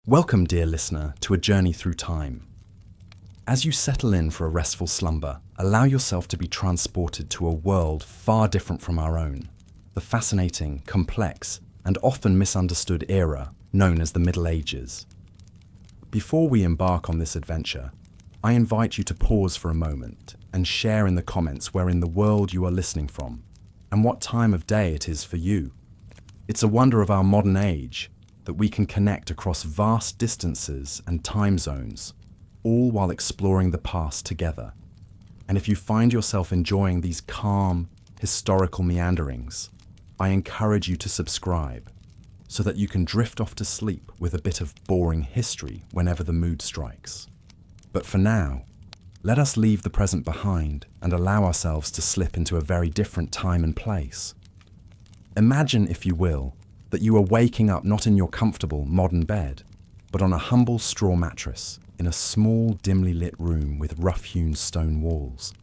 Welcome, dear listener, to a journey through time. As you settle in for a restful slumber, allow yourself to be transported to a world far different from our own, the fascinating, complex, and often misunderstood era known as the Middle Ages. Before we embark on this adventure, I invite you to pause for a moment and share in the comments where in the world you are listening from and what time of day it is for you. It's a wonder of our modern age that we can connect across vast distances and time zones, all while exploring the past together. And if you find yourself enjoying these calm, historical meanderings, I encourage you to subscribe so that you can drift off to sleep with a bit of boring history whenever the mood strikes. But for now, let us leave the present behind and allow ourselves to slip into a very different time and place. Imagine, if you will, that you are waking up not in your comfortable modern bed, but on a humble straw mattress in a small, dimly lit room with rough-hewn stone walls.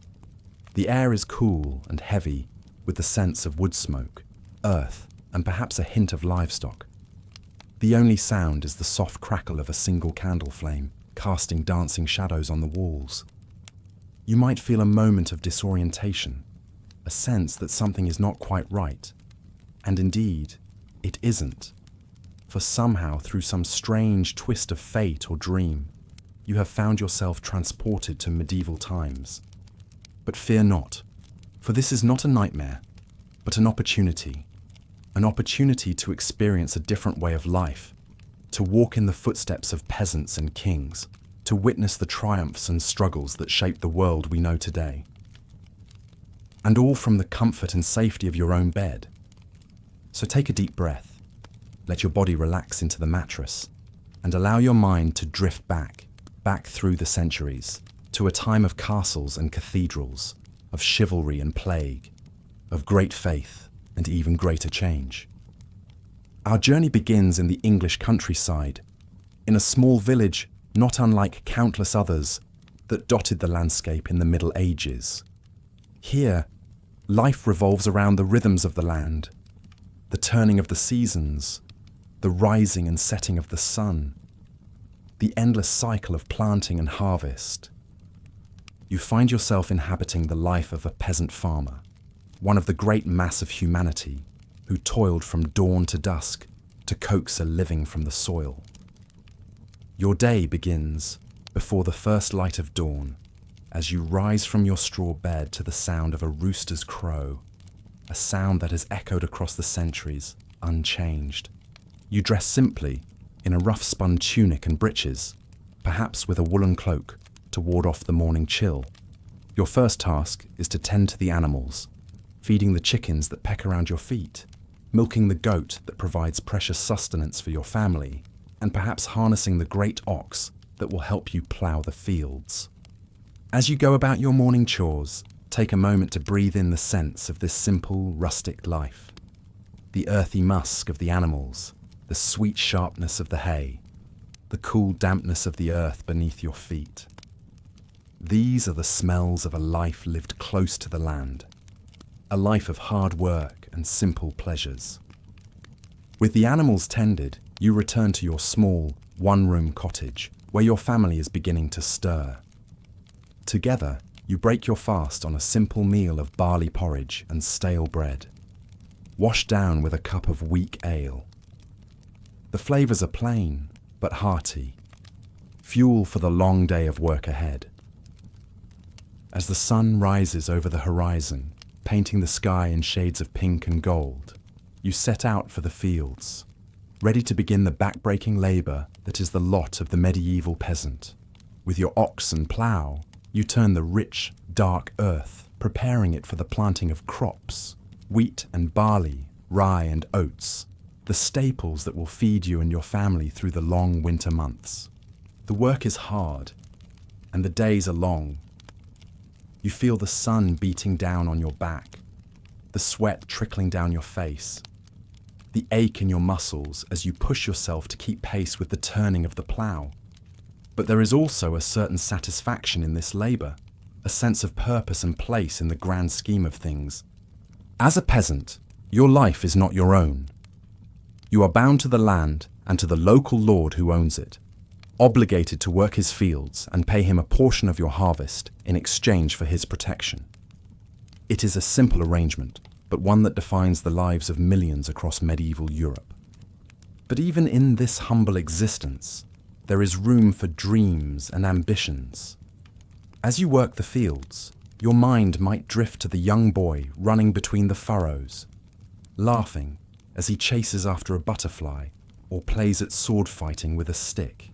The air is cool and heavy with the sense of wood smoke, earth, and perhaps a hint of livestock. The only sound is the soft crackle of a single candle flame, casting dancing shadows on the walls. You might feel a moment of disorientation, a sense that something is not quite right, and indeed, it isn't. For somehow, through some strange twist of fate or dream, you have found yourself transported to medieval times. But fear not, for this is not a nightmare, but an opportunity to experience a different way of life, to walk in the footsteps of peasants and kings, to witness the triumphs and struggles that shape the world we know today. And all from the comfort and safety of your own bed. So take a deep breath, let your body relax into the mattress, and allow your mind to drift back through the centuries, to a time of castles and cathedrals, of chivalry and plague, of great faith and even greater change. Our journey begins in the English countryside, in a small village not unlike countless others that dotted the landscape in the Middle Ages. Here, life revolves around the rhythms of the land, the turning of the seasons, the rising and setting of the sun, the endless cycle of planting and harvest. You find yourself inhabiting the life of a peasant farmer, one of the great mass of humanity who toiled from dawn to dusk to coax a living from the soil. Your day begins before the first light of dawn as you rise from your straw bed to the sound of a rooster's crow, a sound that has echoed across the centuries, unchanged. You dress simply in a rough-spun tunic and breeches, perhaps with a woolen cloak to ward off the morning chill. Your first task is to tend to the animals, feeding the chickens that peck around your feet, milking the goat that provides precious sustenance for your family, and perhaps harnessing the great ox that will help you plough the fields. As you go about your morning chores, take a moment to breathe in the sense of this simple, rustic life. The earthy musk of the animals, the sweet sharpness of the hay, the cool dampness of the earth beneath your feet. These are the smells of a life lived close to the land, a life of hard work and simple pleasures. With the animals tended, you return to your small, one-room cottage where your family is beginning to stir. Together, you break your fast on a simple meal of barley porridge and stale bread, washed down with a cup of weak ale. The flavors are plain, but hearty, fuel for the long day of work ahead. As the sun rises over the horizon, painting the sky in shades of pink and gold, you set out for the fields, ready to begin the back-breaking labor that is the lot of the medieval peasant. With your ox and plough, you turn the rich, dark earth, preparing it for the planting of crops, wheat and barley, rye and oats, the staples that will feed you and your family through the long winter months. The work is hard, and the days are long. You feel the sun beating down on your back, the sweat trickling down your face, the ache in your muscles as you push yourself to keep pace with the turning of the plough. But there is also a certain satisfaction in this labor, a sense of purpose and place in the grand scheme of things. As a peasant, your life is not your own. You are bound to the land and to the local lord who owns it, obligated to work his fields and pay him a portion of your harvest in exchange for his protection. It is a simple arrangement, but one that defines the lives of millions across medieval Europe. But even in this humble existence, there is room for dreams and ambitions. As you work the fields, your mind might drift to the young boy running between the furrows, laughing as he chases after a butterfly or plays at sword fighting with a stick.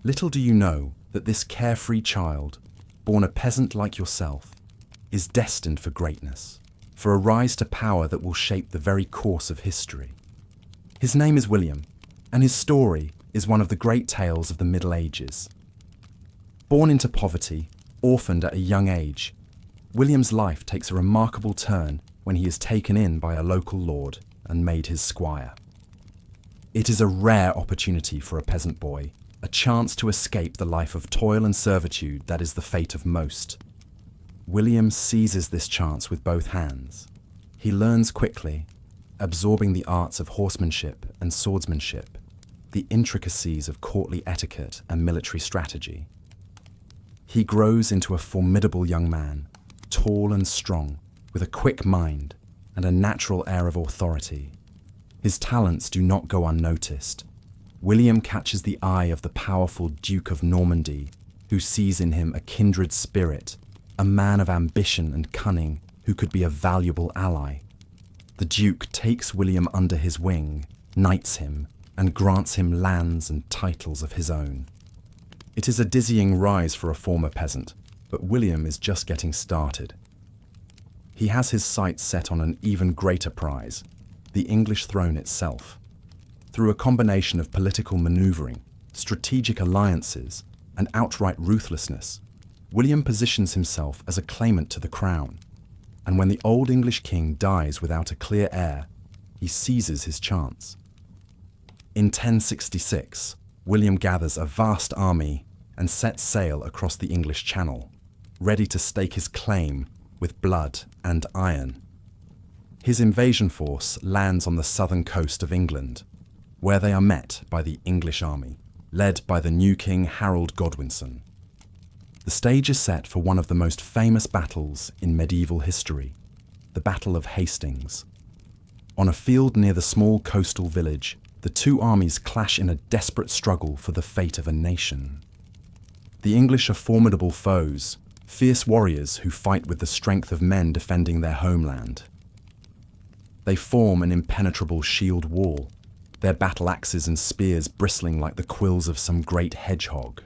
Little do you know that this carefree child, born a peasant like yourself, is destined for greatness, for a rise to power that will shape the very course of history. His name is William, and his story is one of the great tales of the Middle Ages. Born into poverty, orphaned at a young age, William's life takes a remarkable turn when he is taken in by a local lord and made his squire. It is a rare opportunity for a peasant boy, a chance to escape the life of toil and servitude that is the fate of most. William seizes this chance with both hands. He learns quickly, absorbing the arts of horsemanship and swordsmanship, the intricacies of courtly etiquette and military strategy. He grows into a formidable young man, tall and strong, with a quick mind and a natural air of authority. His talents do not go unnoticed. William catches the eye of the powerful Duke of Normandy, who sees in him a kindred spirit, a man of ambition and cunning who could be a valuable ally. The Duke takes William under his wing, knights him, and grants him lands and titles of his own. It is a dizzying rise for a former peasant, but William is just getting started. He has his sights set on an even greater prize, the English throne itself. Through a combination of political maneuvering, strategic alliances, and outright ruthlessness, William positions himself as a claimant to the crown, and when the old English king dies without a clear heir, he seizes his chance. In 1066, William gathers a vast army and sets sail across the English Channel, ready to stake his claim with blood and iron. His invasion force lands on the southern coast of England, where they are met by the English army, led by the new King Harold Godwinson. The stage is set for one of the most famous battles in medieval history, the Battle of Hastings. On a field near the small coastal village, the two armies clash in a desperate struggle for the fate of a nation. The English are formidable foes, fierce warriors who fight with the strength of men defending their homeland. They form an impenetrable shield wall, their battle axes and spears bristling like the quills of some great hedgehog.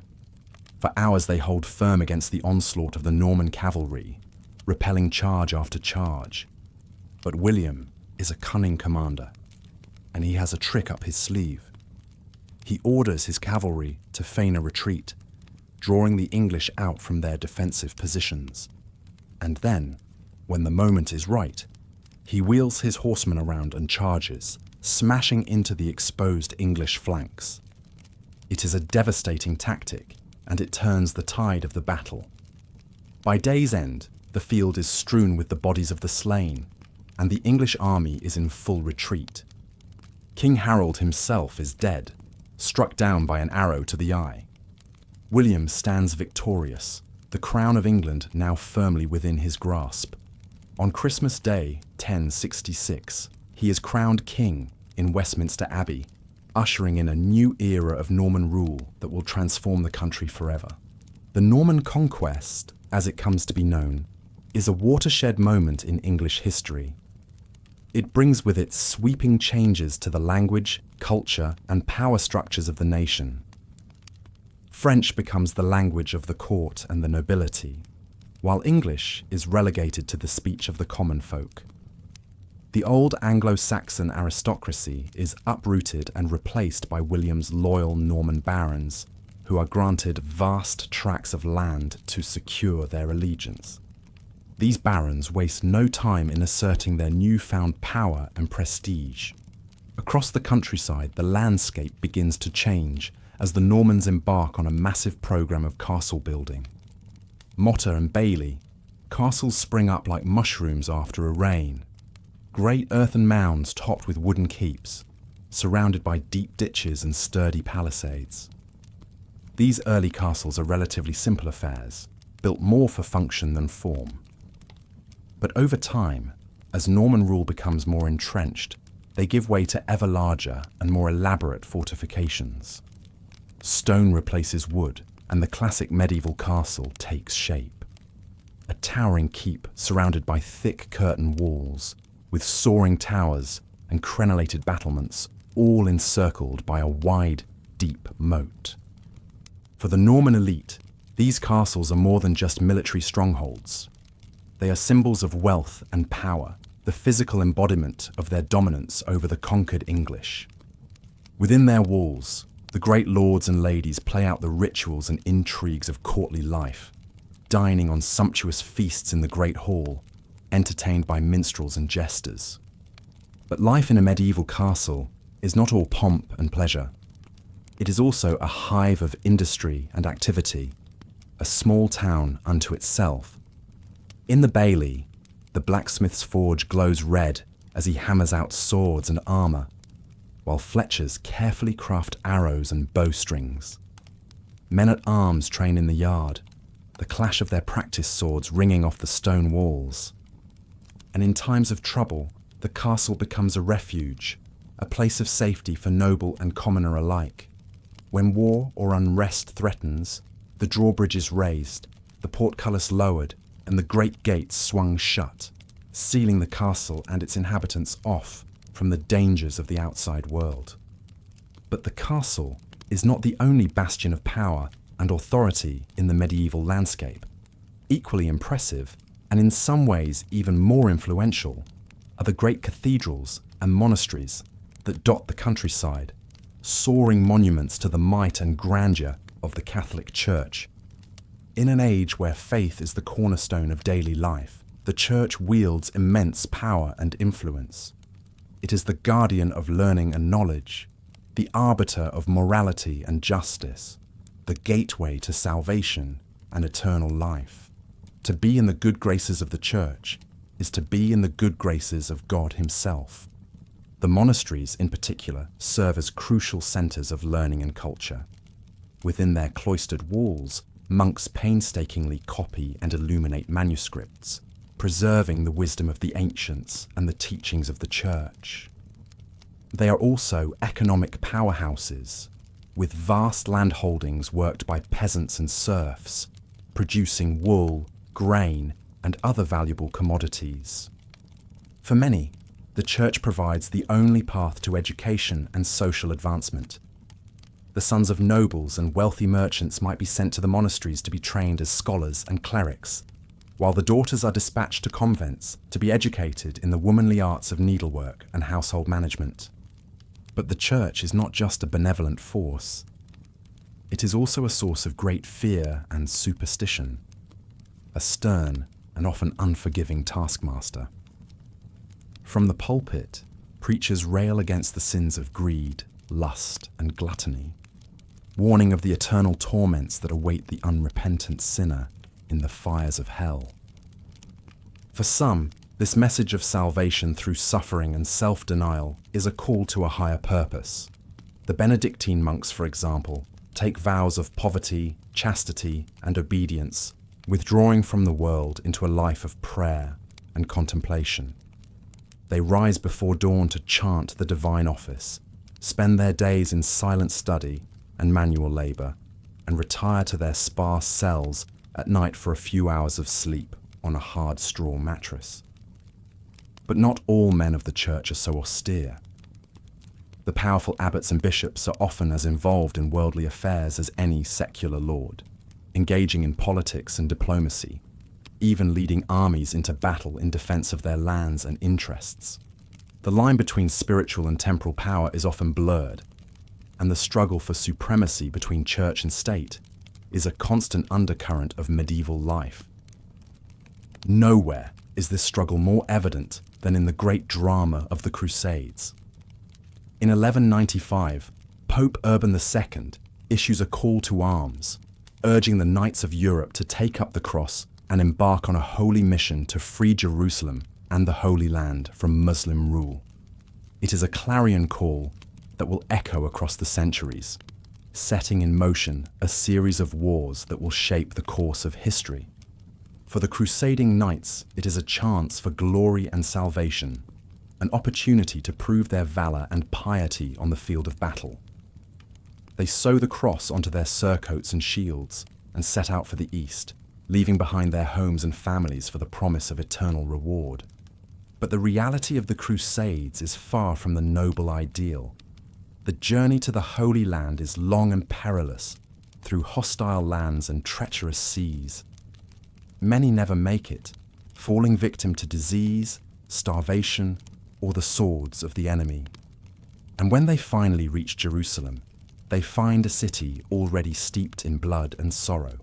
For hours they hold firm against the onslaught of the Norman cavalry, repelling charge after charge. But William is a cunning commander, and he has a trick up his sleeve. He orders his cavalry to feign a retreat, drawing the English out from their defensive positions. And then, when the moment is right, he wheels his horsemen around and charges, smashing into the exposed English flanks. It is a devastating tactic, and it turns the tide of the battle. By day's end, the field is strewn with the bodies of the slain, and the English army is in full retreat. King Harold himself is dead, struck down by an arrow to the eye. William stands victorious, the crown of England now firmly within his grasp. On Christmas Day, 1066, he is crowned king in Westminster Abbey, ushering in a new era of Norman rule that will transform the country forever. The Norman conquest, as it comes to be known, is a watershed moment in English history. It brings with it sweeping changes to the language, culture, and power structures of the nation. French becomes the language of the court and the nobility, while English is relegated to the speech of the common folk. The old Anglo-Saxon aristocracy is uprooted and replaced by William's loyal Norman barons, who are granted vast tracts of land to secure their allegiance. These barons waste no time in asserting their newfound power and prestige. Across the countryside, the landscape begins to change as the Normans embark on a massive program of castle building. Motte and Bailey, castles spring up like mushrooms after a rain. Great earthen mounds topped with wooden keeps, surrounded by deep ditches and sturdy palisades. These early castles are relatively simple affairs, built more for function than form. But over time, as Norman rule becomes more entrenched, they give way to ever larger and more elaborate fortifications. Stone replaces wood, and the classic medieval castle takes shape. A towering keep surrounded by thick curtain walls, with soaring towers and crenellated battlements, all encircled by a wide, deep moat. For the Norman elite, these castles are more than just military strongholds. They are symbols of wealth and power, the physical embodiment of their dominance over the conquered English. Within their walls, the great lords and ladies play out the rituals and intrigues of courtly life, dining on sumptuous feasts in the great hall, entertained by minstrels and jesters. But life in a medieval castle is not all pomp and pleasure. It is also a hive of industry and activity, a small town unto itself. In the bailey, the blacksmith's forge glows red as he hammers out swords and armour, while fletchers carefully craft arrows and bowstrings. Men-at-arms train in the yard, the clash of their practice swords ringing off the stone walls. And in times of trouble, the castle becomes a refuge, a place of safety for noble and commoner alike. When war or unrest threatens, the drawbridge is raised, the portcullis lowered, and the great gates swung shut, sealing the castle and its inhabitants off from the dangers of the outside world. But the castle is not the only bastion of power and authority in the medieval landscape. Equally impressive, and in some ways even more influential, are the great cathedrals and monasteries that dot the countryside, soaring monuments to the might and grandeur of the Catholic Church. In an age where faith is the cornerstone of daily life, the Church wields immense power and influence. It is the guardian of learning and knowledge, the arbiter of morality and justice, the gateway to salvation and eternal life. To be in the good graces of the Church is to be in the good graces of God Himself. The monasteries, in particular, serve as crucial centres of learning and culture. Within their cloistered walls, monks painstakingly copy and illuminate manuscripts, preserving the wisdom of the ancients and the teachings of the Church. They are also economic powerhouses, with vast land holdings worked by peasants and serfs, producing wool, grain, and other valuable commodities. For many, the Church provides the only path to education and social advancement. The sons of nobles and wealthy merchants might be sent to the monasteries to be trained as scholars and clerics, while the daughters are dispatched to convents to be educated in the womanly arts of needlework and household management. But the Church is not just a benevolent force. It is also a source of great fear and superstition, a stern and often unforgiving taskmaster. From the pulpit, preachers rail against the sins of greed, lust, and gluttony, warning of the eternal torments that await the unrepentant sinner in the fires of hell. For some, this message of salvation through suffering and self-denial is a call to a higher purpose. The Benedictine monks, for example, take vows of poverty, chastity, and obedience, withdrawing from the world into a life of prayer and contemplation. They rise before dawn to chant the divine office, spend their days in silent study and manual labour, and retire to their sparse cells at night for a few hours of sleep on a hard straw mattress. But not all men of the Church are so austere. The powerful abbots and bishops are often as involved in worldly affairs as any secular lord, engaging in politics and diplomacy, even leading armies into battle in defence of their lands and interests. The line between spiritual and temporal power is often blurred, and the struggle for supremacy between church and state is a constant undercurrent of medieval life. Nowhere is this struggle more evident than in the great drama of the Crusades. In 1195, Pope Urban II issues a call to arms, urging the knights of Europe to take up the cross and embark on a holy mission to free Jerusalem and the Holy Land from Muslim rule. It is a clarion call, that will echo across the centuries, setting in motion a series of wars that will shape the course of history. For the crusading knights, it is a chance for glory and salvation, an opportunity to prove their valor and piety on the field of battle. They sew the cross onto their surcoats and shields and set out for the east, leaving behind their homes and families for the promise of eternal reward. But the reality of the Crusades is far from the noble ideal. The journey to the Holy Land is long and perilous, through hostile lands and treacherous seas. Many never make it, falling victim to disease, starvation, or the swords of the enemy. And when they finally reach Jerusalem, they find a city already steeped in blood and sorrow.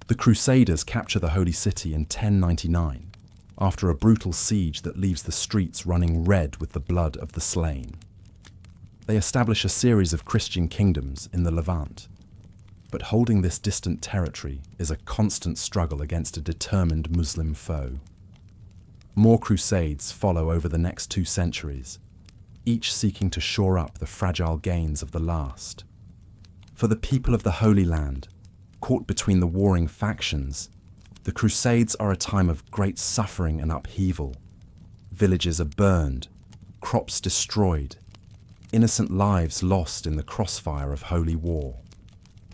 The Crusaders capture the Holy City in 1099, after a brutal siege that leaves the streets running red with the blood of the slain. They establish a series of Christian kingdoms in the Levant. But holding this distant territory is a constant struggle against a determined Muslim foe. More crusades follow over the next 2 centuries, each seeking to shore up the fragile gains of the last. For the people of the Holy Land, caught between the warring factions, the Crusades are a time of great suffering and upheaval. Villages are burned, crops destroyed, innocent lives lost in the crossfire of holy war.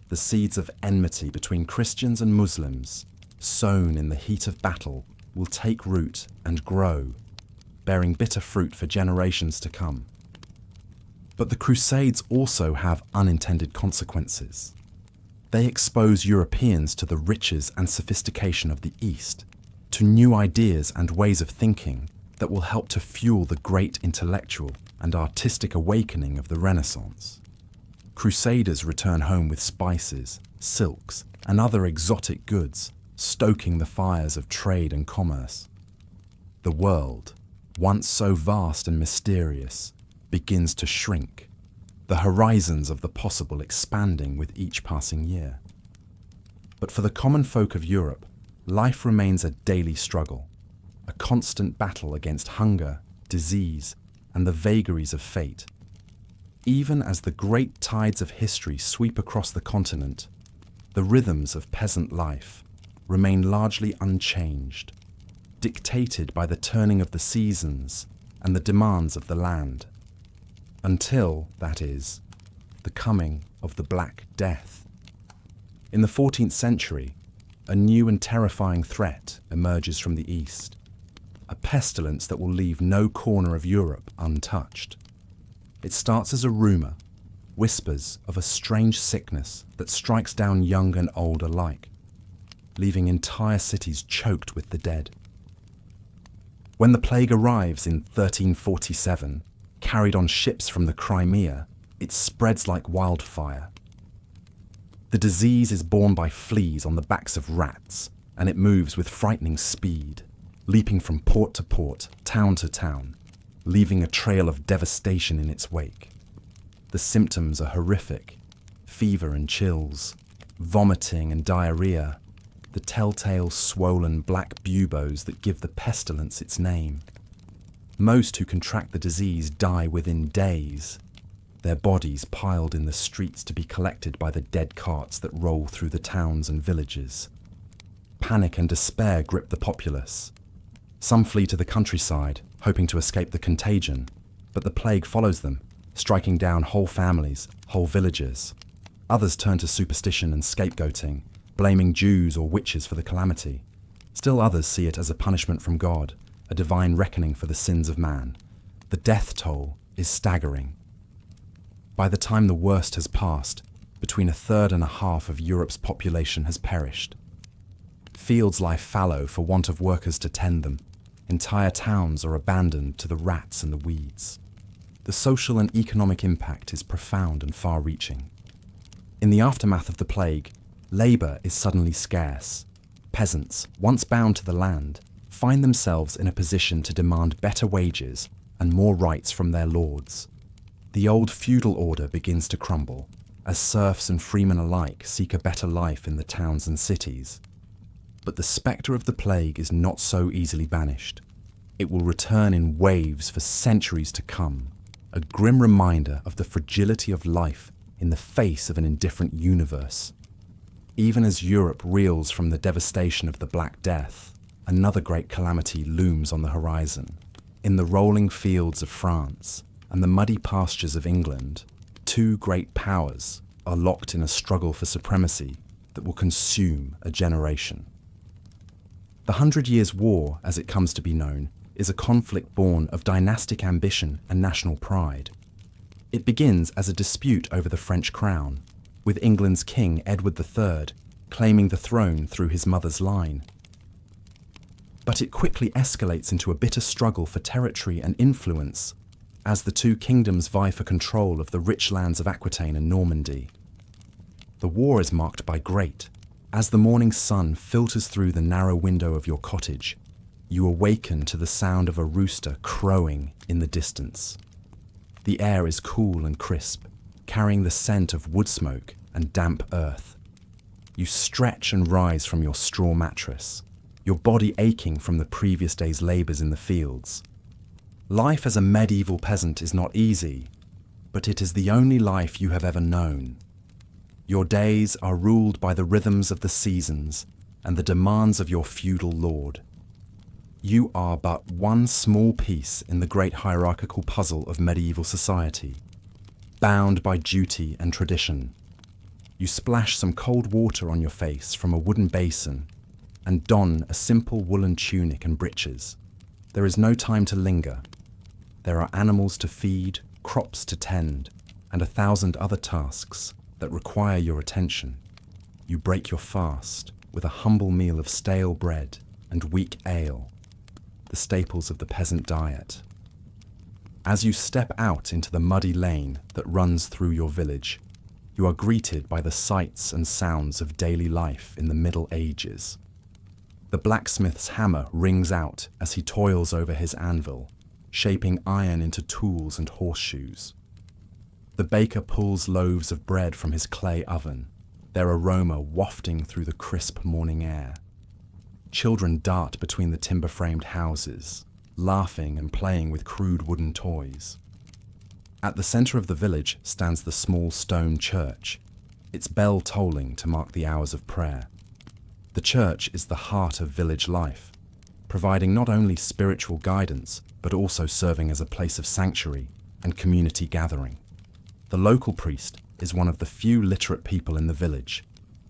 The seeds of enmity between Christians and Muslims, sown in the heat of battle, will take root and grow, bearing bitter fruit for generations to come. But the Crusades also have unintended consequences. They expose Europeans to the riches and sophistication of the East, to new ideas and ways of thinking that will help to fuel the great intellectual and artistic awakening of the Renaissance. Crusaders return home with spices, silks, and other exotic goods, stoking the fires of trade and commerce. The world, once so vast and mysterious, begins to shrink, the horizons of the possible expanding with each passing year. But for the common folk of Europe, life remains a daily struggle, a constant battle against hunger, disease, and the vagaries of fate. Even as the great tides of history sweep across the continent, the rhythms of peasant life remain largely unchanged, dictated by the turning of the seasons and the demands of the land. Until, that is, the coming of the Black Death. In the 14th century, a new and terrifying threat emerges from the east, a pestilence that will leave no corner of Europe untouched. It starts as a rumour, whispers of a strange sickness that strikes down young and old alike, leaving entire cities choked with the dead. When the plague arrives in 1347, carried on ships from the Crimea, it spreads like wildfire. The disease is borne by fleas on the backs of rats, and it moves with frightening speed, leaping from port to port, town to town, leaving a trail of devastation in its wake. The symptoms are horrific: fever and chills, vomiting and diarrhea, the telltale swollen black buboes that give the pestilence its name. Most who contract the disease die within days, their bodies piled in the streets to be collected by the dead carts that roll through the towns and villages. Panic and despair grip the populace. Some flee to the countryside, hoping to escape the contagion, but the plague follows them, striking down whole families, whole villages. Others turn to superstition and scapegoating, blaming Jews or witches for the calamity. Still others see it as a punishment from God, a divine reckoning for the sins of man. The death toll is staggering. By the time the worst has passed, between 1/3 and 1/2 of Europe's population has perished. Fields lie fallow for want of workers to tend them. Entire towns are abandoned to the rats and the weeds. The social and economic impact is profound and far-reaching. In the aftermath of the plague, labour is suddenly scarce. Peasants, once bound to the land, find themselves in a position to demand better wages and more rights from their lords. The old feudal order begins to crumble, as serfs and freemen alike seek a better life in the towns and cities. But the spectre of the plague is not so easily banished. It will return in waves for centuries to come, a grim reminder of the fragility of life in the face of an indifferent universe. Even as Europe reels from the devastation of the Black Death, another great calamity looms on the horizon. In the rolling fields of France and the muddy pastures of England, two great powers are locked in a struggle for supremacy that will consume a generation. The 100 Years' War, as it comes to be known, is a conflict born of dynastic ambition and national pride. It begins as a dispute over the French crown, with England's King Edward III claiming the throne through his mother's line. But it quickly escalates into a bitter struggle for territory and influence as the two kingdoms vie for control of the rich lands of Aquitaine and Normandy. The war is marked by great. As the morning sun filters through the narrow window of your cottage, you awaken to the sound of a rooster crowing in the distance. The air is cool and crisp, carrying the scent of wood smoke and damp earth. You stretch and rise from your straw mattress, your body aching from the previous day's labours in the fields. Life as a medieval peasant is not easy, but it is the only life you have ever known. Your days are ruled by the rhythms of the seasons and the demands of your feudal lord. You are but one small piece in the great hierarchical puzzle of medieval society, bound by duty and tradition. You splash some cold water on your face from a wooden basin and don a simple woolen tunic and breeches. There is no time to linger. There are animals to feed, crops to tend, and 1,000 other tasks that require your attention. You break your fast with a humble meal of stale bread and weak ale, the staples of the peasant diet. As you step out into the muddy lane that runs through your village, you are greeted by the sights and sounds of daily life in the Middle Ages. The blacksmith's hammer rings out as he toils over his anvil, shaping iron into tools and horseshoes. The baker pulls loaves of bread from his clay oven, their aroma wafting through the crisp morning air. Children dart between the timber-framed houses, laughing and playing with crude wooden toys. At the centre of the village stands the small stone church, its bell tolling to mark the hours of prayer. The church is the heart of village life, providing not only spiritual guidance, but also serving as a place of sanctuary and community gathering. The local priest is one of the few literate people in the village,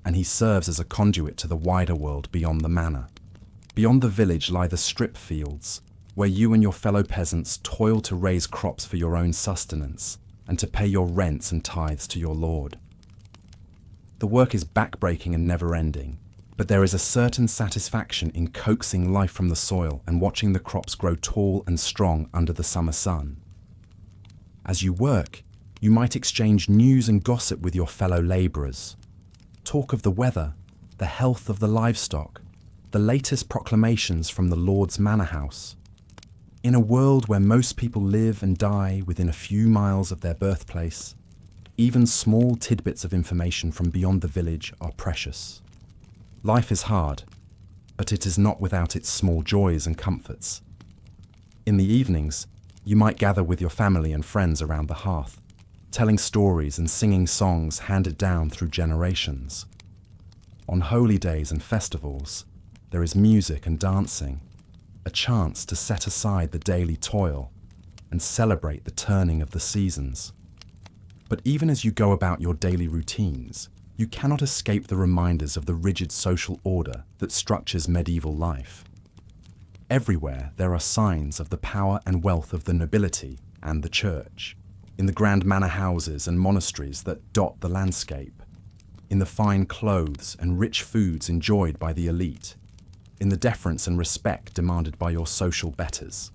and he serves as a conduit to the wider world beyond the manor. Beyond the village lie the strip fields, where you and your fellow peasants toil to raise crops for your own sustenance and to pay your rents and tithes to your lord. The work is backbreaking and never-ending, but there is a certain satisfaction in coaxing life from the soil and watching the crops grow tall and strong under the summer sun. As you work, you might exchange news and gossip with your fellow labourers. Talk of the weather, the health of the livestock, the latest proclamations from the Lord's manor house. In a world where most people live and die within a few miles of their birthplace, even small tidbits of information from beyond the village are precious. Life is hard, but it is not without its small joys and comforts. In the evenings, you might gather with your family and friends around the hearth, telling stories and singing songs handed down through generations. On holy days and festivals, there is music and dancing, a chance to set aside the daily toil and celebrate the turning of the seasons. But even as you go about your daily routines, you cannot escape the reminders of the rigid social order that structures medieval life. Everywhere there are signs of the power and wealth of the nobility and the church, in the grand manor houses and monasteries that dot the landscape, in the fine clothes and rich foods enjoyed by the elite, in the deference and respect demanded by your social betters.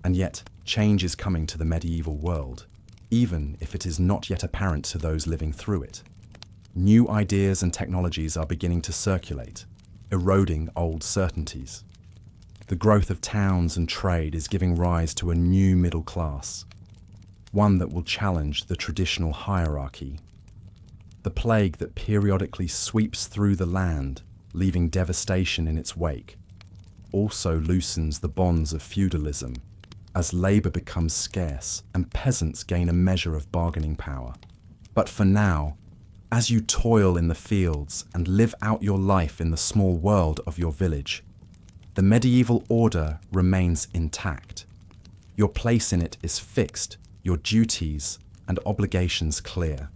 And yet, change is coming to the medieval world, even if it is not yet apparent to those living through it. New ideas and technologies are beginning to circulate, eroding old certainties. The growth of towns and trade is giving rise to a new middle class, one that will challenge the traditional hierarchy. The plague that periodically sweeps through the land, leaving devastation in its wake, also loosens the bonds of feudalism, as labor becomes scarce and peasants gain a measure of bargaining power. But for now, as you toil in the fields and live out your life in the small world of your village, the medieval order remains intact. Your place in it is fixed, your duties and obligations clear.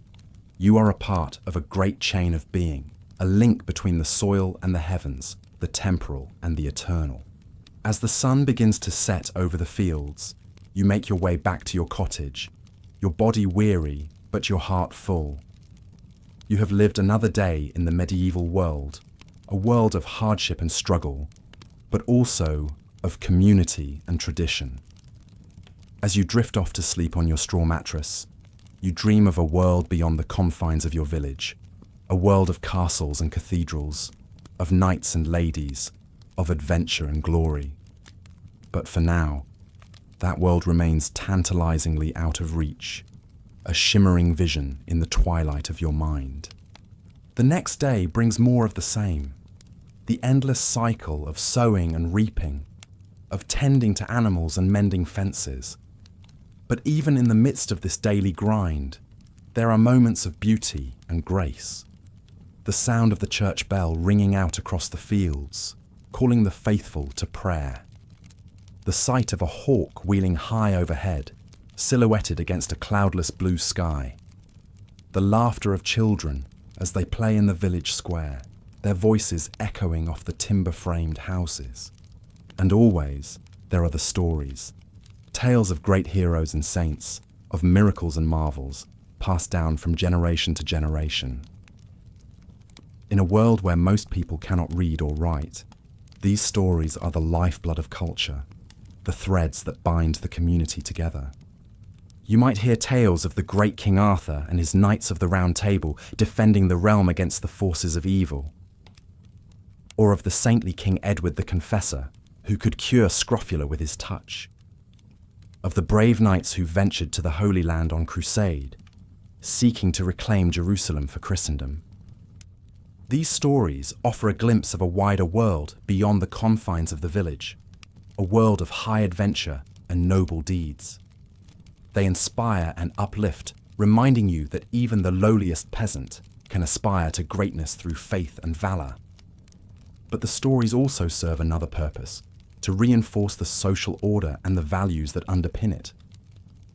You are a part of a great chain of being, a link between the soil and the heavens, the temporal and the eternal. As the sun begins to set over the fields, you make your way back to your cottage, your body weary, but your heart full. You have lived another day in the medieval world, a world of hardship and struggle, but also of community and tradition. As you drift off to sleep on your straw mattress, you dream of a world beyond the confines of your village, a world of castles and cathedrals, of knights and ladies, of adventure and glory. But for now, that world remains tantalizingly out of reach, a shimmering vision in the twilight of your mind. The next day brings more of the same, the endless cycle of sowing and reaping, of tending to animals and mending fences. But even in the midst of this daily grind, there are moments of beauty and grace. The sound of the church bell ringing out across the fields, calling the faithful to prayer. The sight of a hawk wheeling high overhead, silhouetted against a cloudless blue sky. The laughter of children as they play in the village square, their voices echoing off the timber-framed houses. And always, there are the stories. Tales of great heroes and saints, of miracles and marvels, passed down from generation to generation. In a world where most people cannot read or write, these stories are the lifeblood of culture, the threads that bind the community together. You might hear tales of the great King Arthur and his Knights of the Round Table defending the realm against the forces of evil, or of the saintly King Edward the Confessor, who could cure scrofula with his touch, of the brave knights who ventured to the Holy Land on crusade, seeking to reclaim Jerusalem for Christendom. These stories offer a glimpse of a wider world beyond the confines of the village, a world of high adventure and noble deeds. They inspire and uplift, reminding you that even the lowliest peasant can aspire to greatness through faith and valor. But the stories also serve another purpose, to reinforce the social order and the values that underpin it.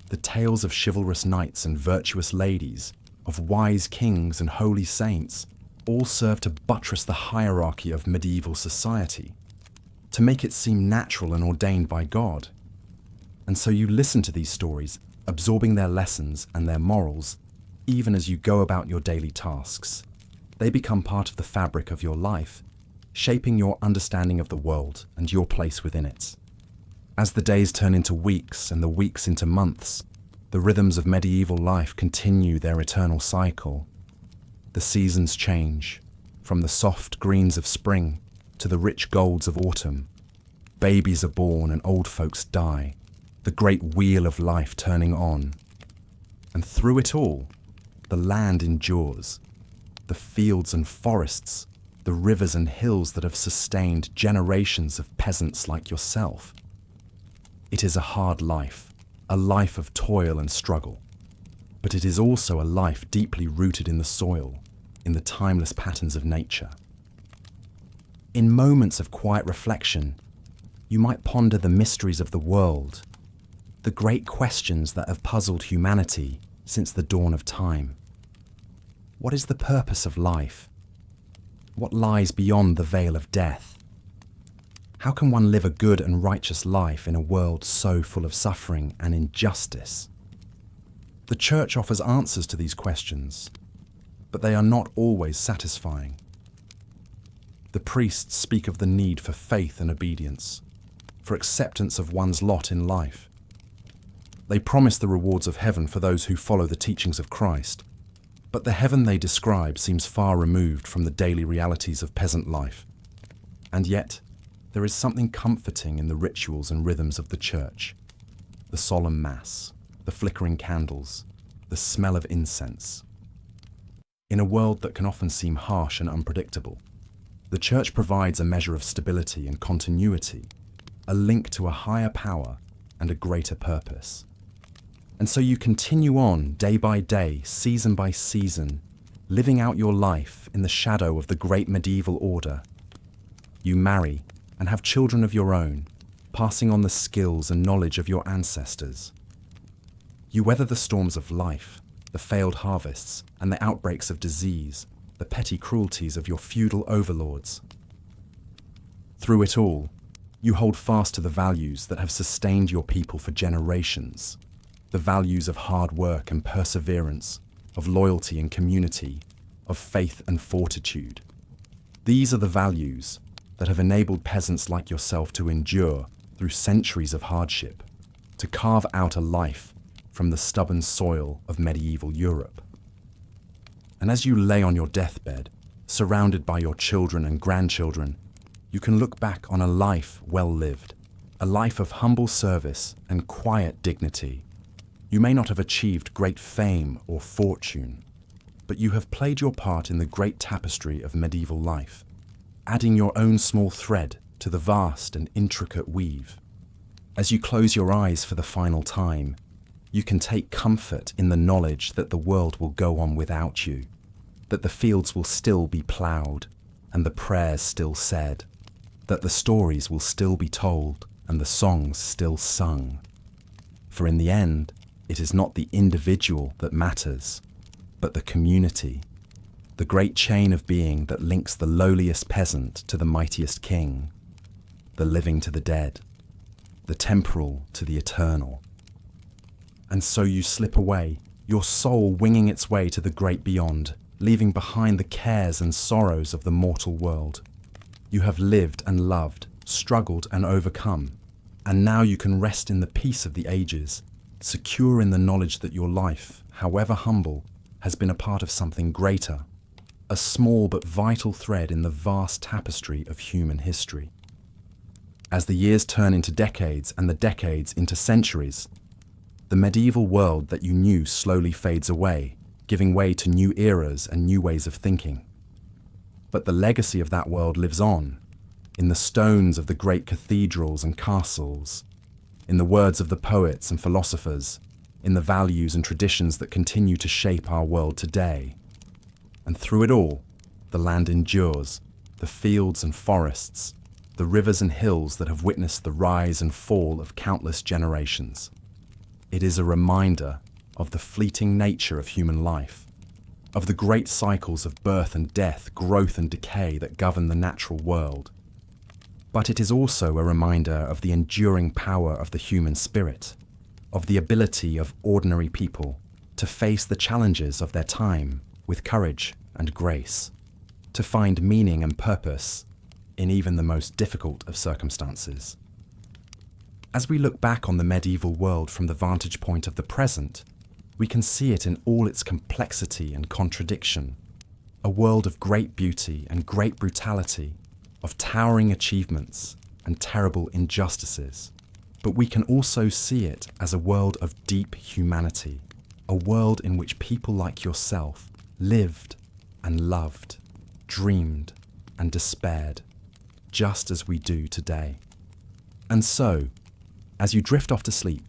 The tales of chivalrous knights and virtuous ladies, of wise kings and holy saints, all serve to buttress the hierarchy of medieval society, to make it seem natural and ordained by God. And so you listen to these stories, absorbing their lessons and their morals, even as you go about your daily tasks. They become part of the fabric of your life, shaping your understanding of the world and your place within it. As the days turn into weeks and the weeks into months, the rhythms of medieval life continue their eternal cycle. The seasons change, from the soft greens of spring to the rich golds of autumn. Babies are born and old folks die, the great wheel of life turning on. And through it all, the land endures, the fields and forests, the rivers and hills that have sustained generations of peasants like yourself. It is a hard life, a life of toil and struggle, but it is also a life deeply rooted in the soil, in the timeless patterns of nature. In moments of quiet reflection, you might ponder the mysteries of the world, the great questions that have puzzled humanity since the dawn of time. What is the purpose of life? What lies beyond the veil of death? How can one live a good and righteous life in a world so full of suffering and injustice? The Church offers answers to these questions, but they are not always satisfying. The priests speak of the need for faith and obedience, for acceptance of one's lot in life. They promise the rewards of heaven for those who follow the teachings of Christ, but the heaven they describe seems far removed from the daily realities of peasant life. And yet, there is something comforting in the rituals and rhythms of the Church. The solemn Mass, the flickering candles, the smell of incense. In a world that can often seem harsh and unpredictable, the Church provides a measure of stability and continuity, a link to a higher power and a greater purpose. And so you continue on day by day, season by season, living out your life in the shadow of the great medieval order. You marry and have children of your own, passing on the skills and knowledge of your ancestors. You weather the storms of life, the failed harvests, and the outbreaks of disease, the petty cruelties of your feudal overlords. Through it all, you hold fast to the values that have sustained your people for generations, the values of hard work and perseverance, of loyalty and community, of faith and fortitude. These are the values that have enabled peasants like yourself to endure through centuries of hardship, to carve out a life from the stubborn soil of medieval Europe. And as you lay on your deathbed, surrounded by your children and grandchildren, you can look back on a life well lived, a life of humble service and quiet dignity. You may not have achieved great fame or fortune, but you have played your part in the great tapestry of medieval life, adding your own small thread to the vast and intricate weave. As you close your eyes for the final time, you can take comfort in the knowledge that the world will go on without you, that the fields will still be ploughed and the prayers still said, that the stories will still be told and the songs still sung. For in the end, it is not the individual that matters, but the community, the great chain of being that links the lowliest peasant to the mightiest king, the living to the dead, the temporal to the eternal. And so you slip away, your soul winging its way to the great beyond, leaving behind the cares and sorrows of the mortal world. You have lived and loved, struggled and overcome, and now you can rest in the peace of the ages, secure in the knowledge that your life, however humble, has been a part of something greater, a small but vital thread in the vast tapestry of human history. As the years turn into decades and the decades into centuries, the medieval world that you knew slowly fades away, giving way to new eras and new ways of thinking. But the legacy of that world lives on, in the stones of the great cathedrals and castles, in the words of the poets and philosophers, in the values and traditions that continue to shape our world today. And through it all, the land endures, the fields and forests, the rivers and hills that have witnessed the rise and fall of countless generations. It is a reminder of the fleeting nature of human life, of the great cycles of birth and death, growth and decay that govern the natural world. But it is also a reminder of the enduring power of the human spirit, of the ability of ordinary people to face the challenges of their time with courage and grace, to find meaning and purpose in even the most difficult of circumstances. As we look back on the medieval world from the vantage point of the present, we can see it in all its complexity and contradiction, a world of great beauty and great brutality, of towering achievements and terrible injustices. But we can also see it as a world of deep humanity, a world in which people like yourself lived and loved, dreamed and despaired, just as we do today. And so, as you drift off to sleep,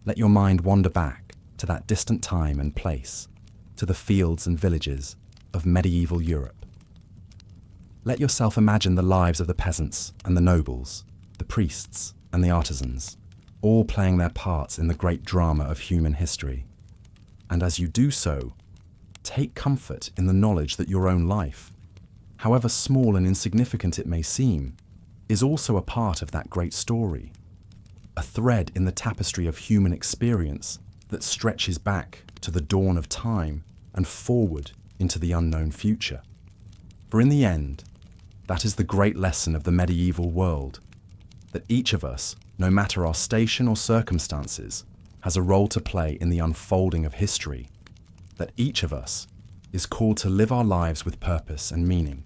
let your mind wander back to that distant time and place, to the fields and villages of medieval Europe. Let yourself imagine the lives of the peasants and the nobles, the priests and the artisans, all playing their parts in the great drama of human history. And as you do so, take comfort in the knowledge that your own life, however small and insignificant it may seem, is also a part of that great story, a thread in the tapestry of human experience that stretches back to the dawn of time and forward into the unknown future. For in the end, that is the great lesson of the medieval world, that each of us, no matter our station or circumstances, has a role to play in the unfolding of history, that each of us is called to live our lives with purpose and meaning,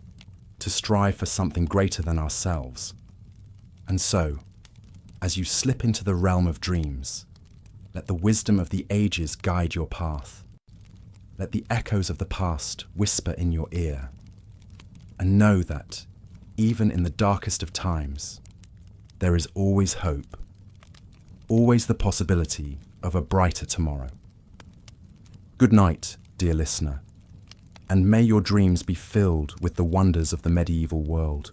to strive for something greater than ourselves. And so, as you slip into the realm of dreams, let the wisdom of the ages guide your path. Let the echoes of the past whisper in your ear. And know that, even in the darkest of times, there is always hope, always the possibility of a brighter tomorrow. Good night, dear listener, and may your dreams be filled with the wonders of the medieval world,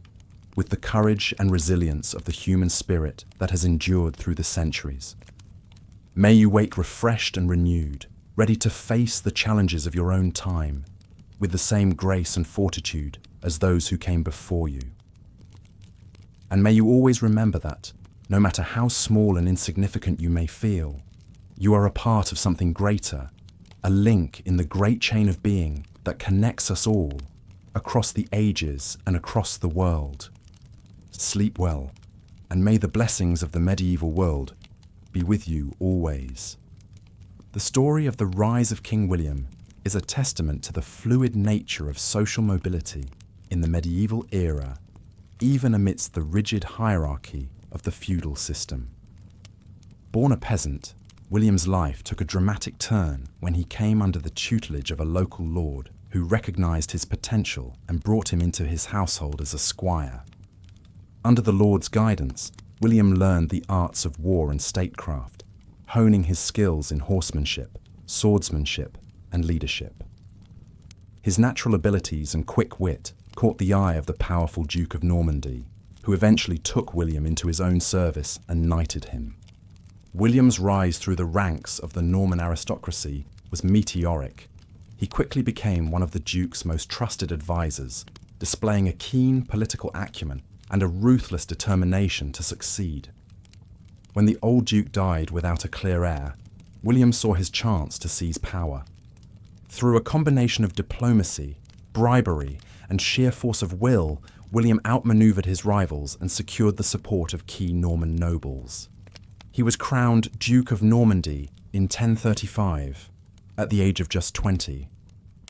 with the courage and resilience of the human spirit that has endured through the centuries. May you wake refreshed and renewed, ready to face the challenges of your own time, with the same grace and fortitude as those who came before you. And may you always remember that, no matter how small and insignificant you may feel, you are a part of something greater, a link in the great chain of being that connects us all, across the ages and across the world. Sleep well, and may the blessings of the medieval world be with you always. The story of the rise of King William is a testament to the fluid nature of social mobility in the medieval era, even amidst the rigid hierarchy of the feudal system. Born a peasant, William's life took a dramatic turn when he came under the tutelage of a local lord who recognized his potential and brought him into his household as a squire. Under the lord's guidance, William learned the arts of war and statecraft, honing his skills in horsemanship, swordsmanship, and leadership. His natural abilities and quick wit caught the eye of the powerful Duke of Normandy, who eventually took William into his own service and knighted him. William's rise through the ranks of the Norman aristocracy was meteoric. He quickly became one of the Duke's most trusted advisors, displaying a keen political acumen and a ruthless determination to succeed. When the old Duke died without a clear heir, William saw his chance to seize power. Through a combination of diplomacy, bribery, and sheer force of will, William outmaneuvered his rivals and secured the support of key Norman nobles. He was crowned Duke of Normandy in 1035, at the age of just 20.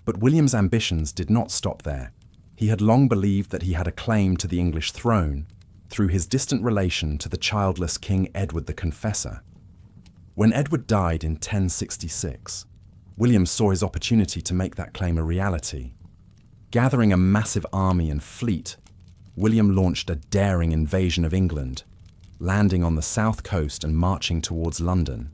But William's ambitions did not stop there. He had long believed that he had a claim to the English throne through his distant relation to the childless King Edward the Confessor. When Edward died in 1066, William saw his opportunity to make that claim a reality. Gathering a massive army and fleet, William launched a daring invasion of England, landing on the south coast and marching towards London.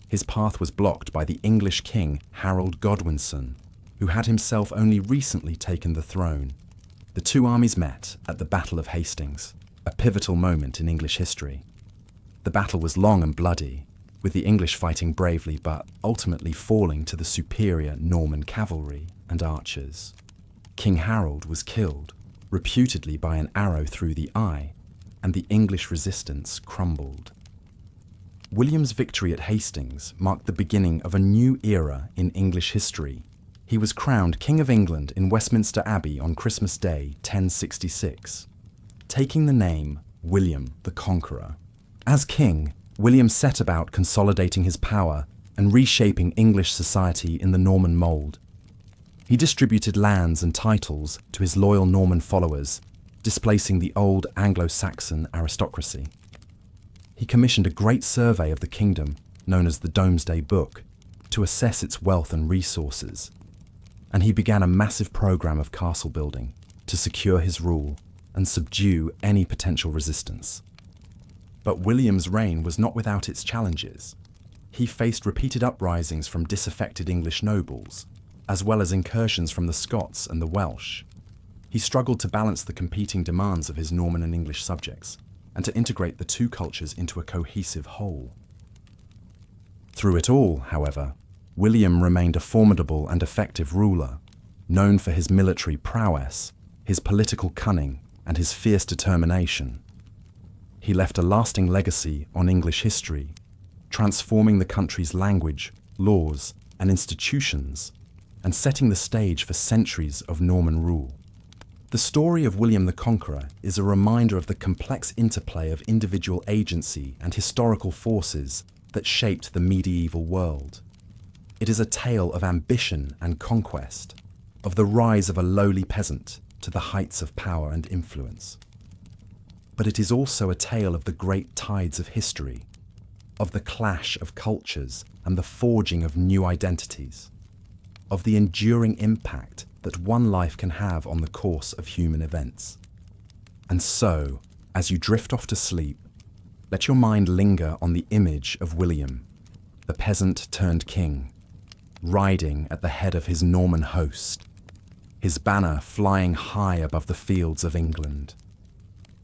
His path was blocked by the English king Harold Godwinson, who had himself only recently taken the throne. The two armies met at the Battle of Hastings, a pivotal moment in English history. The battle was long and bloody, with the English fighting bravely but ultimately falling to the superior Norman cavalry and archers. King Harold was killed, reputedly by an arrow through the eye, and the English resistance crumbled. William's victory at Hastings marked the beginning of a new era in English history. He was crowned King of England in Westminster Abbey on Christmas Day, 1066, taking the name William the Conqueror. As king, William set about consolidating his power and reshaping English society in the Norman mould. He distributed lands and titles to his loyal Norman followers, displacing the old Anglo-Saxon aristocracy. He commissioned a great survey of the kingdom, known as the Domesday Book, to assess its wealth and resources. And he began a massive program of castle building to secure his rule and subdue any potential resistance. But William's reign was not without its challenges. He faced repeated uprisings from disaffected English nobles, as well as incursions from the Scots and the Welsh. He struggled to balance the competing demands of his Norman and English subjects, and to integrate the two cultures into a cohesive whole. Through it all, however, William remained a formidable and effective ruler, known for his military prowess, his political cunning, and his fierce determination. He left a lasting legacy on English history, transforming the country's language, laws, and institutions, and setting the stage for centuries of Norman rule. The story of William the Conqueror is a reminder of the complex interplay of individual agency and historical forces that shaped the medieval world. It is a tale of ambition and conquest, of the rise of a lowly peasant to the heights of power and influence. But it is also a tale of the great tides of history, of the clash of cultures and the forging of new identities, of the enduring impact that one life can have on the course of human events. And so, as you drift off to sleep, Let your mind linger on the image of William, the peasant turned king, riding at the head of his Norman host, his banner flying high above the fields of England.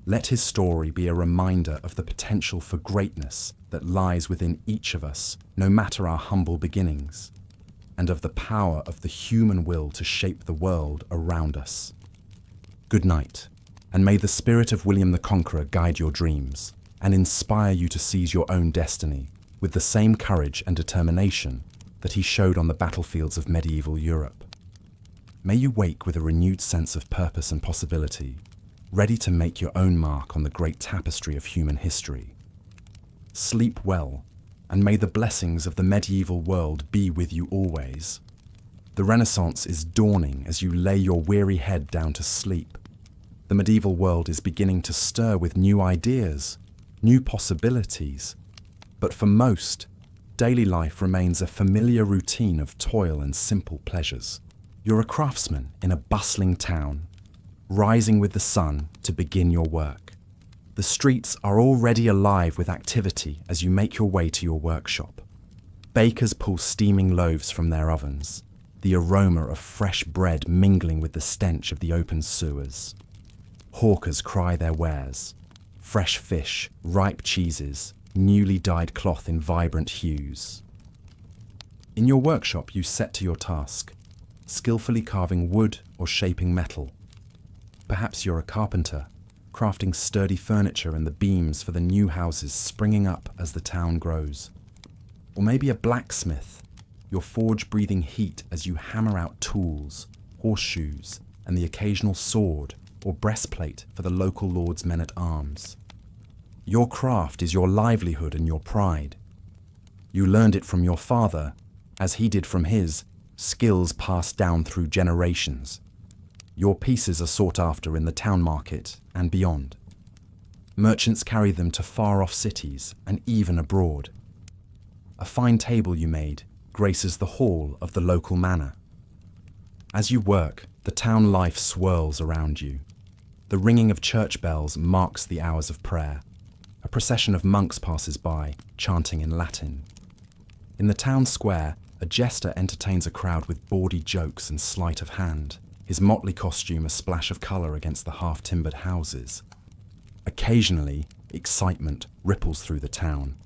Let his story be a reminder of the potential for greatness that lies within each of us, no matter our humble beginnings, and of the power of the human will to shape the world around us. Good night, and may the spirit of William the Conqueror guide your dreams and inspire you to seize your own destiny with the same courage and determination that he showed on the battlefields of medieval Europe. May you wake with a renewed sense of purpose and possibility, ready to make your own mark on the great tapestry of human history. Sleep well, and may the blessings of the medieval world be with you always. The Renaissance is dawning as you lay your weary head down to sleep. The medieval world is beginning to stir with new ideas, new possibilities. But for most, daily life remains a familiar routine of toil and simple pleasures. You're a craftsman in a bustling town, rising with the sun to begin your work. The streets are already alive with activity as you make your way to your workshop. Bakers pull steaming loaves from their ovens, the aroma of fresh bread mingling with the stench of the open sewers. Hawkers cry their wares: fresh fish, ripe cheeses, newly dyed cloth in vibrant hues. In your workshop you set to your task, skillfully carving wood or shaping metal. Perhaps you're a carpenter, crafting sturdy furniture and the beams for the new houses springing up as the town grows. Or maybe a blacksmith, your forge breathing heat as you hammer out tools, horseshoes, and the occasional sword or breastplate for the local lord's men-at-arms. Your craft is your livelihood and your pride. You learned it from your father, as he did from his, skills passed down through generations. Your pieces are sought after in the town market and beyond. Merchants carry them to far-off cities and even abroad. A fine table you made graces the hall of the local manor. As you work, the town life swirls around you. The ringing of church bells marks the hours of prayer. A procession of monks passes by, chanting in Latin. In the town square, a jester entertains a crowd with bawdy jokes and sleight of hand, his motley costume a splash of colour against the half-timbered houses. Occasionally, excitement ripples through the town.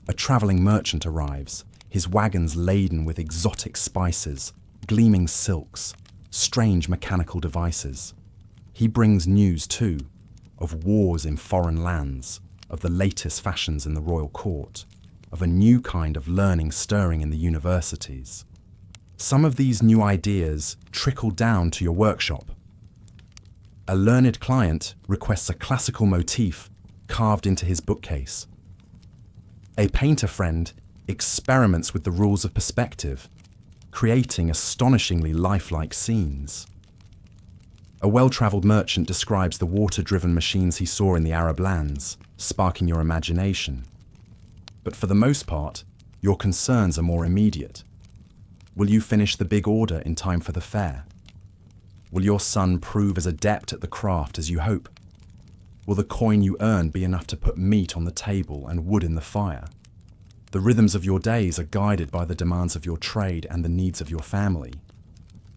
A travelling merchant arrives, his wagons laden with exotic spices, gleaming silks, strange mechanical devices. He brings news, too, of wars in foreign lands, of the latest fashions in the royal court, of a new kind of learning stirring in the universities. Some of these new ideas trickle down to your workshop. A learned client requests a classical motif carved into his bookcase. A painter friend experiments with the rules of perspective, creating astonishingly lifelike scenes. A well-travelled merchant describes the water-driven machines he saw in the Arab lands, sparking your imagination. But for the most part, your concerns are more immediate. Will you finish the big order in time for the fair? Will your son prove as adept at the craft as you hope? Will the coin you earn be enough to put meat on the table and wood in the fire? The rhythms of your days are guided by the demands of your trade and the needs of your family.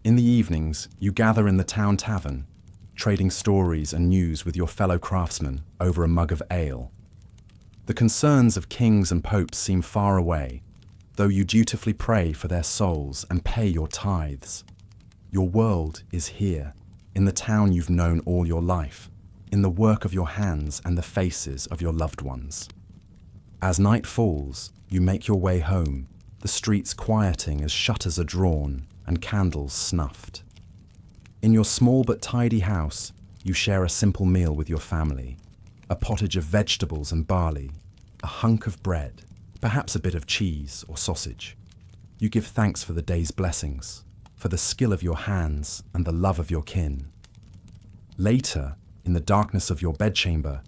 In the evenings, you gather in the town tavern, trading stories and news with your fellow craftsmen over a mug of ale. The concerns of kings and popes seem far away, though you dutifully pray for their souls and pay your tithes. Your world is here, in the town you've known all your life, in the work of your hands and the faces of your loved ones. As night falls, you make your way home, the streets quieting as shutters are drawn and candles snuffed. In your small but tidy house, you share a simple meal with your family, a pottage of vegetables and barley, a hunk of bread, perhaps a bit of cheese or sausage. You give thanks for the day's blessings, for the skill of your hands and the love of your kin. Later, in the darkness of your bedchamber,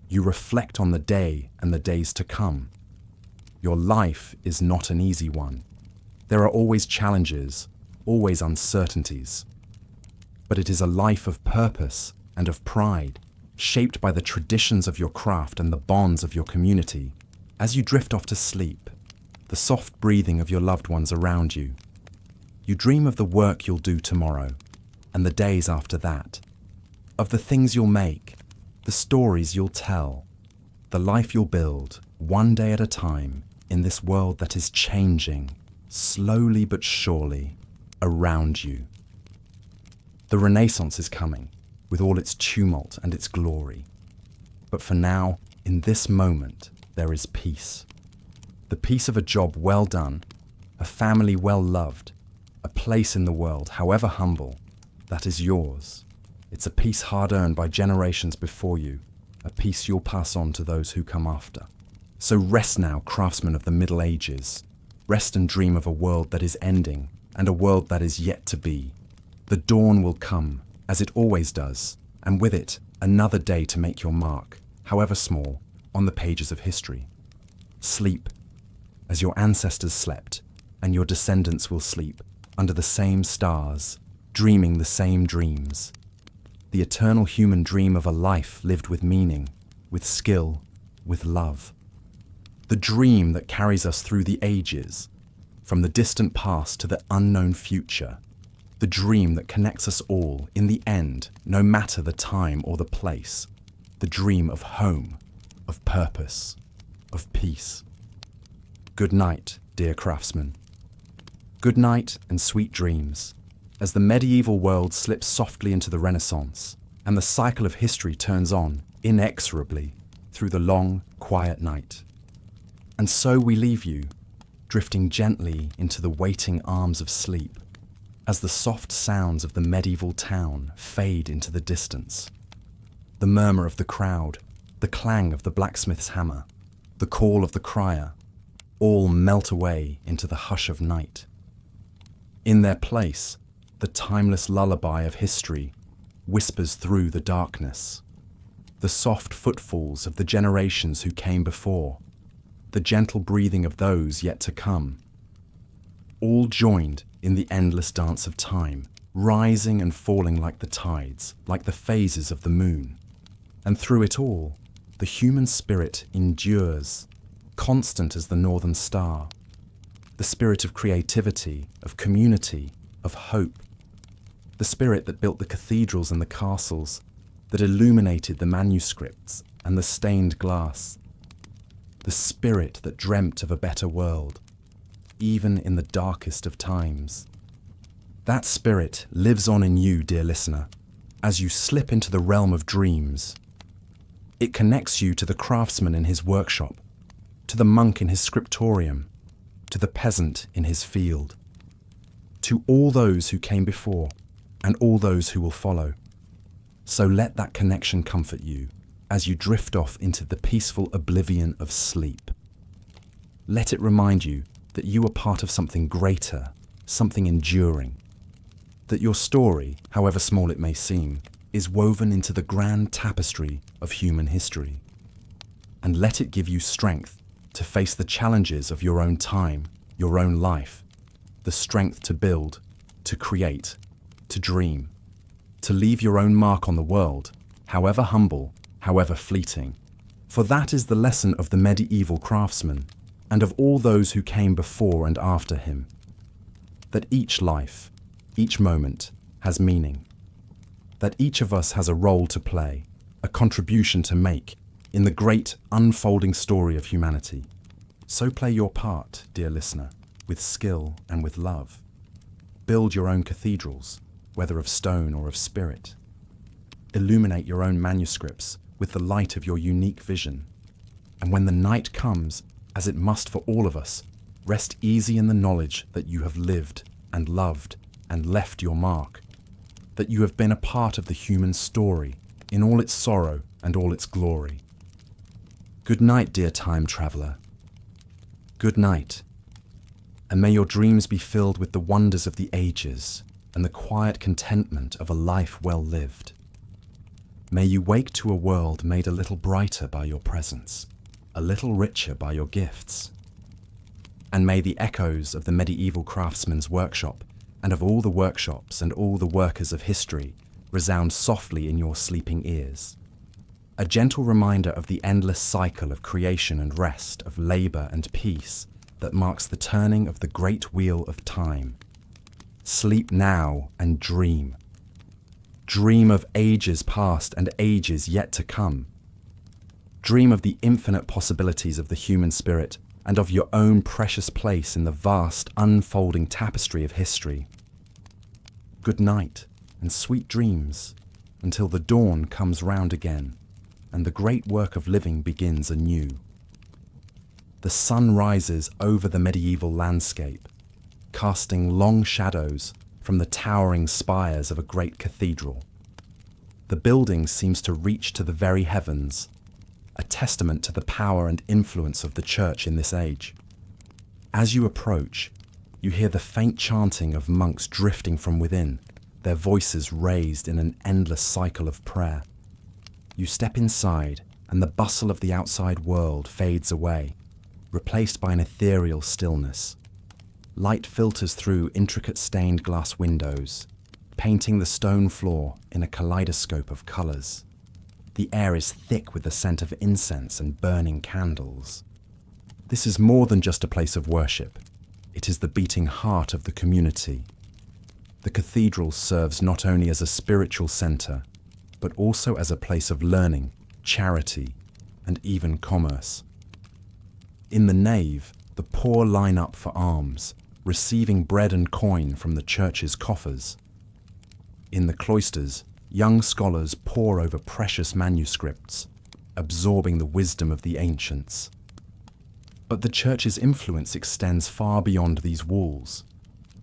you reflect on the day and the days to come. Your life is not an easy one. There are always challenges, always uncertainties. But it is a life of purpose and of pride, shaped by the traditions of your craft and the bonds of your community. As you drift off to sleep, the soft breathing of your loved ones around you, you dream of the work you'll do tomorrow and the days after that, of the things you'll make, the stories you'll tell, the life you'll build, one day at a time, in this world that is changing, slowly but surely, around you. The Renaissance is coming, with all its tumult and its glory. But for now, in this moment, there is peace. The peace of a job well done, a family well loved, a place in the world, however humble, that is yours. It's a peace hard-earned by generations before you, a peace you'll pass on to those who come after. So rest now, craftsmen of the Middle Ages. Rest and dream of a world that is ending and a world that is yet to be. The dawn will come, as it always does, and with it, another day to make your mark, however small, on the pages of history. Sleep, as your ancestors slept, and your descendants will sleep, under the same stars, dreaming the same dreams. The eternal human dream of a life lived with meaning, with skill, with love. The dream that carries us through the ages, from the distant past to the unknown future. The dream that connects us all, in the end, no matter the time or the place. The dream of home, of purpose, of peace. Good night, dear craftsman. Good night and sweet dreams, as the medieval world slips softly into the Renaissance, and the cycle of history turns on, inexorably, through the long, quiet night. And so we leave you, drifting gently into the waiting arms of sleep, as the soft sounds of the medieval town fade into the distance. The murmur of the crowd, the clang of the blacksmith's hammer, the call of the crier, all melt away into the hush of night. In their place, the timeless lullaby of history whispers through the darkness. The soft footfalls of the generations who came before, the gentle breathing of those yet to come, all joined in the endless dance of time, rising and falling like the tides, like the phases of the moon. And through it all, the human spirit endures, constant as the northern star, the spirit of creativity, of community, of hope, the spirit that built the cathedrals and the castles, that illuminated the manuscripts and the stained glass, the spirit that dreamt of a better world, even in the darkest of times. That spirit lives on in you, dear listener, as you slip into the realm of dreams. It connects you to the craftsman in his workshop, to the monk in his scriptorium, to the peasant in his field, to all those who came before and all those who will follow. So let that connection comfort you as you drift off into the peaceful oblivion of sleep. Let it remind you that you are part of something greater, something enduring, that your story, however small it may seem, is woven into the grand tapestry of human history. And let it give you strength to face the challenges of your own time, your own life, the strength to build, to create, to dream, to leave your own mark on the world, however humble, however fleeting. For that is the lesson of the medieval craftsman and of all those who came before and after him, that each life, each moment has meaning, that each of us has a role to play, a contribution to make in the great unfolding story of humanity. So play your part, dear listener, with skill and with love. Build your own cathedrals, whether of stone or of spirit. Illuminate your own manuscripts with the light of your unique vision. And when the night comes, as it must for all of us, rest easy in the knowledge that you have lived and loved and left your mark, that you have been a part of the human story in all its sorrow and all its glory. Good night, dear time traveller. Good night, and may your dreams be filled with the wonders of the ages and the quiet contentment of a life well lived. May you wake to a world made a little brighter by your presence, a little richer by your gifts. And may the echoes of the medieval craftsman's workshop and of all the workshops and all the workers of history resound softly in your sleeping ears. a gentle reminder of the endless cycle of creation and rest, of labor and peace that marks the turning of the great wheel of time. Sleep now and dream. Dream of ages past and ages yet to come. Dream of the infinite possibilities of the human spirit and of your own precious place in the vast, unfolding tapestry of history. Good night and sweet dreams until the dawn comes round again and the great work of living begins anew. The sun rises over the medieval landscape, casting long shadows from the towering spires of a great cathedral. The building seems to reach to the very heavens, a testament to the power and influence of the church in this age. As you approach, you hear the faint chanting of monks drifting from within, their voices raised in an endless cycle of prayer. You step inside, and the bustle of the outside world fades away, replaced by an ethereal stillness. Light filters through intricate stained glass windows, painting the stone floor in a kaleidoscope of colors. The air is thick with the scent of incense and burning candles. This is more than just a place of worship. It is the beating heart of the community. The cathedral serves not only as a spiritual center, but also as a place of learning, charity, and even commerce. In the nave, the poor line up for alms, receiving bread and coin from the church's coffers. In the cloisters, young scholars pore over precious manuscripts, absorbing the wisdom of the ancients. But the church's influence extends far beyond these walls.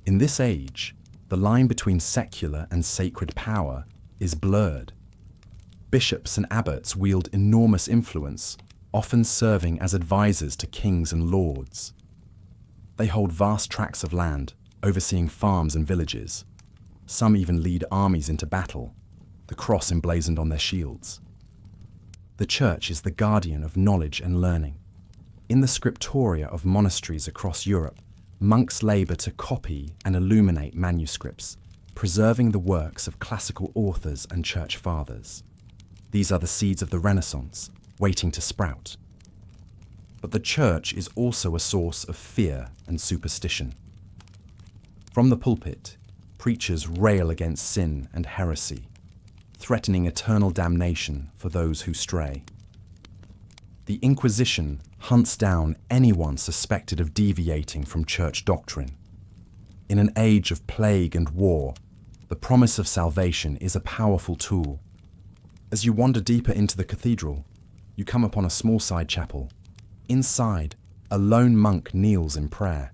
In this age, the line between secular and sacred power is blurred. Bishops and abbots wield enormous influence, often serving as advisors to kings and lords. They hold vast tracts of land, overseeing farms and villages. Some even lead armies into battle, the cross emblazoned on their shields. The church is the guardian of knowledge and learning. In the scriptoria of monasteries across Europe, monks labor to copy and illuminate manuscripts, preserving the works of classical authors and church fathers. These are the seeds of the Renaissance, waiting to sprout. But the church is also a source of fear and superstition. From the pulpit, preachers rail against sin and heresy, threatening eternal damnation for those who stray. The Inquisition hunts down anyone suspected of deviating from church doctrine. In an age of plague and war, the promise of salvation is a powerful tool. As you wander deeper into the cathedral, you come upon a small side chapel. Inside, a lone monk kneels in prayer,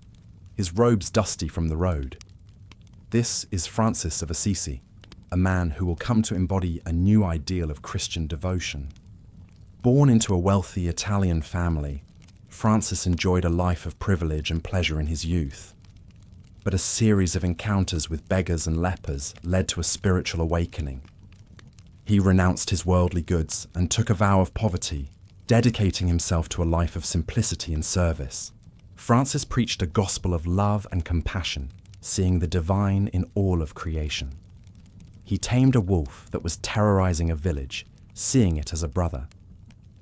his robes dusty from the road. This is Francis of Assisi, a man who will come to embody a new ideal of Christian devotion. Born into a wealthy Italian family, Francis enjoyed a life of privilege and pleasure in his youth. But a series of encounters with beggars and lepers led to a spiritual awakening. He renounced his worldly goods and took a vow of poverty, dedicating himself to a life of simplicity and service. Francis preached a gospel of love and compassion, seeing the divine in all of creation. He tamed a wolf that was terrorizing a village, seeing it as a brother.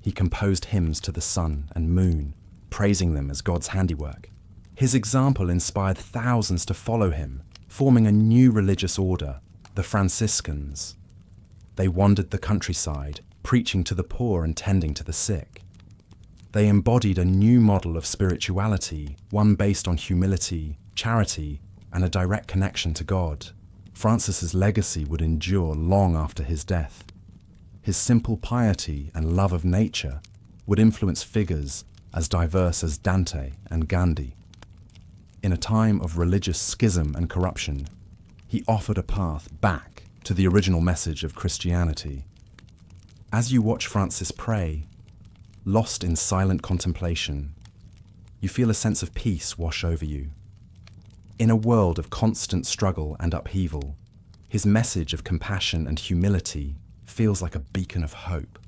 He composed hymns to the sun and moon, praising them as God's handiwork. His example inspired thousands to follow him, forming a new religious order, the Franciscans. They wandered the countryside, preaching to the poor and tending to the sick. They embodied a new model of spirituality, one based on humility, charity, and a direct connection to God. Francis's legacy would endure long after his death. His simple piety and love of nature would influence figures as diverse as Dante and Gandhi. In a time of religious schism and corruption, he offered a path back to the original message of Christianity. As you watch Francis pray, lost in silent contemplation, you feel a sense of peace wash over you. In a world of constant struggle and upheaval, his message of compassion and humility feels like a beacon of hope.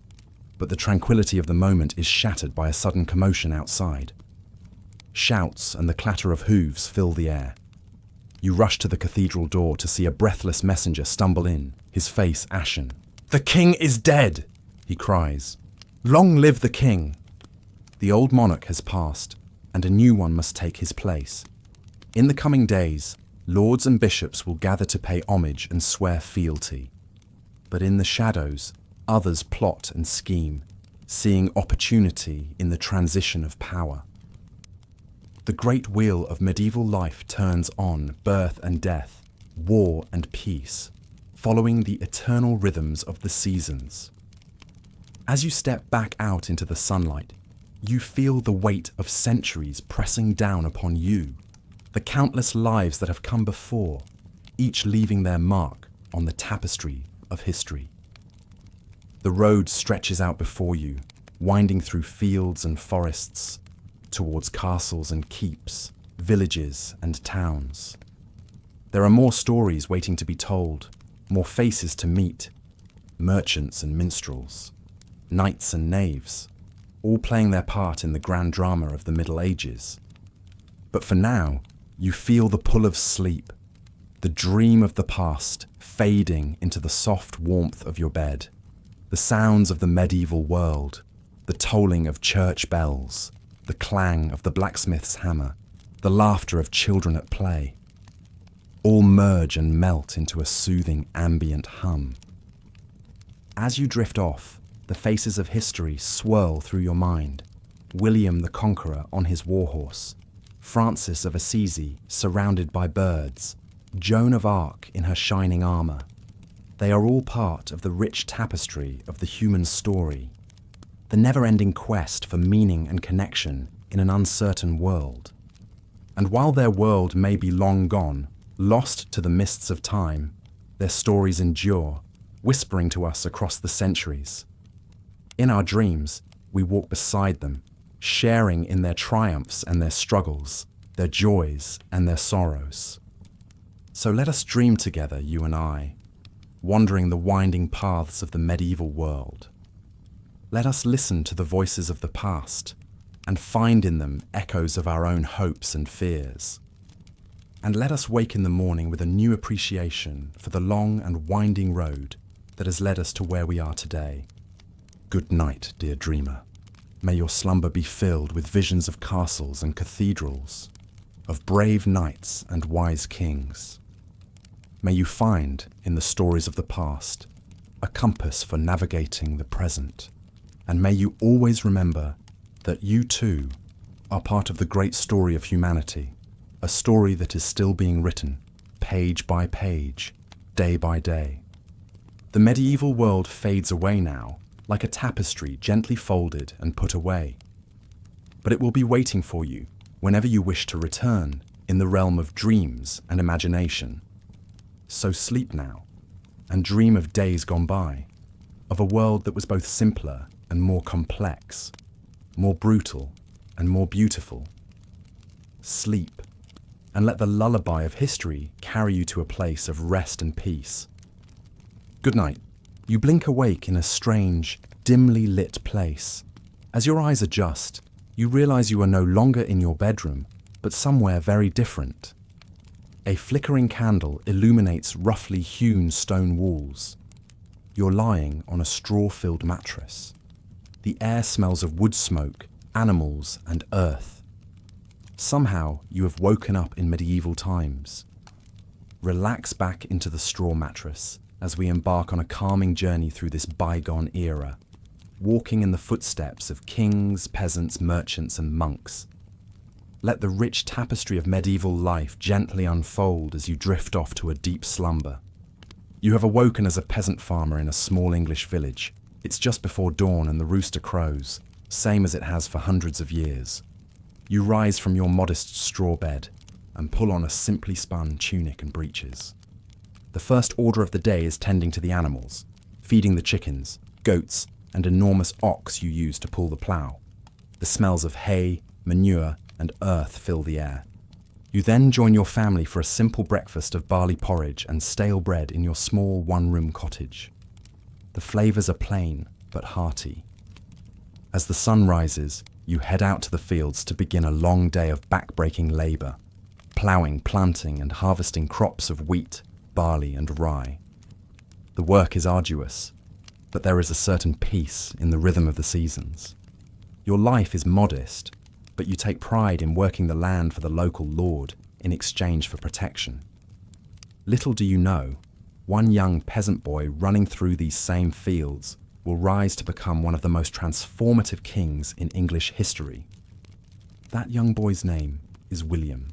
But the tranquility of the moment is shattered by a sudden commotion outside. Shouts and the clatter of hooves fill the air. You rush to the cathedral door to see a breathless messenger stumble in, his face ashen. "The king is dead!" he cries. "Long live the king!" The old monarch has passed, and a new one must take his place. In the coming days, lords and bishops will gather to pay homage and swear fealty. But in the shadows, others plot and scheme, seeing opportunity in the transition of power. The great wheel of medieval life turns on birth and death, war and peace, following the eternal rhythms of the seasons. As you step back out into the sunlight, you feel the weight of centuries pressing down upon you, the countless lives that have come before, each leaving their mark on the tapestry of history. The road stretches out before you, winding through fields and forests, towards castles and keeps, villages and towns. There are more stories waiting to be told, more faces to meet, merchants and minstrels, knights and knaves, all playing their part in the grand drama of the Middle Ages. But for now, you feel the pull of sleep, the dream of the past fading into the soft warmth of your bed, the sounds of the medieval world, the tolling of church bells, the clang of the blacksmith's hammer, the laughter of children at play, all merge and melt into a soothing ambient hum. As you drift off, the faces of history swirl through your mind. William the Conqueror on his warhorse, Francis of Assisi surrounded by birds, Joan of Arc in her shining armour. They are all part of the rich tapestry of the human story, the never-ending quest for meaning and connection in an uncertain world. And while their world may be long gone, lost to the mists of time, their stories endure, whispering to us across the centuries. In our dreams, we walk beside them, sharing in their triumphs and their struggles, their joys and their sorrows. So let us dream together, you and I, wandering the winding paths of the medieval world. Let us listen to the voices of the past and find in them echoes of our own hopes and fears. And let us wake in the morning with a new appreciation for the long and winding road that has led us to where we are today. Good night, dear dreamer. May your slumber be filled with visions of castles and cathedrals, of brave knights and wise kings. May you find, in the stories of the past, a compass for navigating the present. And may you always remember that you too are part of the great story of humanity, a story that is still being written, page by page, day by day. The medieval world fades away now, like a tapestry gently folded and put away. But it will be waiting for you whenever you wish to return in the realm of dreams and imagination. So sleep now, and dream of days gone by, of a world that was both simpler and more complex, more brutal and more beautiful. Sleep, and let the lullaby of history carry you to a place of rest and peace. Good night. You blink awake in a strange, dimly lit place. As your eyes adjust, you realize you are no longer in your bedroom, but somewhere very different. A flickering candle illuminates roughly hewn stone walls. You're lying on a straw-filled mattress. The air smells of wood smoke, animals, and earth. Somehow, you have woken up in medieval times. Relax back into the straw mattress as we embark on a calming journey through this bygone era, walking in the footsteps of kings, peasants, merchants, and monks. Let the rich tapestry of medieval life gently unfold as you drift off to a deep slumber. You have awoken as a peasant farmer in a small English village. It's just before dawn and the rooster crows, same as it has for hundreds of years. You rise from your modest straw bed and pull on a simply spun tunic and breeches. The first order of the day is tending to the animals, feeding the chickens, goats, and enormous ox you use to pull the plough. The smells of hay, manure, and earth fill the air. You then join your family for a simple breakfast of barley porridge and stale bread in your small one-room cottage. The flavours are plain but hearty. As the sun rises, you head out to the fields to begin a long day of back-breaking labour, ploughing, planting, and harvesting crops of wheat, barley, and rye. The work is arduous. but there is a certain peace in the rhythm of the seasons. Your life is modest, but you take pride in working the land for the local lord in exchange for protection. Little do you know, one young peasant boy running through these same fields will rise to become one of the most transformative kings in English history. That young boy's name is William.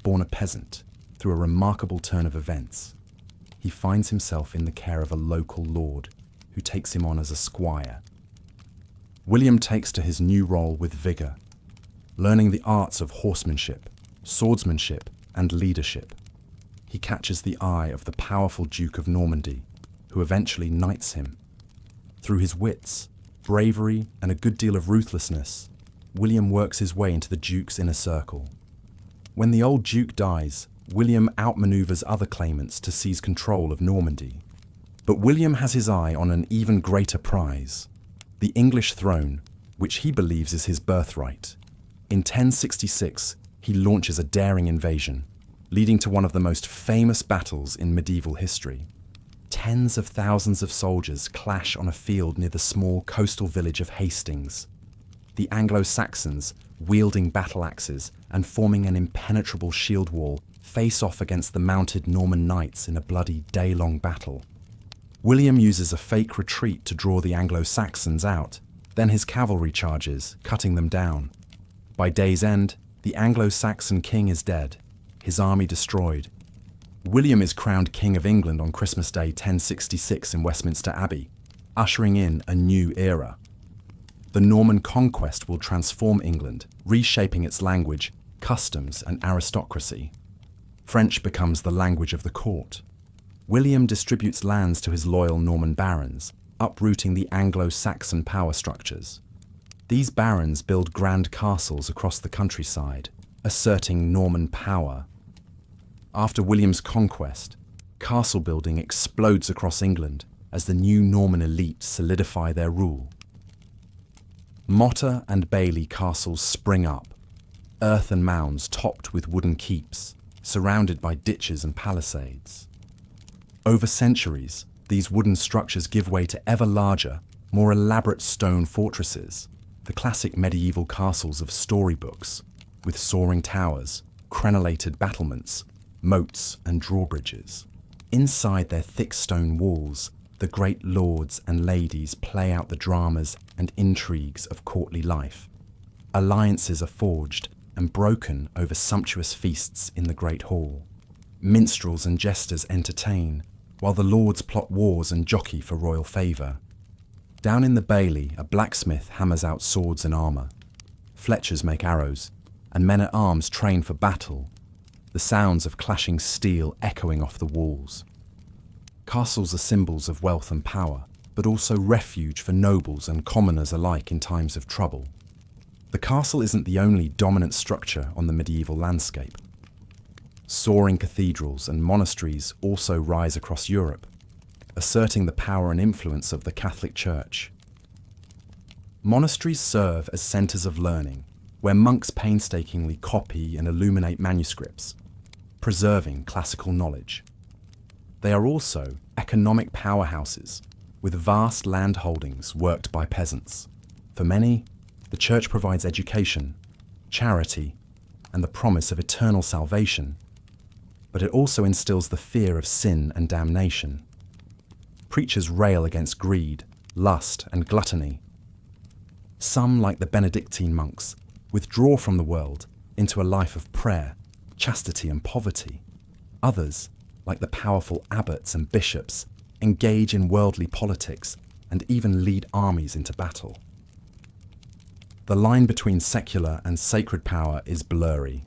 Born a peasant, through a remarkable turn of events, he finds himself in the care of a local lord who takes him on as a squire. William takes to his new role with vigour, learning the arts of horsemanship, swordsmanship, and leadership. He catches the eye of the powerful Duke of Normandy, who eventually knights him. Through his wits, bravery, and a good deal of ruthlessness, William works his way into the Duke's inner circle. When the old Duke dies, William outmaneuvers other claimants to seize control of Normandy. But William has his eye on an even greater prize, the English throne, which he believes is his birthright. In 1066, he launches a daring invasion, leading to one of the most famous battles in medieval history. Tens of thousands of soldiers clash on a field near the small coastal village of Hastings. The Anglo-Saxons, wielding battle axes and forming an impenetrable shield wall, face off against the mounted Norman knights in a bloody day-long battle. William uses a fake retreat to draw the Anglo-Saxons out, then his cavalry charges, cutting them down. By day's end, the Anglo-Saxon king is dead, his army destroyed. William is crowned King of England on Christmas Day 1066 in Westminster Abbey, ushering in a new era. The Norman conquest will transform England, reshaping its language, customs, and aristocracy. French becomes the language of the court. William distributes lands to his loyal Norman barons, uprooting the Anglo-Saxon power structures. These barons build grand castles across the countryside, asserting Norman power. After William's conquest, castle building explodes across England as the new Norman elite solidify their rule. Motte and Bailey castles spring up, earthen mounds topped with wooden keeps, surrounded by ditches and palisades. Over centuries, these wooden structures give way to ever larger, more elaborate stone fortresses, the classic medieval castles of storybooks, with soaring towers, crenellated battlements, moats and drawbridges. Inside their thick stone walls, the great lords and ladies play out the dramas and intrigues of courtly life. Alliances are forged and broken over sumptuous feasts in the great hall. Minstrels and jesters entertain, while the lords plot wars and jockey for royal favour. Down in the bailey, a blacksmith hammers out swords and armour. Fletchers make arrows, and men-at-arms train for battle, the sounds of clashing steel echoing off the walls. Castles are symbols of wealth and power, but also refuge for nobles and commoners alike in times of trouble. The castle isn't the only dominant structure on the medieval landscape. Soaring cathedrals and monasteries also rise across Europe, asserting the power and influence of the Catholic Church. Monasteries serve as centres of learning, where monks painstakingly copy and illuminate manuscripts, preserving classical knowledge. They are also economic powerhouses, with vast land holdings worked by peasants. For many, the Church provides education, charity, and the promise of eternal salvation, but it also instills the fear of sin and damnation. Preachers rail against greed, lust, and gluttony. Some, like the Benedictine monks, withdraw from the world into a life of prayer, chastity, and poverty. Others, like the powerful abbots and bishops, engage in worldly politics and even lead armies into battle. The line between secular and sacred power is blurry.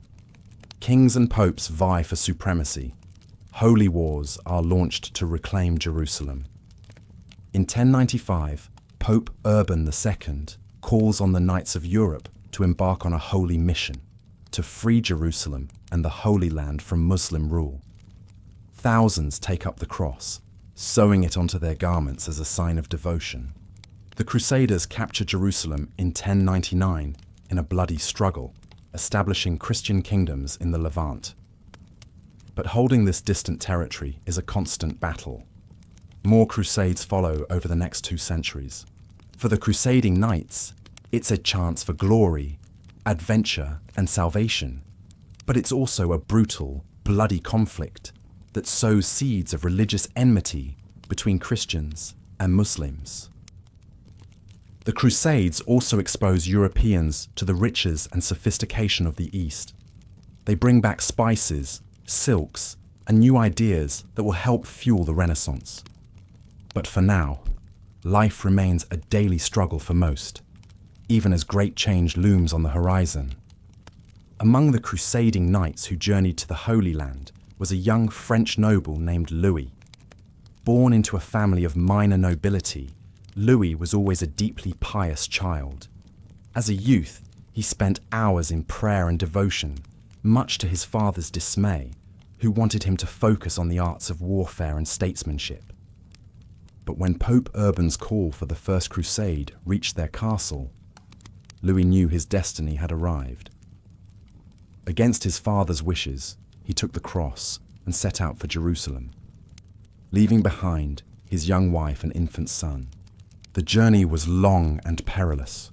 Kings and popes vie for supremacy. Holy wars are launched to reclaim Jerusalem. In 1095, Pope Urban II calls on the Knights of Europe to embark on a holy mission, to free Jerusalem and the Holy Land from Muslim rule. Thousands take up the cross, sewing it onto their garments as a sign of devotion. The Crusaders capture Jerusalem in 1099 in a bloody struggle, establishing Christian kingdoms in the Levant. But holding this distant territory is a constant battle. More crusades follow over the next 2 centuries. For the crusading knights, it's a chance for glory, adventure, and salvation. But it's also a brutal, bloody conflict that sows seeds of religious enmity between Christians and Muslims. The Crusades also expose Europeans to the riches and sophistication of the East. They bring back spices, silks, and new ideas that will help fuel the Renaissance. But for now, life remains a daily struggle for most, even as great change looms on the horizon. Among the crusading knights who journeyed to the Holy Land was a young French noble named Louis. Born into a family of minor nobility, Louis was always a deeply pious child. As a youth, he spent hours in prayer and devotion, much to his father's dismay, who wanted him to focus on the arts of warfare and statesmanship. But when Pope Urban's call for the First Crusade reached their castle, Louis knew his destiny had arrived. Against his father's wishes, he took the cross and set out for Jerusalem, leaving behind his young wife and infant son. The journey was long and perilous.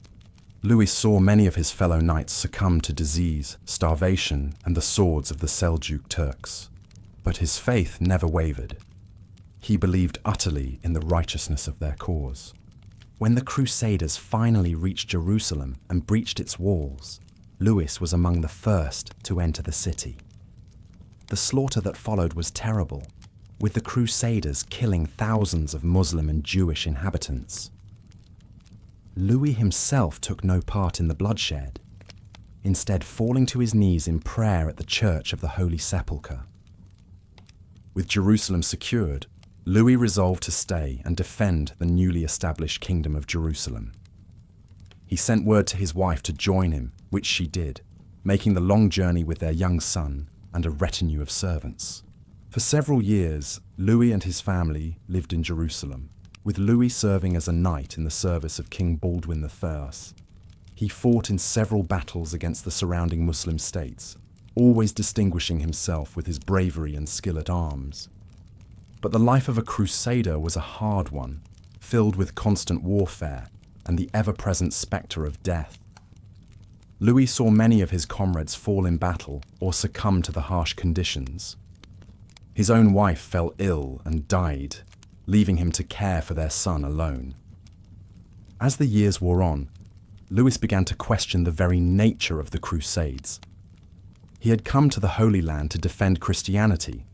Louis saw many of his fellow knights succumb to disease, starvation, and the swords of the Seljuk Turks. But his faith never wavered. He believed utterly in the righteousness of their cause. When the Crusaders finally reached Jerusalem and breached its walls, Louis was among the first to enter the city. The slaughter that followed was terrible, with the Crusaders killing thousands of Muslim and Jewish inhabitants. Louis himself took no part in the bloodshed, instead falling to his knees in prayer at the Church of the Holy Sepulchre. With Jerusalem secured, Louis resolved to stay and defend the newly established Kingdom of Jerusalem. He sent word to his wife to join him, which she did, making the long journey with their young son and a retinue of servants. For several years, Louis and his family lived in Jerusalem, with Louis serving as a knight in the service of King Baldwin I. He fought in several battles against the surrounding Muslim states, always distinguishing himself with his bravery and skill at arms. But the life of a crusader was a hard one, filled with constant warfare and the ever-present spectre of death. Louis saw many of his comrades fall in battle or succumb to the harsh conditions. His own wife fell ill and died, leaving him to care for their son alone. As the years wore on, Louis began to question the very nature of the Crusades. He had come to the Holy Land to defend Christianity,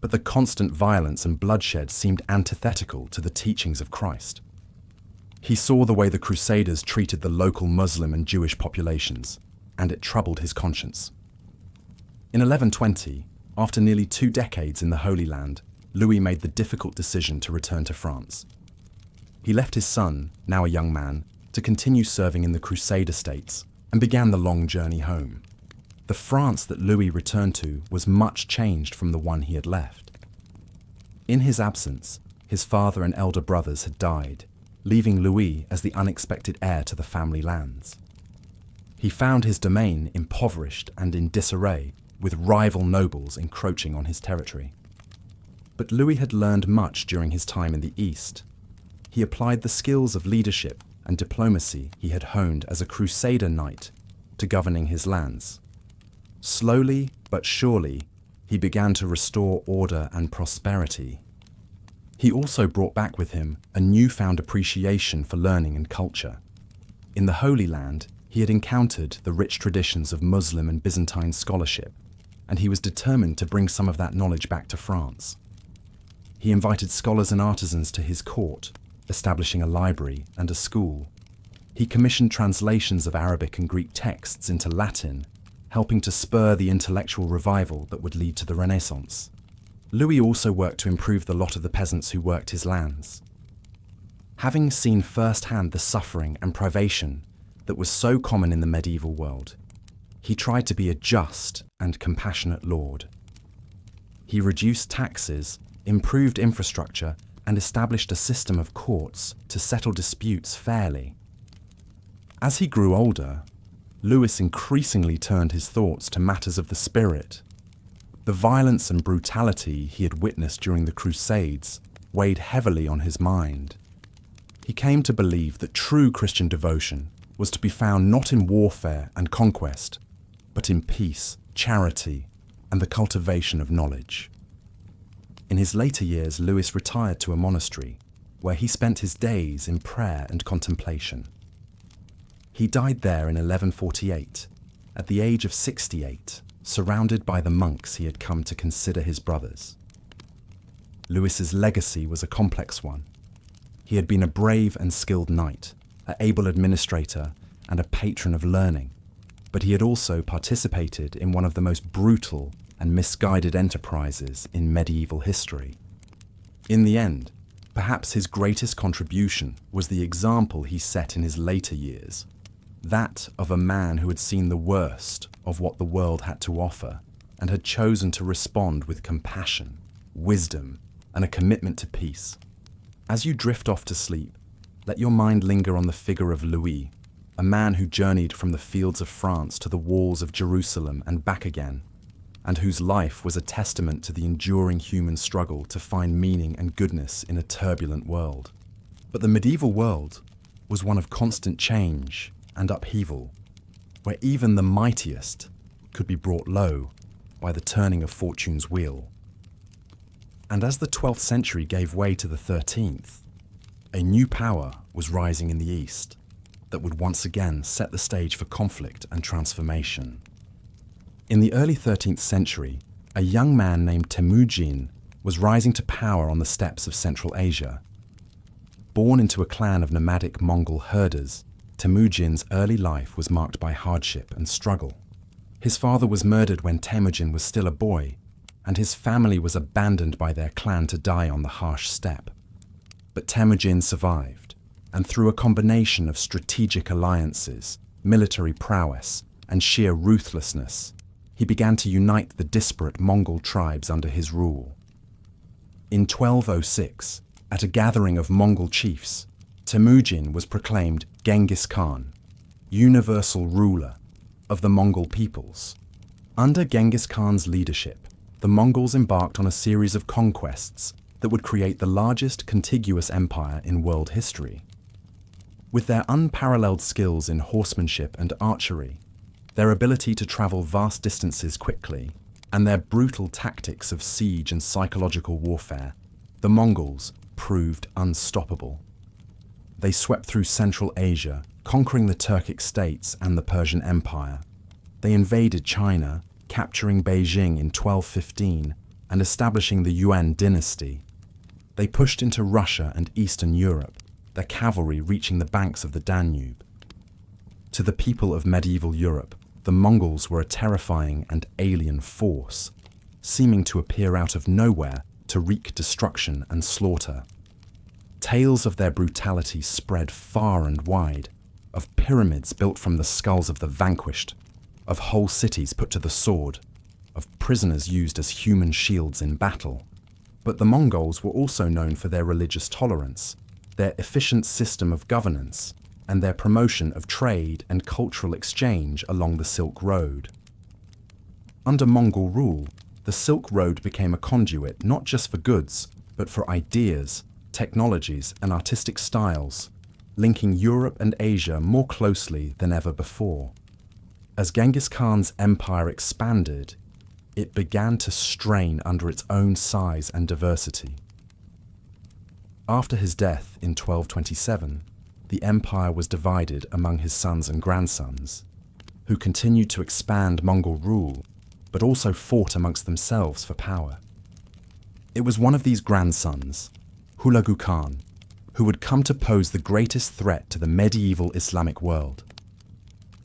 but the constant violence and bloodshed seemed antithetical to the teachings of Christ. He saw the way the Crusaders treated the local Muslim and Jewish populations, and it troubled his conscience. In 1120, after nearly 2 decades in the Holy Land, Louis made the difficult decision to return to France. He left his son, now a young man, to continue serving in the Crusader states and began the long journey home. The France that Louis returned to was much changed from the one he had left. In his absence, his father and elder brothers had died, leaving Louis as the unexpected heir to the family lands. He found his domain impoverished and in disarray, with rival nobles encroaching on his territory. But Louis had learned much during his time in the East. He applied the skills of leadership and diplomacy he had honed as a Crusader knight to governing his lands. Slowly but surely, he began to restore order and prosperity. He also brought back with him a newfound appreciation for learning and culture. In the Holy Land, he had encountered the rich traditions of Muslim and Byzantine scholarship, and he was determined to bring some of that knowledge back to France. He invited scholars and artisans to his court, establishing a library and a school. He commissioned translations of Arabic and Greek texts into Latin, helping to spur the intellectual revival that would lead to the Renaissance. Louis also worked to improve the lot of the peasants who worked his lands. Having seen firsthand the suffering and privation that was so common in the medieval world, he tried to be a just and compassionate lord. He reduced taxes, improved infrastructure, and established a system of courts to settle disputes fairly. As he grew older, Louis increasingly turned his thoughts to matters of the spirit. The violence and brutality he had witnessed during the Crusades weighed heavily on his mind. He came to believe that true Christian devotion was to be found not in warfare and conquest, but in peace, charity, and the cultivation of knowledge. In his later years, Lewis retired to a monastery, where he spent his days in prayer and contemplation. He died there in 1148, at the age of 68, surrounded by the monks he had come to consider his brothers. Lewis's legacy was a complex one. He had been a brave and skilled knight, an able administrator, and a patron of learning, but he had also participated in one of the most brutal and misguided enterprises in medieval history. In the end, perhaps his greatest contribution was the example he set in his later years, that of a man who had seen the worst of what the world had to offer and had chosen to respond with compassion, wisdom, and a commitment to peace. As you drift off to sleep, let your mind linger on the figure of Louis, a man who journeyed from the fields of France to the walls of Jerusalem and back again, and whose life was a testament to the enduring human struggle to find meaning and goodness in a turbulent world. But the medieval world was one of constant change and upheaval, where even the mightiest could be brought low by the turning of fortune's wheel. And as the 12th century gave way to the 13th, a new power was rising in the East that would once again set the stage for conflict and transformation. In the early 13th century, a young man named Temujin was rising to power on the steppes of Central Asia. Born into a clan of nomadic Mongol herders, Temujin's early life was marked by hardship and struggle. His father was murdered when Temujin was still a boy, and his family was abandoned by their clan to die on the harsh steppe. But Temujin survived, and through a combination of strategic alliances, military prowess, and sheer ruthlessness, he began to unite the disparate Mongol tribes under his rule. In 1206, at a gathering of Mongol chiefs, Temujin was proclaimed Genghis Khan, universal ruler of the Mongol peoples. Under Genghis Khan's leadership, the Mongols embarked on a series of conquests that would create the largest contiguous empire in world history. With their unparalleled skills in horsemanship and archery, their ability to travel vast distances quickly, and their brutal tactics of siege and psychological warfare, the Mongols proved unstoppable. They swept through Central Asia, conquering the Turkic states and the Persian Empire. They invaded China, capturing Beijing in 1215 and establishing the Yuan dynasty. They pushed into Russia and Eastern Europe, their cavalry reaching the banks of the Danube. To the people of medieval Europe, the Mongols were a terrifying and alien force, seeming to appear out of nowhere to wreak destruction and slaughter. Tales of their brutality spread far and wide, of pyramids built from the skulls of the vanquished, of whole cities put to the sword, of prisoners used as human shields in battle. But the Mongols were also known for their religious tolerance, their efficient system of governance, and their promotion of trade and cultural exchange along the Silk Road. Under Mongol rule, the Silk Road became a conduit not just for goods, but for ideas, technologies, and artistic styles, linking Europe and Asia more closely than ever before. As Genghis Khan's empire expanded, it began to strain under its own size and diversity. After his death in 1227, the empire was divided among his sons and grandsons, who continued to expand Mongol rule, but also fought amongst themselves for power. It was one of these grandsons, Hulagu Khan, who would come to pose the greatest threat to the medieval Islamic world.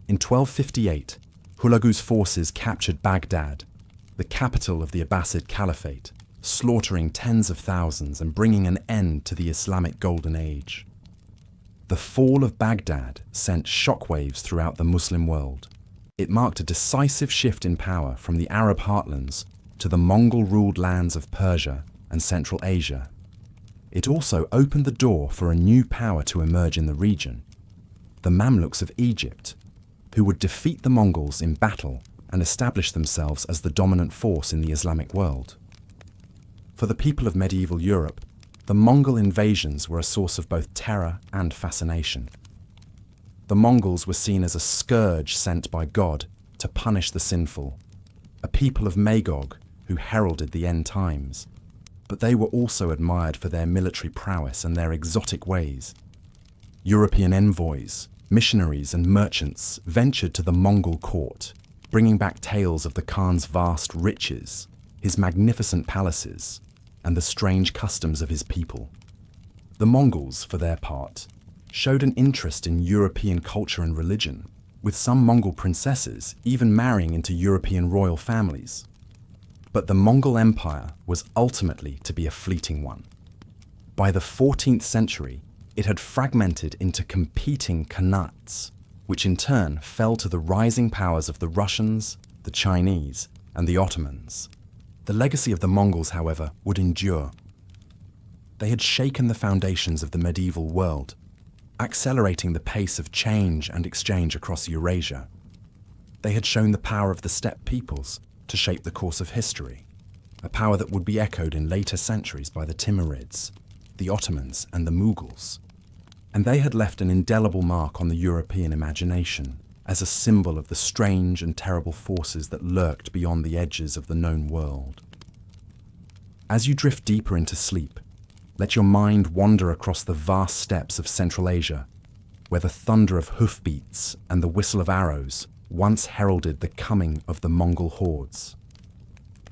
In 1258, Hulagu's forces captured Baghdad, the capital of the Abbasid Caliphate, slaughtering tens of thousands and bringing an end to the Islamic Golden Age. The fall of Baghdad sent shockwaves throughout the Muslim world. It marked a decisive shift in power from the Arab heartlands to the Mongol-ruled lands of Persia and Central Asia. It also opened the door for a new power to emerge in the region, the Mamluks of Egypt, who would defeat the Mongols in battle and establish themselves as the dominant force in the Islamic world. For the people of medieval Europe, The Mongol invasions were a source of both terror and fascination. The Mongols were seen as a scourge sent by God to punish the sinful, a people of Magog who heralded the end times. But they were also admired for their military prowess and their exotic ways. European envoys, missionaries and merchants ventured to the Mongol court, bringing back tales of the Khan's vast riches, his magnificent palaces, and the strange customs of his people. The Mongols, for their part, showed an interest in European culture and religion, with some Mongol princesses even marrying into European royal families. But the Mongol Empire was ultimately to be a fleeting one. By the 14th century, it had fragmented into competing khanates, which in turn fell to the rising powers of the Russians, the Chinese, and the Ottomans. The legacy of the Mongols, however, would endure. They had shaken the foundations of the medieval world, accelerating the pace of change and exchange across Eurasia. They had shown the power of the steppe peoples to shape the course of history, a power that would be echoed in later centuries by the Timurids, the Ottomans, and the Mughals. And they had left an indelible mark on the European imagination as a symbol of the strange and terrible forces that lurked beyond the edges of the known world. As you drift deeper into sleep, let your mind wander across the vast steppes of Central Asia, where the thunder of hoofbeats and the whistle of arrows once heralded the coming of the Mongol hordes.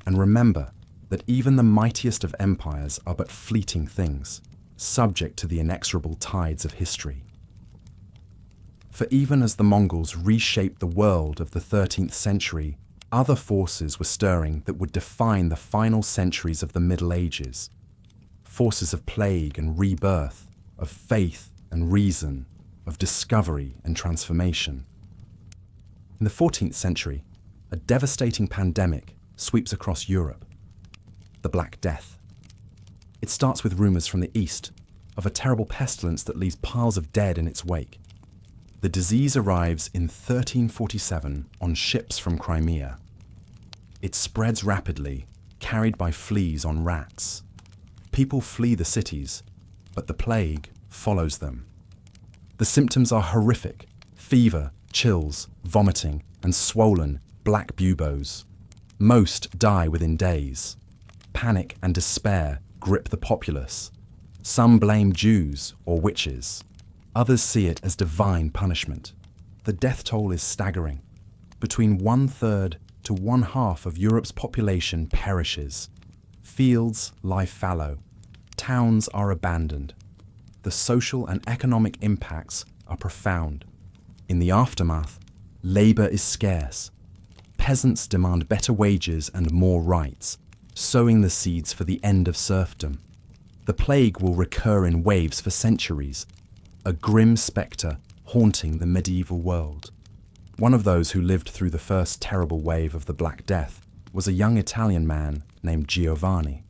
And remember that even the mightiest of empires are but fleeting things, subject to the inexorable tides of history. For even as the Mongols reshaped the world of the 13th century, other forces were stirring that would define the final centuries of the Middle Ages. Forces of plague and rebirth, of faith and reason, of discovery and transformation. In the 14th century, a devastating pandemic sweeps across Europe, the Black Death. It starts with rumours from the east of a terrible pestilence that leaves piles of dead in its wake. The disease arrives in 1347 on ships from Crimea. It spreads rapidly, carried by fleas on rats. People flee the cities, but the plague follows them. The symptoms are horrific: fever, chills, vomiting, and swollen, black buboes. Most die within days. Panic and despair grip the populace. Some blame Jews or witches. Others see it as divine punishment. The death toll is staggering. Between 1/3 to 1/2 of Europe's population perishes. Fields lie fallow. Towns are abandoned. The social and economic impacts are profound. In the aftermath, labour is scarce. Peasants demand better wages and more rights, sowing the seeds for the end of serfdom. The plague will recur in waves for centuries, a grim spectre haunting the medieval world. One of those who lived through the first terrible wave of the Black Death was a young Italian man named Giovanni.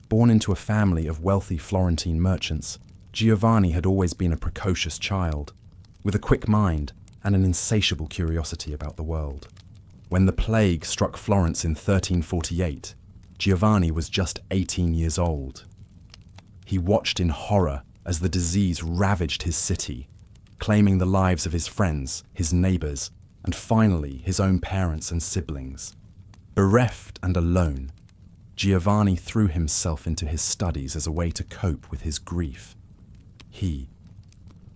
Born into a family of wealthy Florentine merchants, Giovanni had always been a precocious child, with a quick mind and an insatiable curiosity about the world. When the plague struck Florence in 1348, Giovanni was just 18 years old. He watched in horror as the disease ravaged his city, claiming the lives of his friends, his neighbours, and finally his own parents and siblings. Bereft and alone, Giovanni threw himself into his studies as a way to cope with his grief.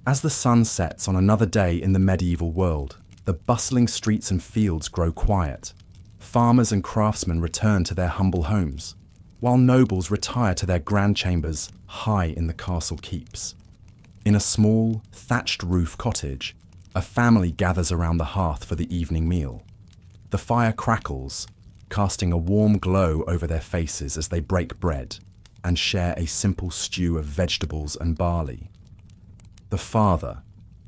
As the sun sets on another day in the medieval world, the bustling streets and fields grow quiet. Farmers and craftsmen return to their humble homes, while nobles retire to their grand chambers high in the castle keeps. In a small, thatched roof cottage, a family gathers around the hearth for the evening meal. The fire crackles, casting a warm glow over their faces as they break bread and share a simple stew of vegetables and barley. The father,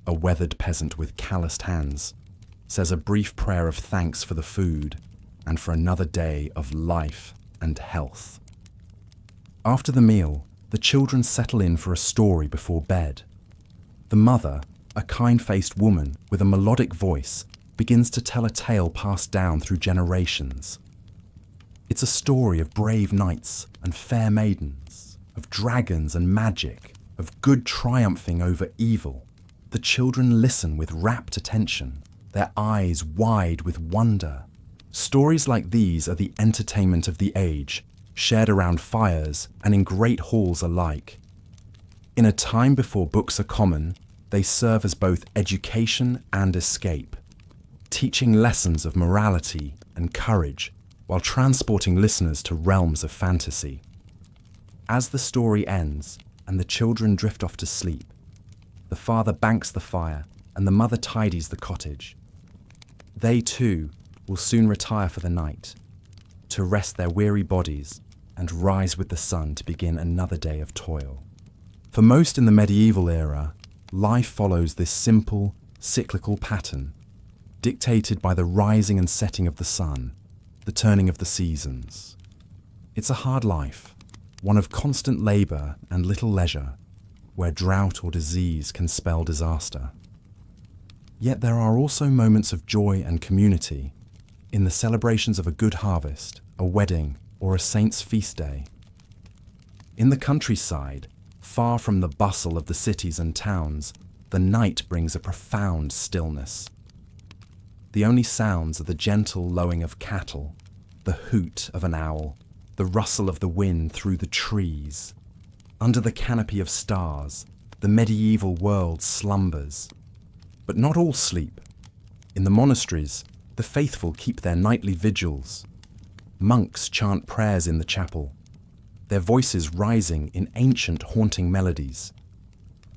a weathered peasant with calloused hands, says a brief prayer of thanks for the food and for another day of life and health. After the meal, the children settle in for a story before bed. The mother, a kind-faced woman with a melodic voice, begins to tell a tale passed down through generations. It's a story of brave knights and fair maidens, of dragons and magic, of good triumphing over evil. The children listen with rapt attention, their eyes wide with wonder. Stories like these are the entertainment of the age, shared around fires and in great halls alike. In a time before books are common, they serve as both education and escape, teaching lessons of morality and courage while transporting listeners to realms of fantasy. As the story ends and the children drift off to sleep, the father banks the fire and the mother tidies the cottage. They too will soon retire for the night, to rest their weary bodies and rise with the sun to begin another day of toil. For most in the medieval era, life follows this simple, cyclical pattern, dictated by the rising and setting of the sun, the turning of the seasons. It's a hard life, one of constant labour and little leisure, where drought or disease can spell disaster. Yet there are also moments of joy and community, in the celebrations of a good harvest, a wedding, or a saint's feast day. In the countryside, far from the bustle of the cities and towns, the night brings a profound stillness. The only sounds are the gentle lowing of cattle, the hoot of an owl, the rustle of the wind through the trees. Under the canopy of stars, the medieval world slumbers. But not all sleep. In the monasteries, the faithful keep their nightly vigils. Monks chant prayers in the chapel, their voices rising in ancient haunting melodies.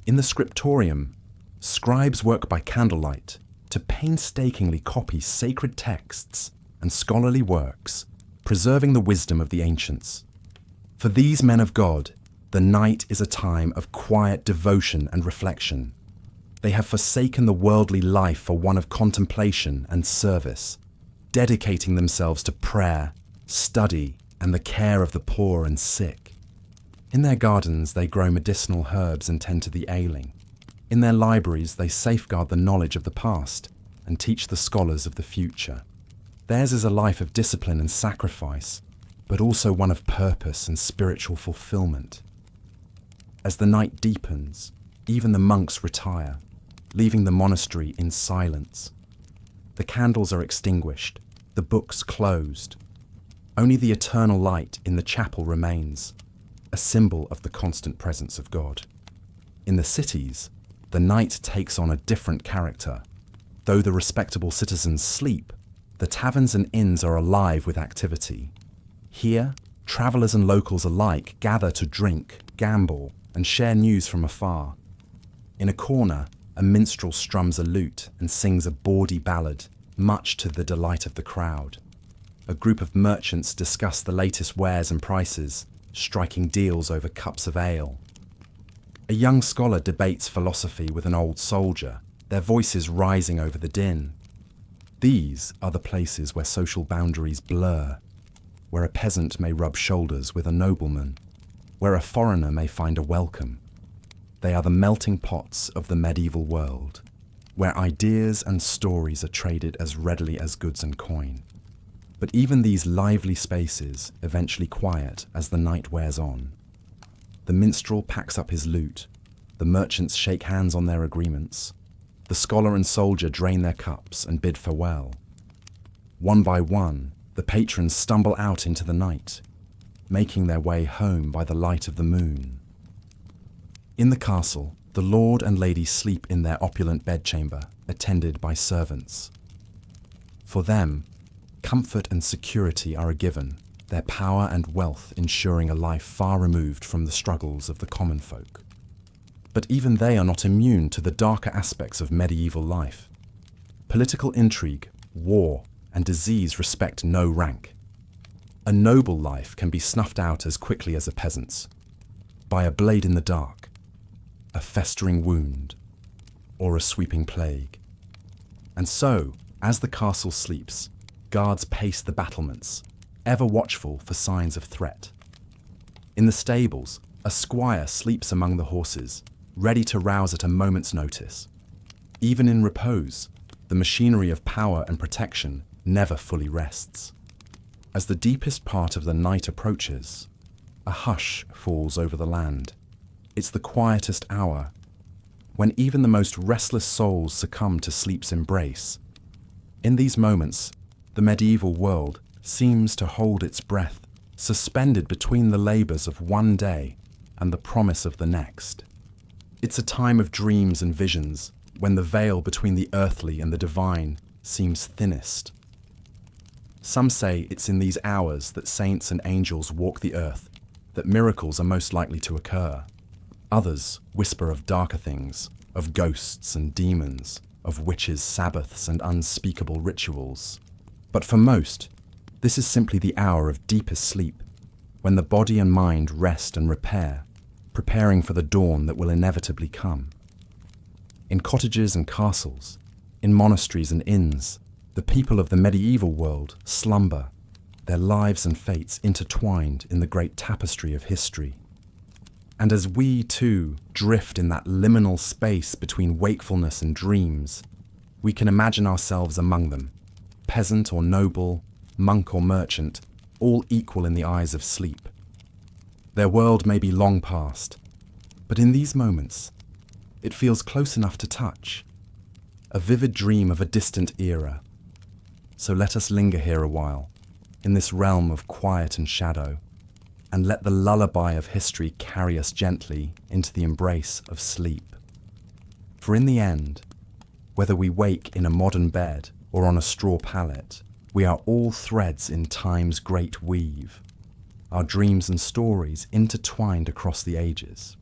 In the scriptorium, scribes work by candlelight to painstakingly copy sacred texts and scholarly works, preserving the wisdom of the ancients. For these men of God, the night is a time of quiet devotion and reflection. They have forsaken the worldly life for one of contemplation and service, dedicating themselves to prayer, study, and the care of the poor and sick. In their gardens, they grow medicinal herbs and tend to the ailing. In their libraries, they safeguard the knowledge of the past and teach the scholars of the future. Theirs is a life of discipline and sacrifice, but also one of purpose and spiritual fulfillment. As the night deepens, even the monks retire, leaving the monastery in silence. The candles are extinguished, the books closed. Only the eternal light in the chapel remains, a symbol of the constant presence of God. In the cities, the night takes on a different character. Though the respectable citizens sleep, the taverns and inns are alive with activity. Here, travellers and locals alike gather to drink, gamble, and share news from afar. In a corner, a minstrel strums a lute and sings a bawdy ballad, much to the delight of the crowd. A group of merchants discuss the latest wares and prices, striking deals over cups of ale. A young scholar debates philosophy with an old soldier, their voices rising over the din. These are the places where social boundaries blur, where a peasant may rub shoulders with a nobleman, where a foreigner may find a welcome. They are the melting pots of the medieval world, where ideas and stories are traded as readily as goods and coin. But even these lively spaces eventually quiet as the night wears on. The minstrel packs up his lute, the merchants shake hands on their agreements, the scholar and soldier drain their cups and bid farewell. One by one, the patrons stumble out into the night, making their way home by the light of the moon. In the castle, the lord and lady sleep in their opulent bedchamber, attended by servants. For them, comfort and security are a given, their power and wealth ensuring a life far removed from the struggles of the common folk. But even they are not immune to the darker aspects of medieval life. Political intrigue, war, and disease respect no rank. A noble life can be snuffed out as quickly as a peasant's, by a blade in the dark, a festering wound, or a sweeping plague. And so, as the castle sleeps, guards pace the battlements, ever watchful for signs of threat. In the stables, a squire sleeps among the horses, ready to rouse at a moment's notice. Even in repose, the machinery of power and protection never fully rests. As the deepest part of the night approaches, a hush falls over the land. It's the quietest hour, when even the most restless souls succumb to sleep's embrace. In these moments, the medieval world seems to hold its breath, suspended between the labours of one day and the promise of the next. It's a time of dreams and visions, when the veil between the earthly and the divine seems thinnest. Some say it's in these hours that saints and angels walk the earth, that miracles are most likely to occur. Others whisper of darker things, of ghosts and demons, of witches' sabbaths and unspeakable rituals. But for most, this is simply the hour of deepest sleep, when the body and mind rest and repair, preparing for the dawn that will inevitably come. In cottages and castles, in monasteries and inns, the people of the medieval world slumber, their lives and fates intertwined in the great tapestry of history. And as we too drift in that liminal space between wakefulness and dreams, we can imagine ourselves among them, peasant or noble, monk or merchant, all equal in the eyes of sleep. Their world may be long past, but in these moments, it feels close enough to touch, a vivid dream of a distant era. So let us linger here a while, in this realm of quiet and shadow, and let the lullaby of history carry us gently into the embrace of sleep. For in the end, whether we wake in a modern bed or on a straw pallet, we are all threads in time's great weave, our dreams and stories intertwined across the ages.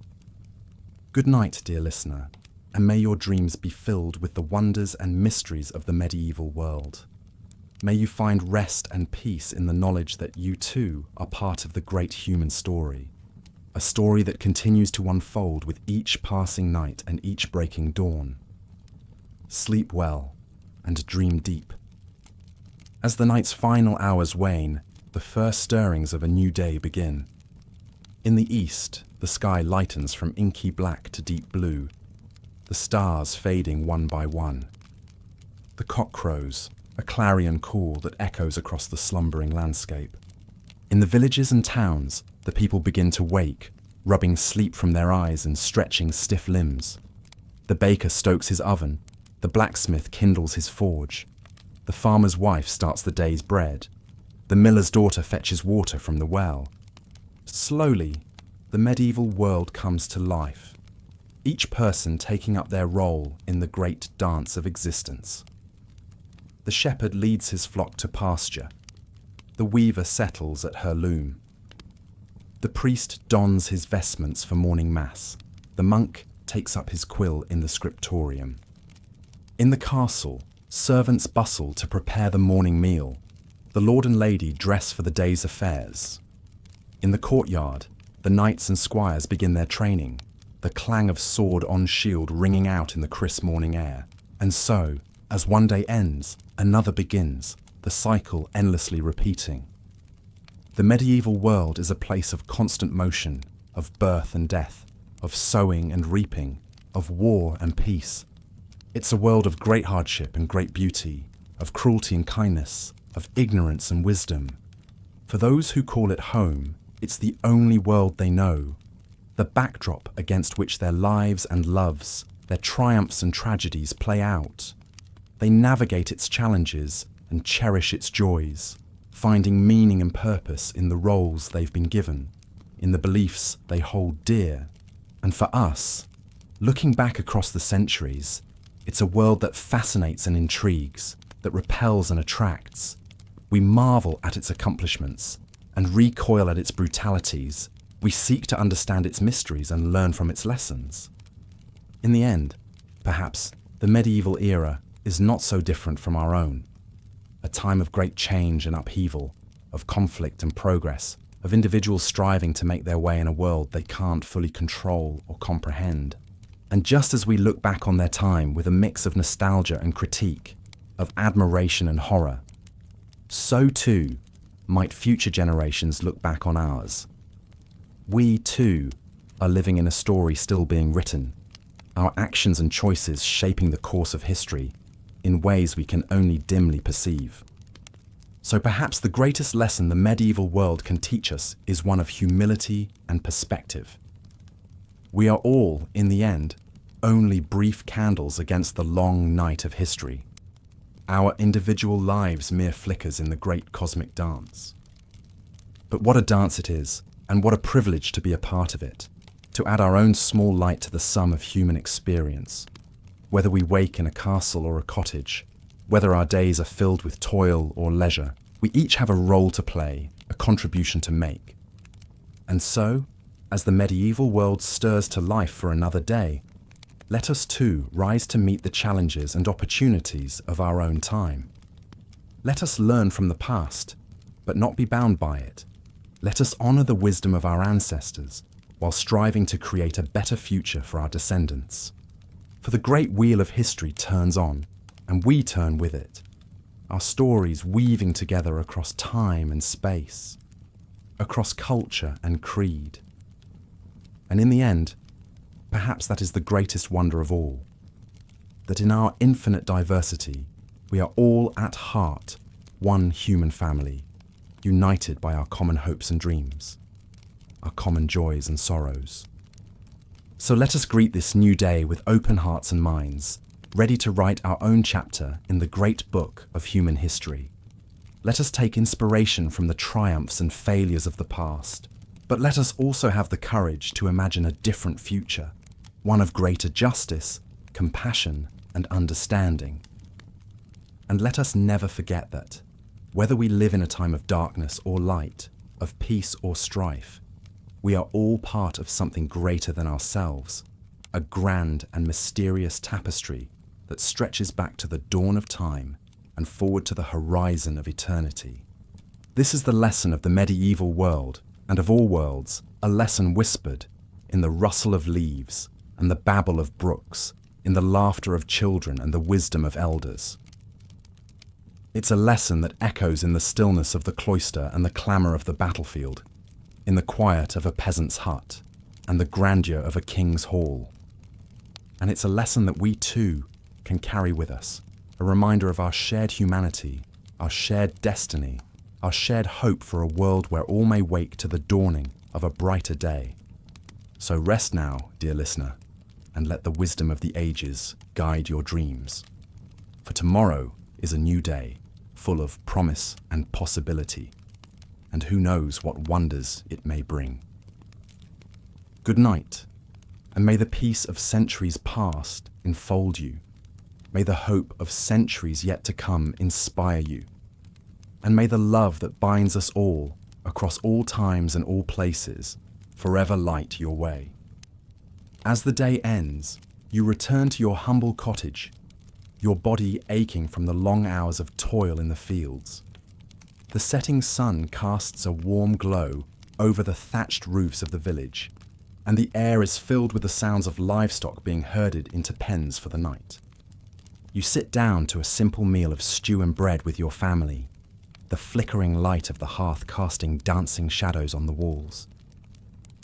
Good night, dear listener, and may your dreams be filled with the wonders and mysteries of the medieval world. May you find rest and peace in the knowledge that you too are part of the great human story, a story that continues to unfold with each passing night and each breaking dawn. Sleep well and dream deep. As the night's final hours wane, the first stirrings of a new day begin. In the east, the sky lightens from inky black to deep blue, the stars fading one by one. The cock crows, a clarion call that echoes across the slumbering landscape. In the villages and towns, the people begin to wake, rubbing sleep from their eyes and stretching stiff limbs. The baker stokes his oven, the blacksmith kindles his forge, the farmer's wife starts the day's bread, the miller's daughter fetches water from the well. Slowly, the medieval world comes to life, each person taking up their role in the great dance of existence. The shepherd leads his flock to pasture. The weaver settles at her loom. The priest dons his vestments for morning mass. The monk takes up his quill in the scriptorium. In the castle, servants bustle to prepare the morning meal. The lord and lady dress for the day's affairs. In the courtyard, the knights and squires begin their training, the clang of sword on shield ringing out in the crisp morning air. And so, as one day ends, another begins, the cycle endlessly repeating. The medieval world is a place of constant motion, of birth and death, of sowing and reaping, of war and peace. It's a world of great hardship and great beauty, of cruelty and kindness, of ignorance and wisdom. For those who call it home, it's the only world they know, the backdrop against which their lives and loves, their triumphs and tragedies play out. They navigate its challenges and cherish its joys, finding meaning and purpose in the roles they've been given, in the beliefs they hold dear. And for us, looking back across the centuries, it's a world that fascinates and intrigues, that repels and attracts. We marvel at its accomplishments and recoil at its brutalities. We seek to understand its mysteries and learn from its lessons. In the end, perhaps, the medieval era is not so different from our own. A time of great change and upheaval, of conflict and progress, of individuals striving to make their way in a world they can't fully control or comprehend. And just as we look back on their time with a mix of nostalgia and critique, of admiration and horror, so too might future generations look back on ours. We too are living in a story still being written, our actions and choices shaping the course of history in ways we can only dimly perceive. So perhaps the greatest lesson the medieval world can teach us is one of humility and perspective. We are all, in the end, only brief candles against the long night of history. Our individual lives mere flickers in the great cosmic dance. But what a dance it is, and what a privilege to be a part of it, to add our own small light to the sum of human experience. Whether we wake in a castle or a cottage, whether our days are filled with toil or leisure, we each have a role to play, a contribution to make. And so, as the medieval world stirs to life for another day, let us too rise to meet the challenges and opportunities of our own time. Let us learn from the past, but not be bound by it. Let us honor the wisdom of our ancestors while striving to create a better future for our descendants. For the great wheel of history turns on, and we turn with it, our stories weaving together across time and space, across culture and creed. And in the end, perhaps that is the greatest wonder of all, that in our infinite diversity, we are all at heart one human family, united by our common hopes and dreams, our common joys and sorrows. So let us greet this new day with open hearts and minds, ready to write our own chapter in the great book of human history. Let us take inspiration from the triumphs and failures of the past, but let us also have the courage to imagine a different future, one of greater justice, compassion, and understanding. And let us never forget that, whether we live in a time of darkness or light, of peace or strife, we are all part of something greater than ourselves, a grand and mysterious tapestry that stretches back to the dawn of time and forward to the horizon of eternity. This is the lesson of the medieval world, and of all worlds, a lesson whispered in the rustle of leaves and the babble of brooks, in the laughter of children and the wisdom of elders. It's a lesson that echoes in the stillness of the cloister and the clamour of the battlefield, in the quiet of a peasant's hut and the grandeur of a king's hall. And it's a lesson that we too can carry with us, a reminder of our shared humanity, our shared destiny, our shared hope for a world where all may wake to the dawning of a brighter day. So rest now, dear listener, and let the wisdom of the ages guide your dreams. For tomorrow is a new day, full of promise and possibility, and who knows what wonders it may bring. Good night, and may the peace of centuries past enfold you. May the hope of centuries yet to come inspire you. And may the love that binds us all, across all times and all places, forever light your way. As the day ends, you return to your humble cottage, your body aching from the long hours of toil in the fields. The setting sun casts a warm glow over the thatched roofs of the village, and the air is filled with the sounds of livestock being herded into pens for the night. You sit down to a simple meal of stew and bread with your family, the flickering light of the hearth casting dancing shadows on the walls.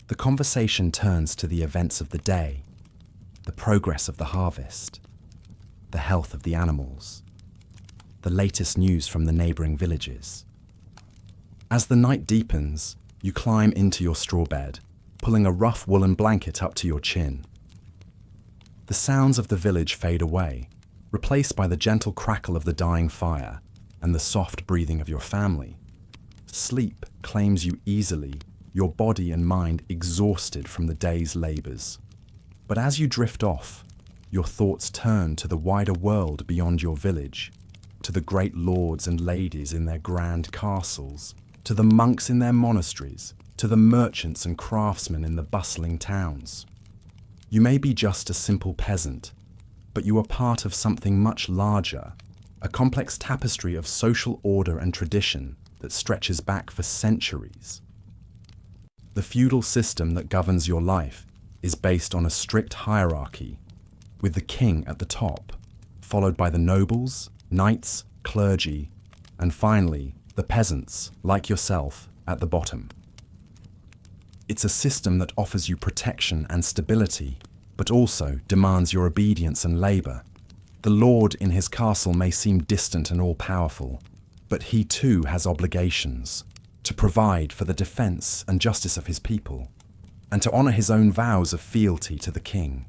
The conversation turns to the events of the day, the progress of the harvest, the health of the animals, the latest news from the neighbouring villages. As the night deepens, you climb into your straw bed, pulling a rough woolen blanket up to your chin. The sounds of the village fade away, replaced by the gentle crackle of the dying fire and the soft breathing of your family. Sleep claims you easily, your body and mind exhausted from the day's labours. But as you drift off, your thoughts turn to the wider world beyond your village, to the great lords and ladies in their grand castles, to the monks in their monasteries, to the merchants and craftsmen in the bustling towns. You may be just a simple peasant, but you are part of something much larger, a complex tapestry of social order and tradition that stretches back for centuries. The feudal system that governs your life is based on a strict hierarchy, with the king at the top, followed by the nobles, knights, clergy, and finally, the peasants, like yourself, at the bottom. It's a system that offers you protection and stability, but also demands your obedience and labour. The lord in his castle may seem distant and all-powerful, But he too has obligations to provide for the defence and justice of his people, and to honour his own vows of fealty to the king.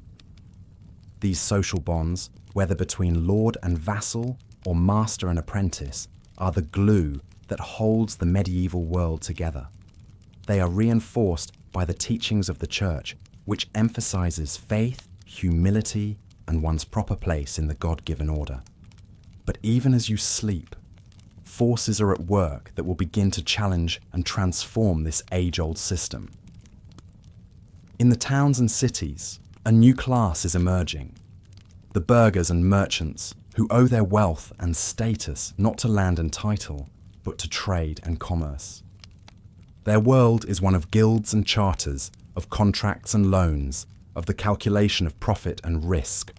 These social bonds, whether between lord and vassal or master and apprentice, are the glue that holds the medieval world together. They are reinforced by the teachings of the Church, which emphasises faith, humility, and one's proper place in the God-given order. But even as you sleep, forces are at work that will begin to challenge and transform this age-old system. In the towns and cities, a new class is emerging. The burghers and merchants who owe their wealth and status not to land and title, but to trade and commerce. Their world is one of guilds and charters, of contracts and loans, of the calculation of profit and risk.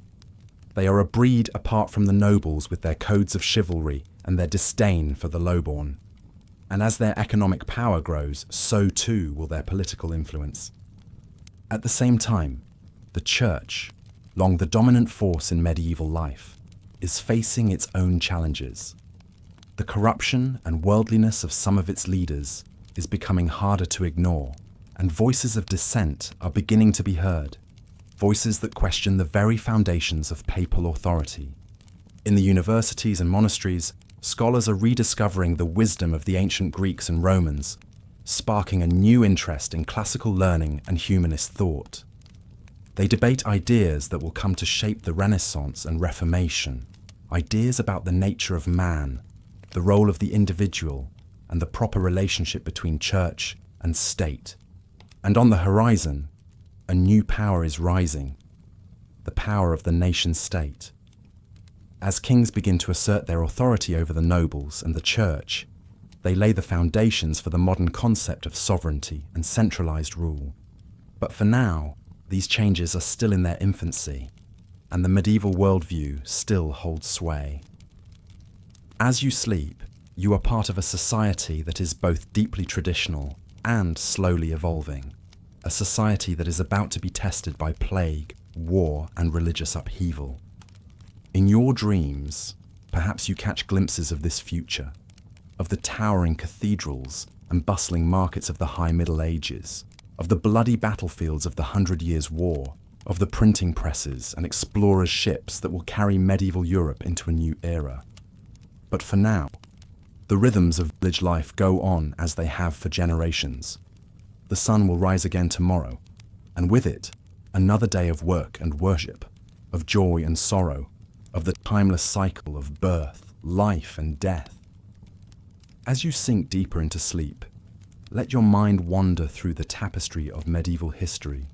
They are a breed apart from the nobles with their codes of chivalry and their disdain for the lowborn. And as their economic power grows, so too will their political influence. At the same time, the Church, long the dominant force in medieval life, is facing its own challenges. The corruption and worldliness of some of its leaders is becoming harder to ignore, and voices of dissent are beginning to be heard, voices that question the very foundations of papal authority. In the universities and monasteries, scholars are rediscovering the wisdom of the ancient Greeks and Romans, sparking a new interest in classical learning and humanist thought. They debate ideas that will come to shape the Renaissance and Reformation, ideas about the nature of man, the role of the individual, and the proper relationship between church and state. And on the horizon, a new power is rising, the power of the nation-state. As kings begin to assert their authority over the nobles and the church, they lay the foundations for the modern concept of sovereignty and centralized rule. But for now, these changes are still in their infancy, and the medieval worldview still holds sway. As you sleep, you are part of a society that is both deeply traditional and slowly evolving, a society that is about to be tested by plague, war, and religious upheaval. In your dreams, perhaps you catch glimpses of this future, of the towering cathedrals and bustling markets of the High Middle Ages, of the bloody battlefields of the 100 Years' War, of the printing presses and explorers' ships that will carry medieval Europe into a new era. But for now, the rhythms of village life go on as they have for generations. The sun will rise again tomorrow, and with it, another day of work and worship, of joy and sorrow, of the timeless cycle of birth, life, and death. As you sink deeper into sleep, let your mind wander through the tapestry of medieval history,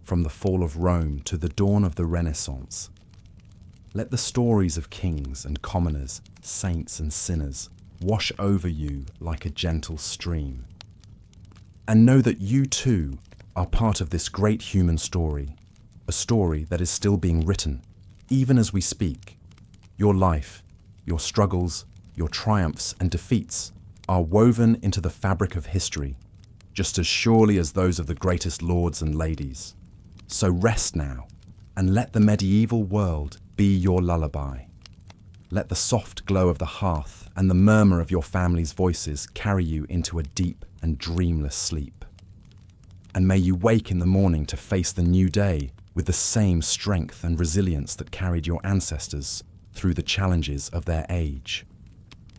from the fall of Rome to the dawn of the Renaissance. Let the stories of kings and commoners, saints and sinners, wash over you like a gentle stream. And know that you too are part of this great human story, a story that is still being written, even as we speak. Your life, your struggles, your triumphs and defeats are woven into the fabric of history, just as surely as those of the greatest lords and ladies. So rest now, and let the medieval world be your lullaby. Let the soft glow of the hearth and the murmur of your family's voices carry you into a deep and dreamless sleep. And may you wake in the morning to face the new day with the same strength and resilience that carried your ancestors through the challenges of their age.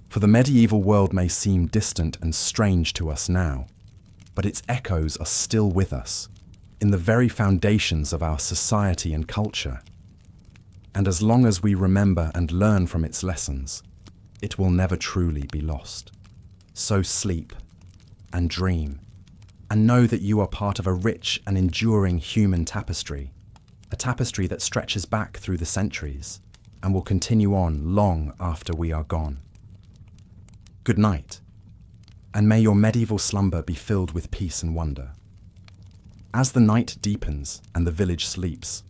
For the medieval world may seem distant and strange to us now, but its echoes are still with us, in the very foundations of our society and culture. And as long as we remember and learn from its lessons, it will never truly be lost. So sleep and dream, and know that you are part of a rich and enduring human tapestry, a tapestry that stretches back through the centuries and will continue on long after we are gone. Good night, and may your medieval slumber be filled with peace and wonder. As the night deepens and the village sleeps,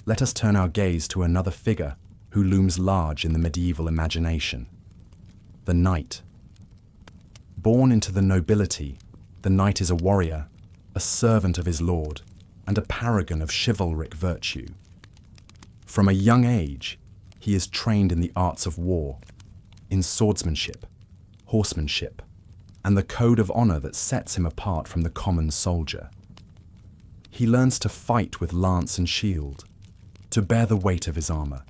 let us turn our gaze to another figure who looms large in the medieval imagination: the knight. Born into the nobility, the knight is a warrior, a servant of his lord, and a paragon of chivalric virtue. From a young age, he is trained in the arts of war, in swordsmanship, horsemanship, and the code of honor that sets him apart from the common soldier. He learns to fight with lance and shield, to bear the weight of his armor,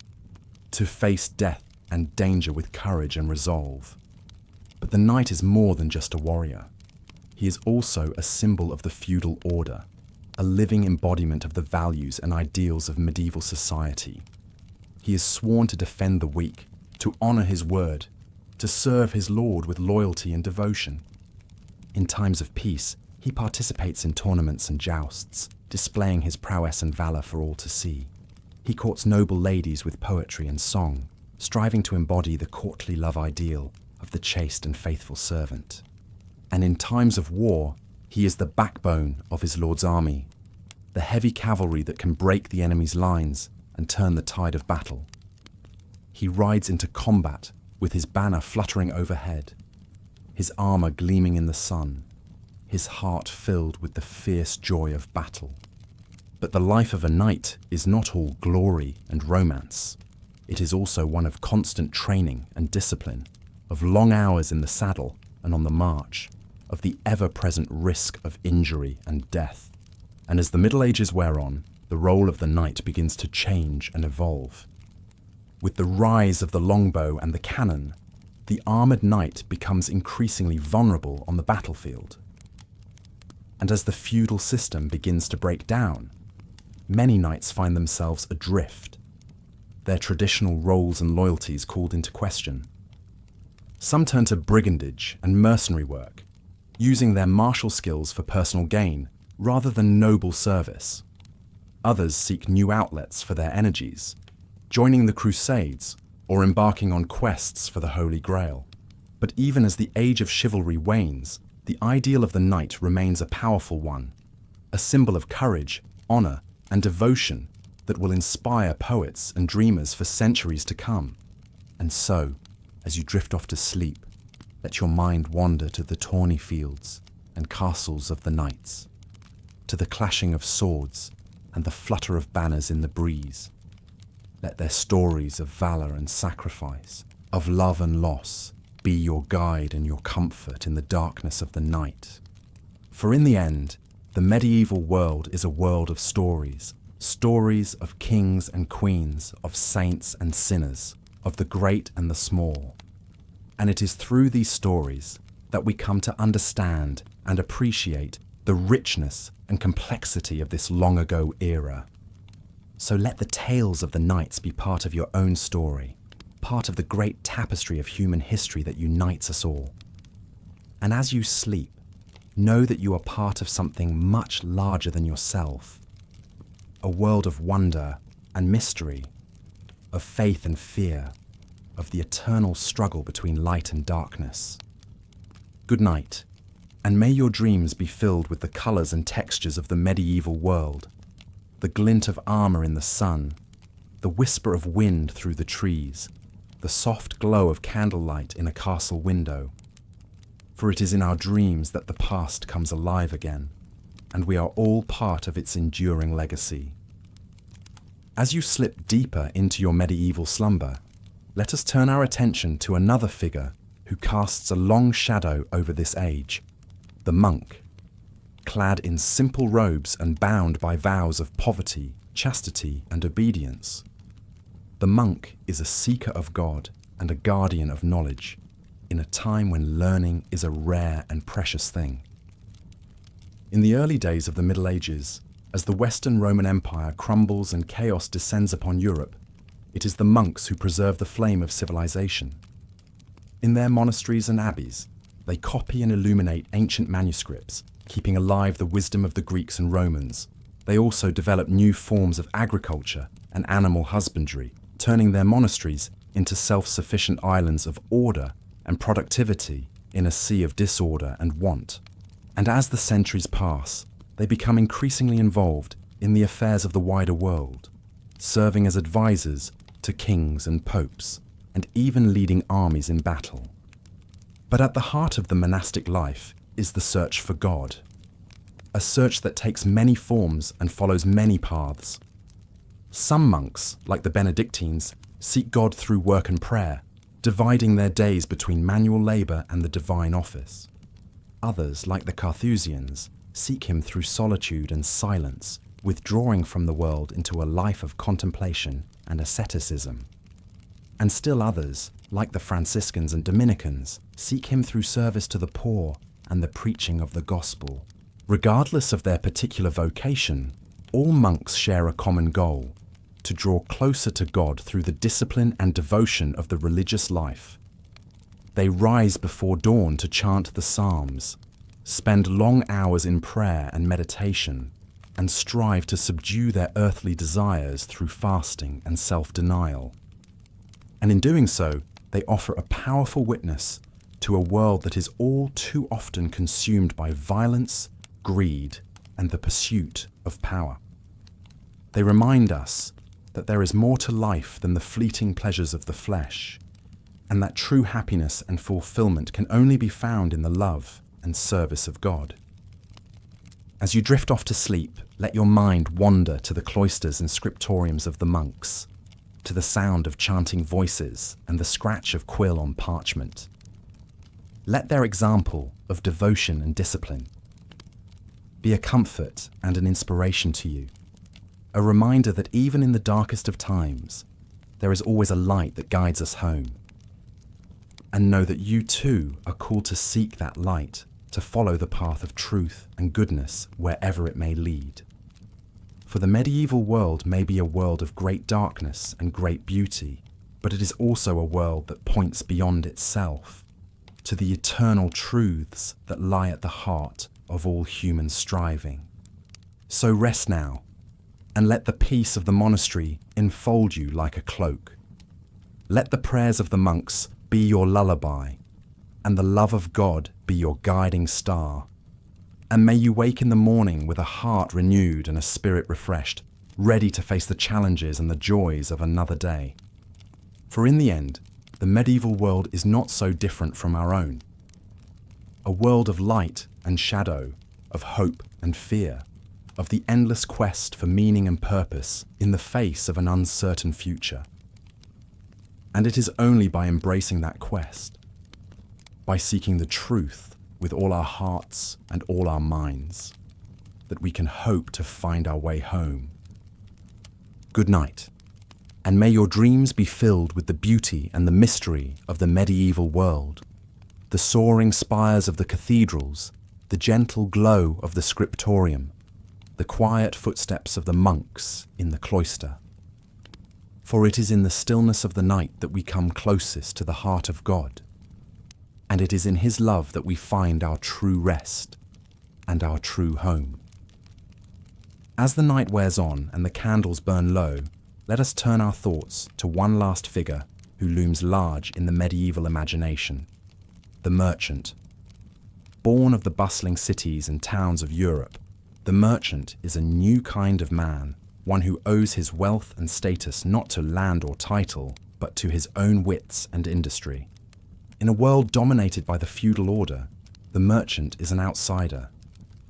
to face death and danger with courage and resolve. But the knight is more than just a warrior. He is also a symbol of the feudal order, a living embodiment of the values and ideals of medieval society. He is sworn to defend the weak, to honor his word, to serve his lord with loyalty and devotion. In times of peace, he participates in tournaments and jousts, displaying his prowess and valor for all to see. He courts noble ladies with poetry and song, striving to embody the courtly love ideal of the chaste and faithful servant. And in times of war, he is the backbone of his lord's army, the heavy cavalry that can break the enemy's lines and turn the tide of battle. He rides into combat with his banner fluttering overhead, his armor gleaming in the sun, his heart filled with the fierce joy of battle. But the life of a knight is not all glory and romance. It is also one of constant training and discipline, of long hours in the saddle and on the march, of the ever-present risk of injury and death. And as the Middle Ages wear on, the role of the knight begins to change and evolve. With the rise of the longbow and the cannon, the armored knight becomes increasingly vulnerable on the battlefield. And as the feudal system begins to break down, many knights find themselves adrift, their traditional roles and loyalties called into question. Some turn to brigandage and mercenary work, using their martial skills for personal gain rather than noble service. Others seek new outlets for their energies, joining the Crusades or embarking on quests for the Holy Grail. But even as the age of chivalry wanes, the ideal of the knight remains a powerful one, a symbol of courage, honor, and devotion that will inspire poets and dreamers for centuries to come. And so, as you drift off to sleep, let your mind wander to the tawny fields and castles of the knights, to the clashing of swords and the flutter of banners in the breeze. Let their stories of valor and sacrifice, of love and loss, be your guide and your comfort in the darkness of the night. For in the end, the medieval world is a world of stories, stories of kings and queens, of saints and sinners, of the great and the small. And it is through these stories that we come to understand and appreciate the richness and complexity of this long ago era. So let the tales of the knights be part of your own story, part of the great tapestry of human history that unites us all. And as you sleep, know that you are part of something much larger than yourself, a world of wonder and mystery, of faith and fear, of the eternal struggle between light and darkness. Good night, and may your dreams be filled with the colors and textures of the medieval world, the glint of armor in the sun, the whisper of wind through the trees, the soft glow of candlelight in a castle window. For it is in our dreams that the past comes alive again, and we are all part of its enduring legacy. As you slip deeper into your medieval slumber, let us turn our attention to another figure who casts a long shadow over this age, the monk. Clad in simple robes and bound by vows of poverty, chastity, and obedience. The monk is a seeker of God and a guardian of knowledge, in a time when learning is a rare and precious thing. In the early days of the Middle Ages, as the Western Roman Empire crumbles and chaos descends upon Europe, it is the monks who preserve the flame of civilization. In their monasteries and abbeys, they copy and illuminate ancient manuscripts, keeping alive the wisdom of the Greeks and Romans. They also develop new forms of agriculture and animal husbandry, turning their monasteries into self-sufficient islands of order and productivity in a sea of disorder and want. And as the centuries pass, they become increasingly involved in the affairs of the wider world, serving as advisors to kings and popes, and even leading armies in battle. But at the heart of the monastic life is the search for God, a search that takes many forms and follows many paths. Some monks, like the Benedictines, seek God through work and prayer, dividing their days between manual labor and the divine office. Others, like the Carthusians, seek him through solitude and silence, withdrawing from the world into a life of contemplation and asceticism. And still others, like the Franciscans and Dominicans, seek him through service to the poor and the preaching of the gospel. Regardless of their particular vocation, all monks share a common goal: to draw closer to God through the discipline and devotion of the religious life. They rise before dawn to chant the Psalms, spend long hours in prayer and meditation, and strive to subdue their earthly desires through fasting and self-denial. And in doing so, they offer a powerful witness to a world that is all too often consumed by violence, greed, and the pursuit of power. They remind us that there is more to life than the fleeting pleasures of the flesh, and that true happiness and fulfillment can only be found in the love and service of God. As you drift off to sleep, let your mind wander to the cloisters and scriptoriums of the monks, to the sound of chanting voices and the scratch of quill on parchment. Let their example of devotion and discipline be a comfort and an inspiration to you, a reminder that even in the darkest of times, there is always a light that guides us home. And know that you too are called to seek that light, to follow the path of truth and goodness wherever it may lead. For the medieval world may be a world of great darkness and great beauty, but it is also a world that points beyond itself, to the eternal truths that lie at the heart of all human striving. So rest now, and let the peace of the monastery enfold you like a cloak. Let the prayers of the monks be your lullaby, and the love of God be your guiding star. And may you wake in the morning with a heart renewed and a spirit refreshed, ready to face the challenges and the joys of another day. For in the end, the medieval world is not so different from our own. A world of light and shadow, of hope and fear, of the endless quest for meaning and purpose in the face of an uncertain future. And it is only by embracing that quest, by seeking the truth with all our hearts and all our minds, that we can hope to find our way home. Good night, and may your dreams be filled with the beauty and the mystery of the medieval world, the soaring spires of the cathedrals, the gentle glow of the scriptorium, the quiet footsteps of the monks in the cloister. For it is in the stillness of the night that we come closest to the heart of God, and it is in his love that we find our true rest and our true home. As the night wears on and the candles burn low, let us turn our thoughts to one last figure who looms large in the medieval imagination: the merchant. Born of the bustling cities and towns of Europe, the merchant is a new kind of man, one who owes his wealth and status not to land or title, but to his own wits and industry. In a world dominated by the feudal order, the merchant is an outsider,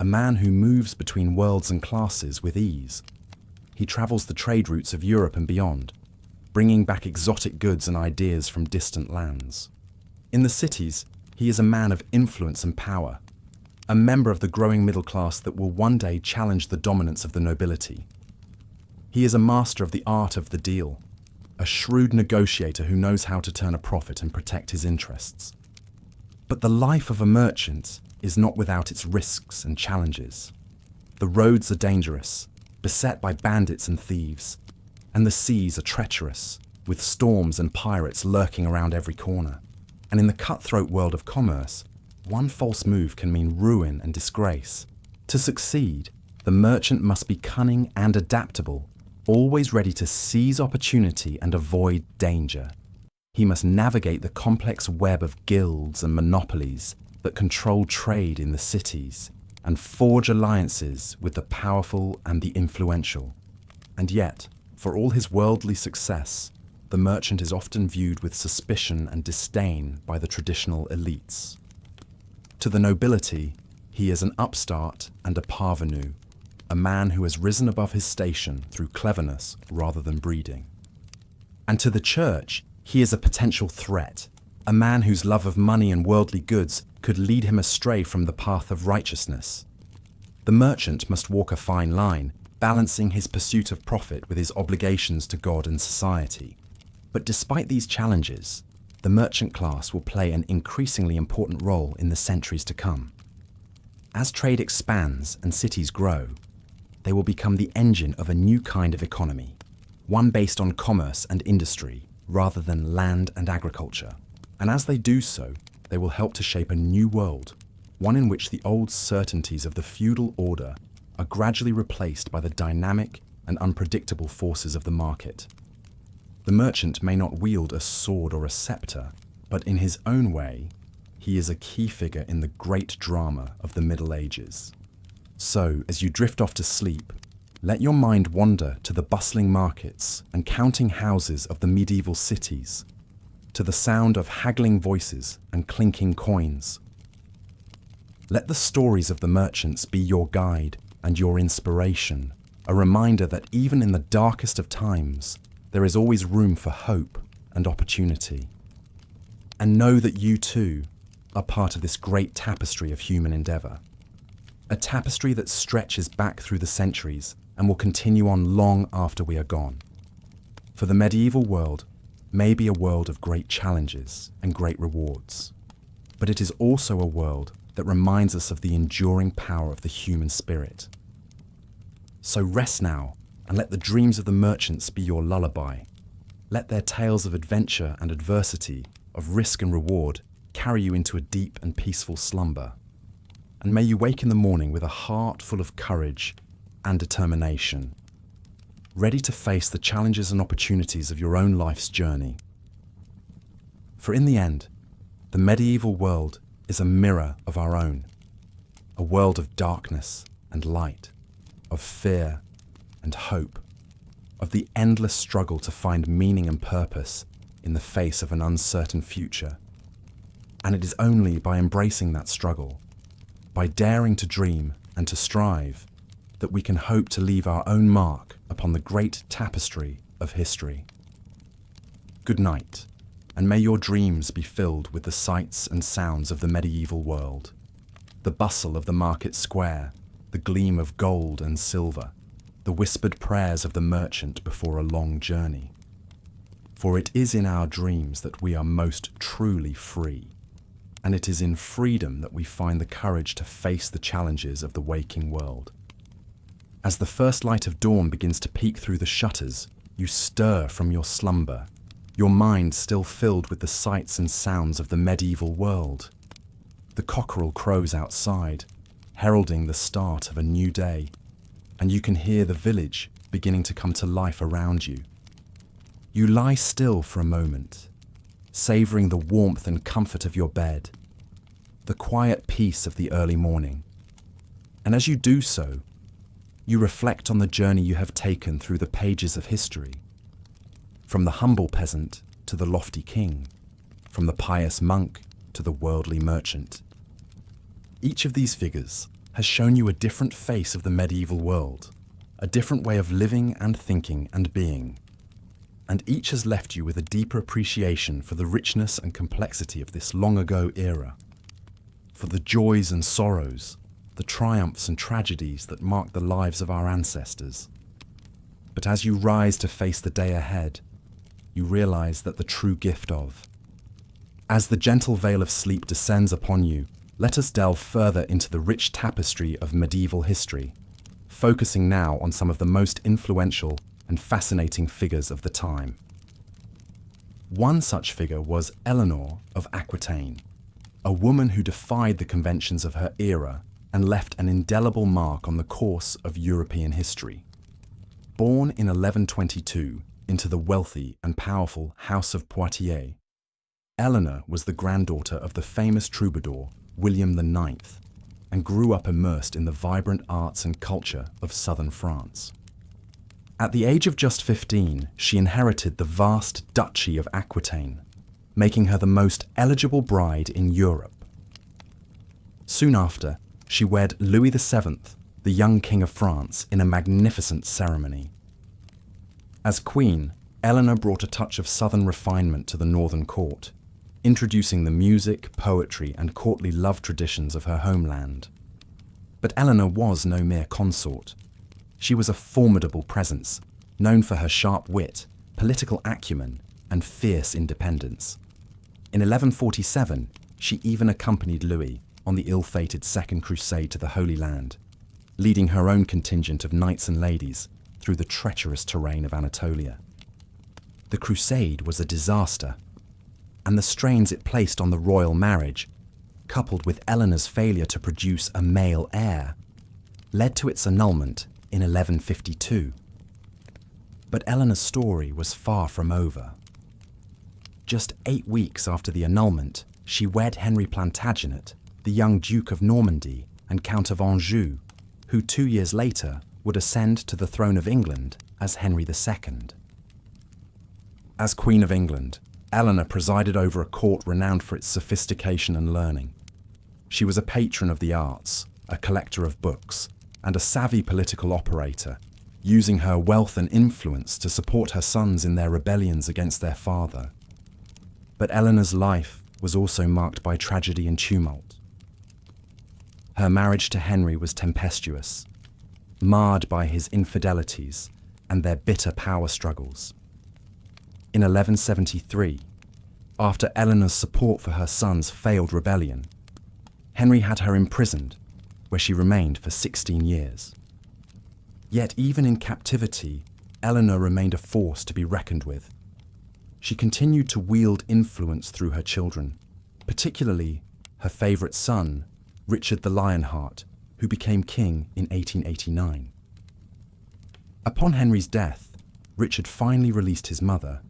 a man who moves between worlds and classes with ease. He travels the trade routes of Europe and beyond, bringing back exotic goods and ideas from distant lands. In the cities, he is a man of influence and power, a member of the growing middle class that will one day challenge the dominance of the nobility. He is a master of the art of the deal, a shrewd negotiator who knows how to turn a profit and protect his interests. But the life of a merchant is not without its risks and challenges. The roads are dangerous, beset by bandits and thieves, and the seas are treacherous, with storms and pirates lurking around every corner. And in the cutthroat world of commerce, one false move can mean ruin and disgrace. To succeed, the merchant must be cunning and adaptable, always ready to seize opportunity and avoid danger. He must navigate the complex web of guilds and monopolies that control trade in the cities and forge alliances with the powerful and the influential. And yet, for all his worldly success, the merchant is often viewed with suspicion and disdain by the traditional elites. To the nobility, he is an upstart and a parvenu, a man who has risen above his station through cleverness rather than breeding. And to the church, He is a potential threat, a man whose love of money and worldly goods could lead him astray from the path of righteousness. The merchant must walk a fine line, balancing his pursuit of profit with his obligations to God and society. But despite these challenges, the merchant class will play an increasingly important role in the centuries to come. As trade expands and cities grow, they will become the engine of a new kind of economy, one based on commerce and industry rather than land and agriculture. And as they do so, they will help to shape a new world, one in which the old certainties of the feudal order are gradually replaced by the dynamic and unpredictable forces of the market. The merchant may not wield a sword or a scepter, but in his own way, he is a key figure in the great drama of the Middle Ages. So, as you drift off to sleep, let your mind wander to the bustling markets and counting houses of the medieval cities, to the sound of haggling voices and clinking coins. Let the stories of the merchants be your guide and your inspiration, a reminder that even in the darkest of times, there is always room for hope and opportunity. And know that you too are part of this great tapestry of human endeavour. A tapestry that stretches back through the centuries and will continue on long after we are gone. For the medieval world may be a world of great challenges and great rewards, but it is also a world that reminds us of the enduring power of the human spirit. So rest now and let the dreams of the merchants be your lullaby. Let their tales of adventure and adversity, of risk and reward, carry you into a deep and peaceful slumber. And may you wake in the morning with a heart full of courage and determination, ready to face the challenges and opportunities of your own life's journey. For in the end, the medieval world is a mirror of our own, a world of darkness and light, of fear and hope, of the endless struggle to find meaning and purpose in the face of an uncertain future. And it is only by embracing that struggle, by daring to dream and to strive, that we can hope to leave our own mark upon the great tapestry of history. Good night, and may your dreams be filled with the sights and sounds of the medieval world, the bustle of the market square, the gleam of gold and silver, the whispered prayers of the merchant before a long journey. For it is in our dreams that we are most truly free, and it is in freedom that we find the courage to face the challenges of the waking world. As the first light of dawn begins to peek through the shutters, you stir from your slumber, your mind still filled with the sights and sounds of the medieval world. The cockerel crows outside, heralding the start of a new day, and you can hear the village beginning to come to life around you. You lie still for a moment, savouring the warmth and comfort of your bed, the quiet peace of the early morning. And as you do so, you reflect on the journey you have taken through the pages of history, from the humble peasant to the lofty king, from the pious monk to the worldly merchant. Each of these figures has shown you a different face of the medieval world, a different way of living and thinking and being, and each has left you with a deeper appreciation for the richness and complexity of this long-ago era, for the joys and sorrows, the triumphs and tragedies that marked the lives of our ancestors. But as you rise to face the day ahead, you realize that the true gift of. As the gentle veil of sleep descends upon you, let us delve further into the rich tapestry of medieval history, focusing now on some of the most influential and fascinating figures of the time. One such figure was Eleanor of Aquitaine, a woman who defied the conventions of her era and left an indelible mark on the course of European history. Born in 1122 into the wealthy and powerful House of Poitiers, Eleanor was the granddaughter of the famous troubadour William IX, and grew up immersed in the vibrant arts and culture of southern France. At the age of just 15, she inherited the vast Duchy of Aquitaine, making her the most eligible bride in Europe. Soon after, she wed Louis VII, the young King of France, in a magnificent ceremony. As queen, Eleanor brought a touch of southern refinement to the northern court, introducing the music, poetry, and courtly love traditions of her homeland. But Eleanor was no mere consort. She was a formidable presence, known for her sharp wit, political acumen, and fierce independence. In 1147, she even accompanied Louis on the ill-fated Second Crusade to the Holy Land, leading her own contingent of knights and ladies through the treacherous terrain of Anatolia. The crusade was a disaster, and the strains it placed on the royal marriage, coupled with Eleanor's failure to produce a male heir, led to its annulment in 1152. But Eleanor's story was far from over. Just 8 weeks after the annulment, she wed Henry Plantagenet, the young Duke of Normandy and Count of Anjou, who 2 years later would ascend to the throne of England as Henry II. As Queen of England, Eleanor presided over a court renowned for its sophistication and learning. She was a patron of the arts, a collector of books, and a savvy political operator, using her wealth and influence to support her sons in their rebellions against their father. But Eleanor's life was also marked by tragedy and tumult. Her marriage to Henry was tempestuous, marred by his infidelities and their bitter power struggles. In 1173, after Eleanor's support for her son's failed rebellion, Henry had her imprisoned, where she remained for 16 years. Yet even in captivity, Eleanor remained a force to be reckoned with. She continued to wield influence through her children, particularly her favourite son, Richard the Lionheart, who became king in 1889. Upon Henry's death, Richard finally released his mother,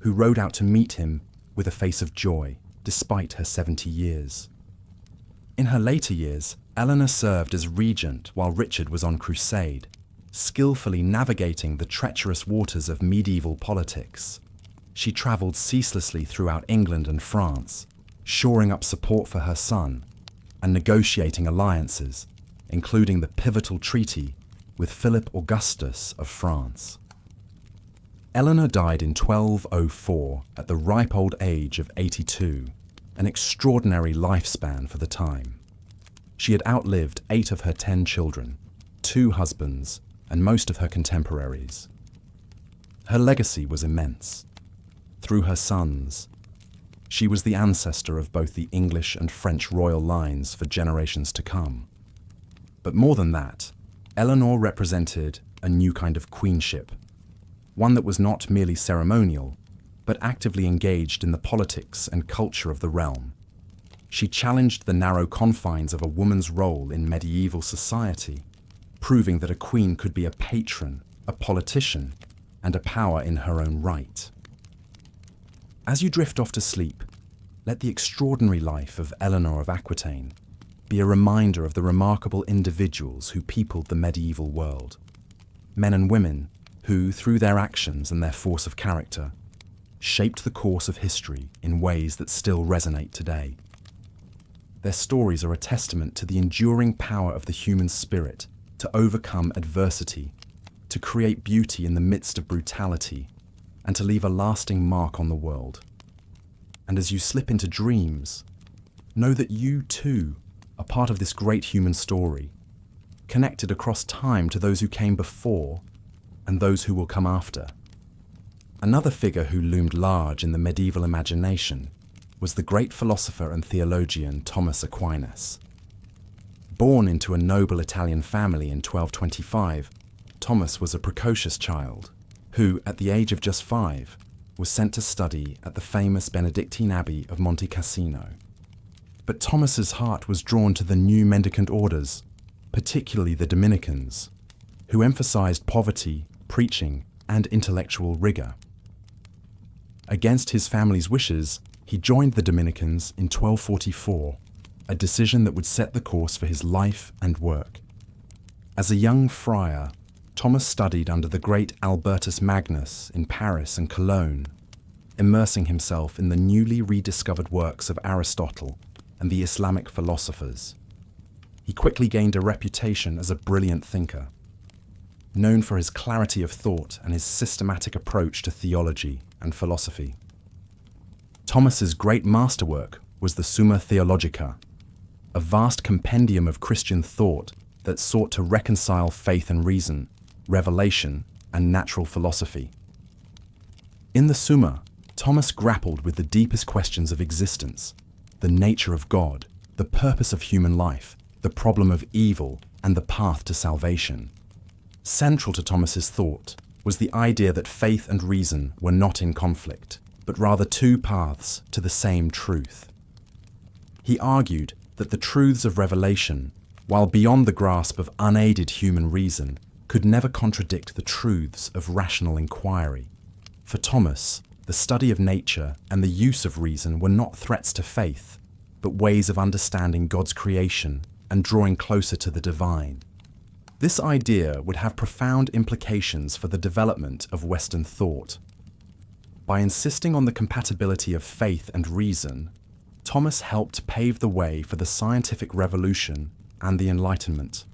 who rode out to meet him with a face of joy, despite her 70 years. In her later years, Eleanor served as regent while Richard was on crusade, skillfully navigating the treacherous waters of medieval politics. She travelled ceaselessly throughout England and France, shoring up support for her son and negotiating alliances, including the pivotal treaty with Philip Augustus of France. Eleanor died in 1204 at the ripe old age of 82, an extraordinary lifespan for the time. She had outlived 8 of her 10 children, 2 husbands, and most of her contemporaries. Her legacy was immense. Through her sons, she was the ancestor of both the English and French royal lines for generations to come. But more than that, Eleanor represented a new kind of queenship, one that was not merely ceremonial, but actively engaged in the politics and culture of the realm. She challenged the narrow confines of a woman's role in medieval society, proving that a queen could be a patron, a politician, and a power in her own right. As you drift off to sleep, let the extraordinary life of Eleanor of Aquitaine be a reminder of the remarkable individuals who peopled the medieval world. Men and women who, through their actions and their force of character, shaped the course of history in ways that still resonate today. Their stories are a testament to the enduring power of the human spirit to overcome adversity, to create beauty in the midst of brutality, and to leave a lasting mark on the world. And as you slip into dreams, know that you too are part of this great human story, connected across time to those who came before and those who will come after. Another figure who loomed large in the medieval imagination was the great philosopher and theologian Thomas Aquinas. Born into a noble Italian family in 1225, Thomas was a precocious child who, at the age of just 5, was sent to study at the famous Benedictine Abbey of Monte Cassino. But Thomas's heart was drawn to the new mendicant orders, particularly the Dominicans, who emphasized poverty, preaching, and intellectual rigor. Against his family's wishes, he joined the Dominicans in 1244, a decision that would set the course for his life and work. As a young friar, Thomas studied under the great Albertus Magnus in Paris and Cologne, immersing himself in the newly rediscovered works of Aristotle and the Islamic philosophers. He quickly gained a reputation as a brilliant thinker. known for his clarity of thought and his systematic approach to theology and philosophy. Thomas's great masterwork was the Summa Theologica, a vast compendium of Christian thought that sought to reconcile faith and reason, revelation, and natural philosophy. In the Summa, Thomas grappled with the deepest questions of existence: the nature of God, the purpose of human life, the problem of evil, and the path to salvation. Central to Thomas's thought was the idea that faith and reason were not in conflict, but rather two paths to the same truth. He argued that the truths of revelation, while beyond the grasp of unaided human reason, could never contradict the truths of rational inquiry. For Thomas, the study of nature and the use of reason were not threats to faith, but ways of understanding God's creation and drawing closer to the divine. This idea would have profound implications for the development of Western thought. By insisting on the compatibility of faith and reason, Thomas helped pave the way for the scientific revolution and the Enlightenment.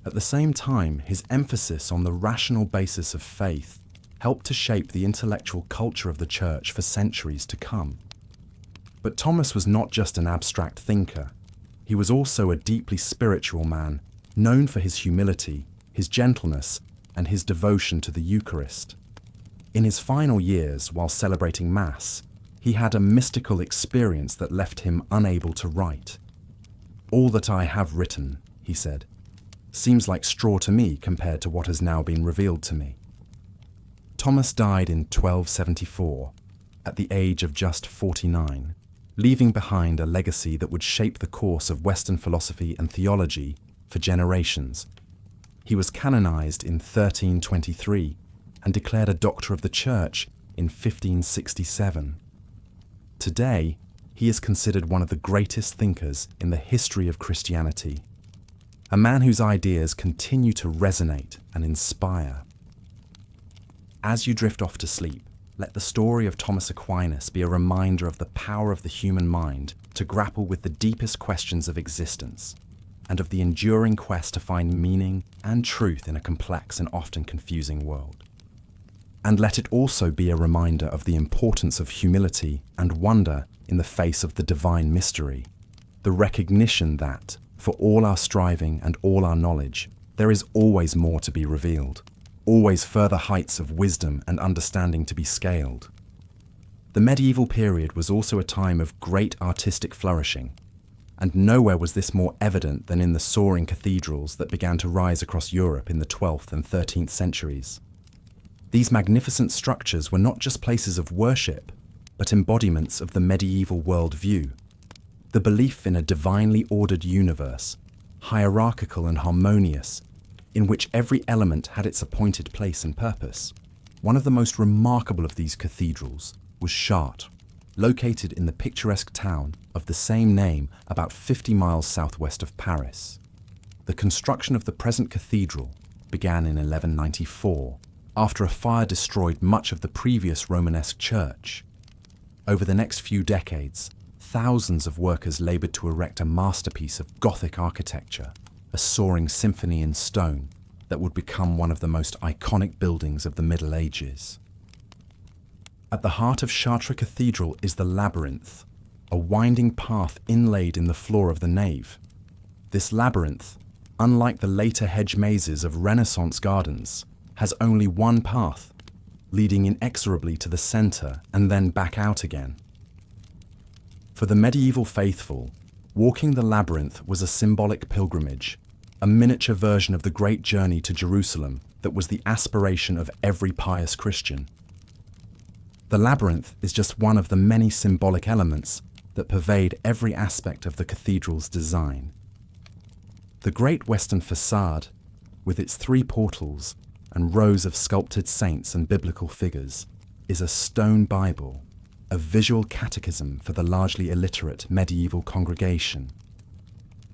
At the same time, his emphasis on the rational basis of faith helped to shape the intellectual culture of the Church for centuries to come. But Thomas was not just an abstract thinker. He was also a deeply spiritual man, known for his humility, his gentleness, and his devotion to the Eucharist. In his final years, while celebrating Mass, he had a mystical experience that left him unable to write. "All that I have written," he said, "seems like straw to me compared to what has now been revealed to me." Thomas died in 1274, at the age of just 49, leaving behind a legacy that would shape the course of Western philosophy and theology for generations. He was canonized in 1323 and declared a Doctor of the Church in 1567. Today, he is considered one of the greatest thinkers in the history of Christianity, a man whose ideas continue to resonate and inspire. As you drift off to sleep, let the story of Thomas Aquinas be a reminder of the power of the human mind to grapple with the deepest questions of existence, and of the enduring quest to find meaning and truth in a complex and often confusing world. And let it also be a reminder of the importance of humility and wonder in the face of the divine mystery, the recognition that, for all our striving and all our knowledge, there is always more to be revealed, always further heights of wisdom and understanding to be scaled. The medieval period was also a time of great artistic flourishing, and nowhere was this more evident than in the soaring cathedrals that began to rise across Europe in the 12th and 13th centuries. These magnificent structures were not just places of worship, but embodiments of the medieval worldview, the belief in a divinely ordered universe, hierarchical and harmonious, in which every element had its appointed place and purpose. One of the most remarkable of these cathedrals was Chartres, located in the picturesque town of the same name about 50 miles southwest of Paris. The construction of the present cathedral began in 1194, after a fire destroyed much of the previous Romanesque church. Over the next few decades, thousands of workers labored to erect a masterpiece of Gothic architecture, a soaring symphony in stone that would become one of the most iconic buildings of the Middle Ages. At the heart of Chartres Cathedral is the labyrinth, a winding path inlaid in the floor of the nave. This labyrinth, unlike the later hedge mazes of Renaissance gardens, has only one path, leading inexorably to the center and then back out again. For the medieval faithful, walking the labyrinth was a symbolic pilgrimage, a miniature version of the great journey to Jerusalem that was the aspiration of every pious Christian. The labyrinth is just one of the many symbolic elements that pervade every aspect of the cathedral's design. The great western facade, with its 3 portals and rows of sculpted saints and biblical figures, is a stone Bible, a visual catechism for the largely illiterate medieval congregation.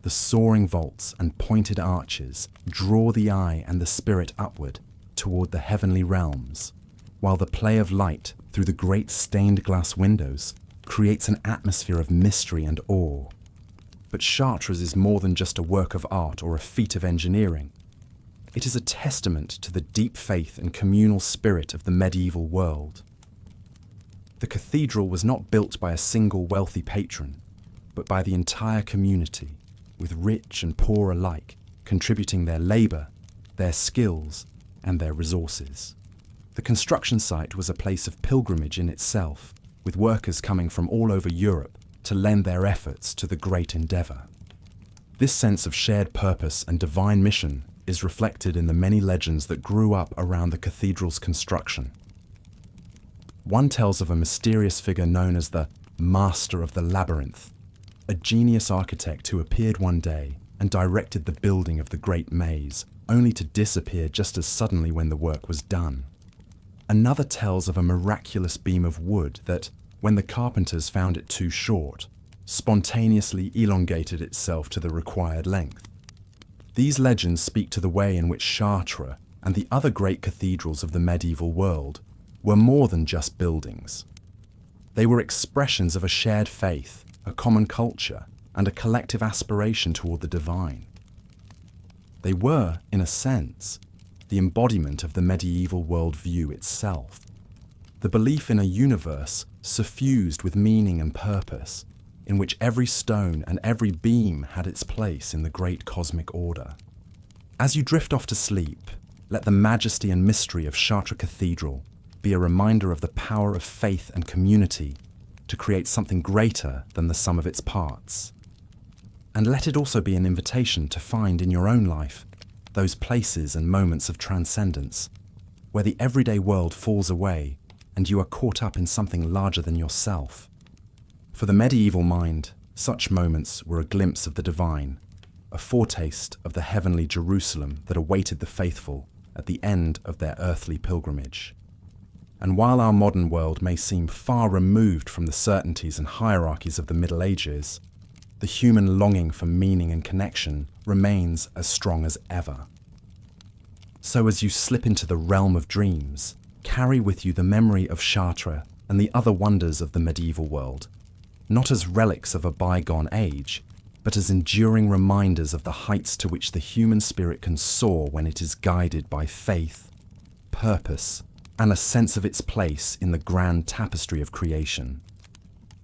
The soaring vaults and pointed arches draw the eye and the spirit upward toward the heavenly realms, while the play of light through the great stained glass windows creates an atmosphere of mystery and awe. But Chartres is more than just a work of art or a feat of engineering. It is a testament to the deep faith and communal spirit of the medieval world. The cathedral was not built by a single wealthy patron, but by the entire community, with rich and poor alike contributing their labour, their skills, and their resources. The construction site was a place of pilgrimage in itself, with workers coming from all over Europe to lend their efforts to the great endeavour. This sense of shared purpose and divine mission is reflected in the many legends that grew up around the cathedral's construction. One tells of a mysterious figure known as the Master of the Labyrinth, a genius architect who appeared one day and directed the building of the great maze, only to disappear just as suddenly when the work was done. Another tells of a miraculous beam of wood that, when the carpenters found it too short, spontaneously elongated itself to the required length. These legends speak to the way in which Chartres and the other great cathedrals of the medieval world were more than just buildings. They were expressions of a shared faith, a common culture, and a collective aspiration toward the divine. They were, in a sense, the embodiment of the medieval worldview itself, the belief in a universe suffused with meaning and purpose, in which every stone and every beam had its place in the great cosmic order. As you drift off to sleep, let the majesty and mystery of Chartres Cathedral be a reminder of the power of faith and community to create something greater than the sum of its parts. And let it also be an invitation to find in your own life those places and moments of transcendence where the everyday world falls away and you are caught up in something larger than yourself. For the medieval mind, such moments were a glimpse of the divine, a foretaste of the heavenly Jerusalem that awaited the faithful at the end of their earthly pilgrimage. And while our modern world may seem far removed from the certainties and hierarchies of the Middle Ages, the human longing for meaning and connection remains as strong as ever. So as you slip into the realm of dreams, carry with you the memory of Chartres and the other wonders of the medieval world, not as relics of a bygone age, but as enduring reminders of the heights to which the human spirit can soar when it is guided by faith, purpose, and a sense of its place in the grand tapestry of creation.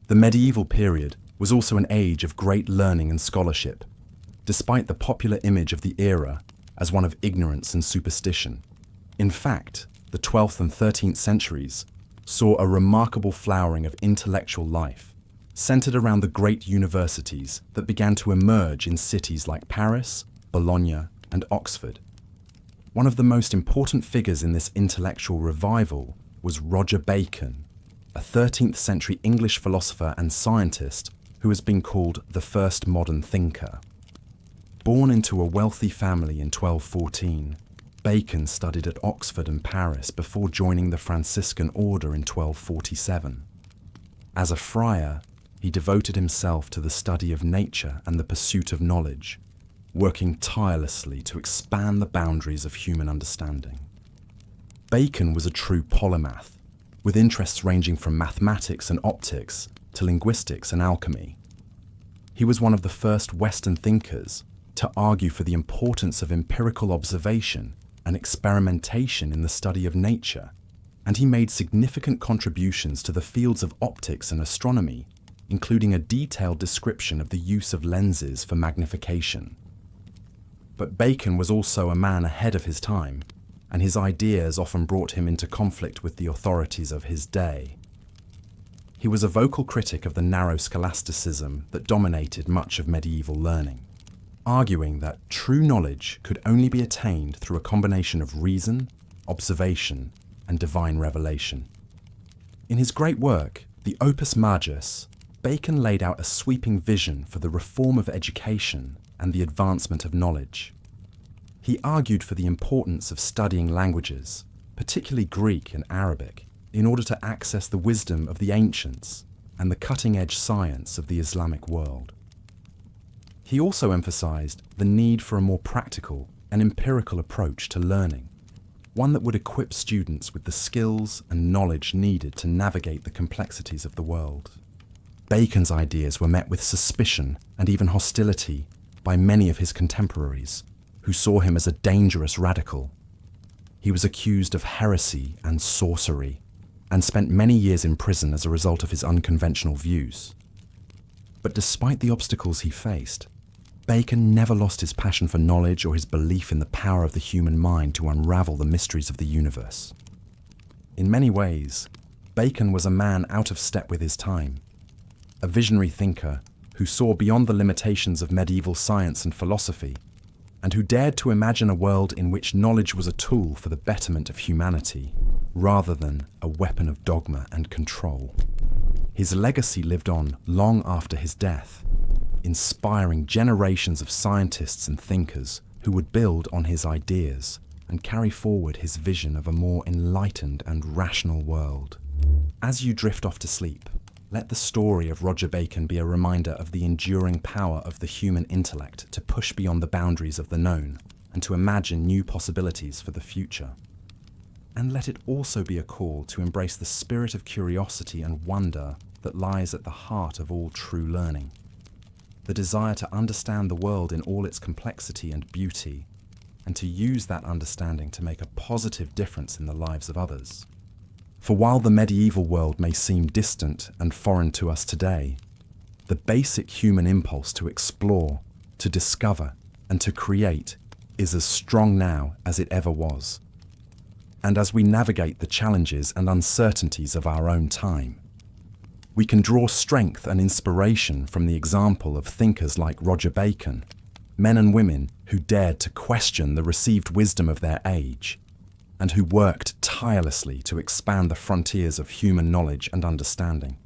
The medieval period was also an age of great learning and scholarship, despite the popular image of the era as one of ignorance and superstition. In fact, the 12th and 13th centuries saw a remarkable flowering of intellectual life, centered around the great universities that began to emerge in cities like Paris, Bologna, and Oxford. One of the most important figures in this intellectual revival was Roger Bacon, a 13th century English philosopher and scientist who has been called the first modern thinker. Born into a wealthy family in 1214, Bacon studied at Oxford and Paris before joining the Franciscan order in 1247. As a friar, he devoted himself to the study of nature and the pursuit of knowledge, working tirelessly to expand the boundaries of human understanding. Bacon was a true polymath, with interests ranging from mathematics and optics to linguistics and alchemy. He was one of the first Western thinkers to argue for the importance of empirical observation and experimentation in the study of nature, and he made significant contributions to the fields of optics and astronomy, including a detailed description of the use of lenses for magnification. But Bacon was also a man ahead of his time, and his ideas often brought him into conflict with the authorities of his day. He was a vocal critic of the narrow scholasticism that dominated much of medieval learning, arguing that true knowledge could only be attained through a combination of reason, observation, and divine revelation. In his great work, the Opus Majus, Bacon laid out a sweeping vision for the reform of education and the advancement of knowledge. He argued for the importance of studying languages, particularly Greek and Arabic, in order to access the wisdom of the ancients and the cutting-edge science of the Islamic world. He also emphasized the need for a more practical and empirical approach to learning, one that would equip students with the skills and knowledge needed to navigate the complexities of the world. Bacon's ideas were met with suspicion and even hostility by many of his contemporaries, who saw him as a dangerous radical. He was accused of heresy and sorcery, and spent many years in prison as a result of his unconventional views. But despite the obstacles he faced, Bacon never lost his passion for knowledge or his belief in the power of the human mind to unravel the mysteries of the universe. In many ways, Bacon was a man out of step with his time, a visionary thinker who saw beyond the limitations of medieval science and philosophy, and who dared to imagine a world in which knowledge was a tool for the betterment of humanity, rather than a weapon of dogma and control. His legacy lived on long after his death, inspiring generations of scientists and thinkers who would build on his ideas and carry forward his vision of a more enlightened and rational world. As you drift off to sleep, let the story of Roger Bacon be a reminder of the enduring power of the human intellect to push beyond the boundaries of the known and to imagine new possibilities for the future. And let it also be a call to embrace the spirit of curiosity and wonder that lies at the heart of all true learning. The desire to understand the world in all its complexity and beauty, and to use that understanding to make a positive difference in the lives of others. For while the medieval world may seem distant and foreign to us today, the basic human impulse to explore, to discover, and to create is as strong now as it ever was. And as we navigate the challenges and uncertainties of our own time, we can draw strength and inspiration from the example of thinkers like Roger Bacon, men and women who dared to question the received wisdom of their age, and who worked tirelessly to expand the frontiers of human knowledge and understanding.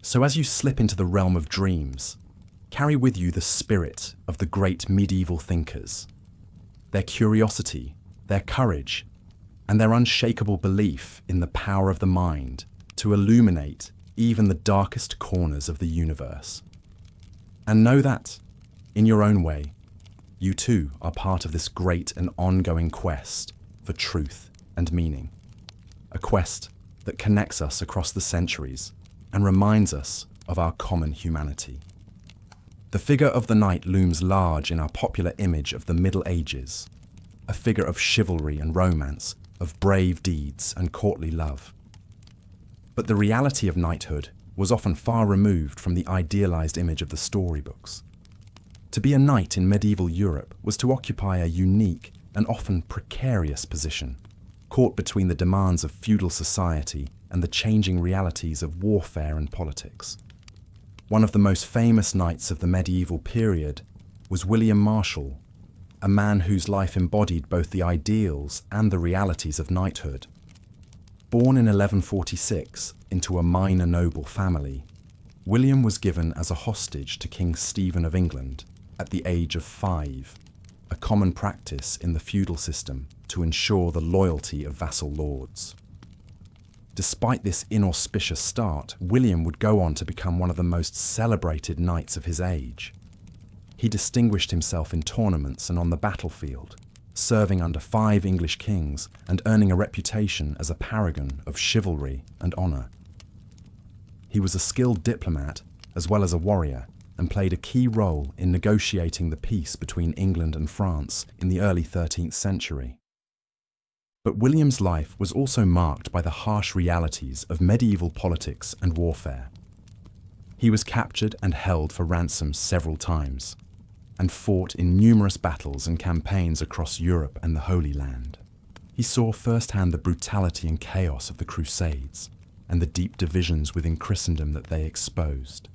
So as you slip into the realm of dreams, carry with you the spirit of the great medieval thinkers, their curiosity, their courage, and their unshakable belief in the power of the mind to illuminate even the darkest corners of the universe. And know that, in your own way, you too are part of this great and ongoing quest for truth and meaning. A quest that connects us across the centuries and reminds us of our common humanity. The figure of the knight looms large in our popular image of the Middle Ages, a figure of chivalry and romance, of brave deeds and courtly love. But the reality of knighthood was often far removed from the idealized image of the storybooks. To be a knight in medieval Europe was to occupy a unique and often precarious position, caught between the demands of feudal society and the changing realities of warfare and politics. One of the most famous knights of the medieval period was William Marshal, a man whose life embodied both the ideals and the realities of knighthood. Born in 1146 into a minor noble family, William was given as a hostage to King Stephen of England at the age of 5, a common practice in the feudal system to ensure the loyalty of vassal lords. Despite this inauspicious start, William would go on to become one of the most celebrated knights of his age. He distinguished himself in tournaments and on the battlefield, serving under 5 English kings and earning a reputation as a paragon of chivalry and honour. He was a skilled diplomat as well as a warrior, and played a key role in negotiating the peace between England and France in the early 13th century. But William's life was also marked by the harsh realities of medieval politics and warfare. He was captured and held for ransom several times, and fought in numerous battles and campaigns across Europe and the Holy Land. He saw firsthand the brutality and chaos of the Crusades, and the deep divisions within Christendom that they exposed.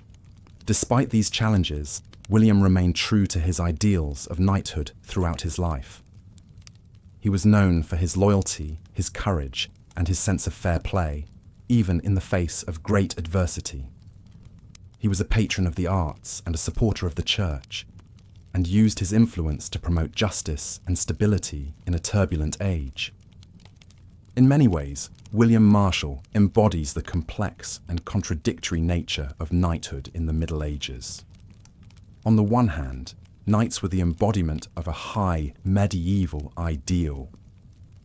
Despite these challenges, William remained true to his ideals of knighthood throughout his life. He was known for his loyalty, his courage, and his sense of fair play, even in the face of great adversity. He was a patron of the arts and a supporter of the church, and used his influence to promote justice and stability in a turbulent age. In many ways, William Marshal embodies the complex and contradictory nature of knighthood in the Middle Ages. On the one hand, knights were the embodiment of a high medieval ideal,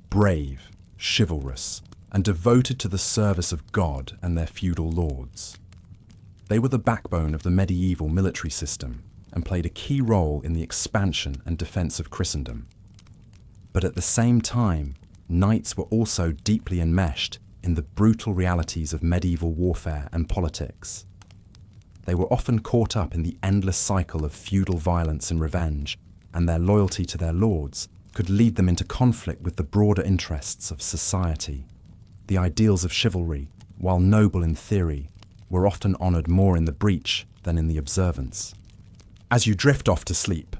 brave, chivalrous, and devoted to the service of God and their feudal lords. They were the backbone of the medieval military system, and played a key role in the expansion and defense of Christendom. But at the same time, knights were also deeply enmeshed in the brutal realities of medieval warfare and politics. They were often caught up in the endless cycle of feudal violence and revenge, and their loyalty to their lords could lead them into conflict with the broader interests of society. The ideals of chivalry, while noble in theory, were often honoured more in the breach than in the observance. As you drift off to sleep,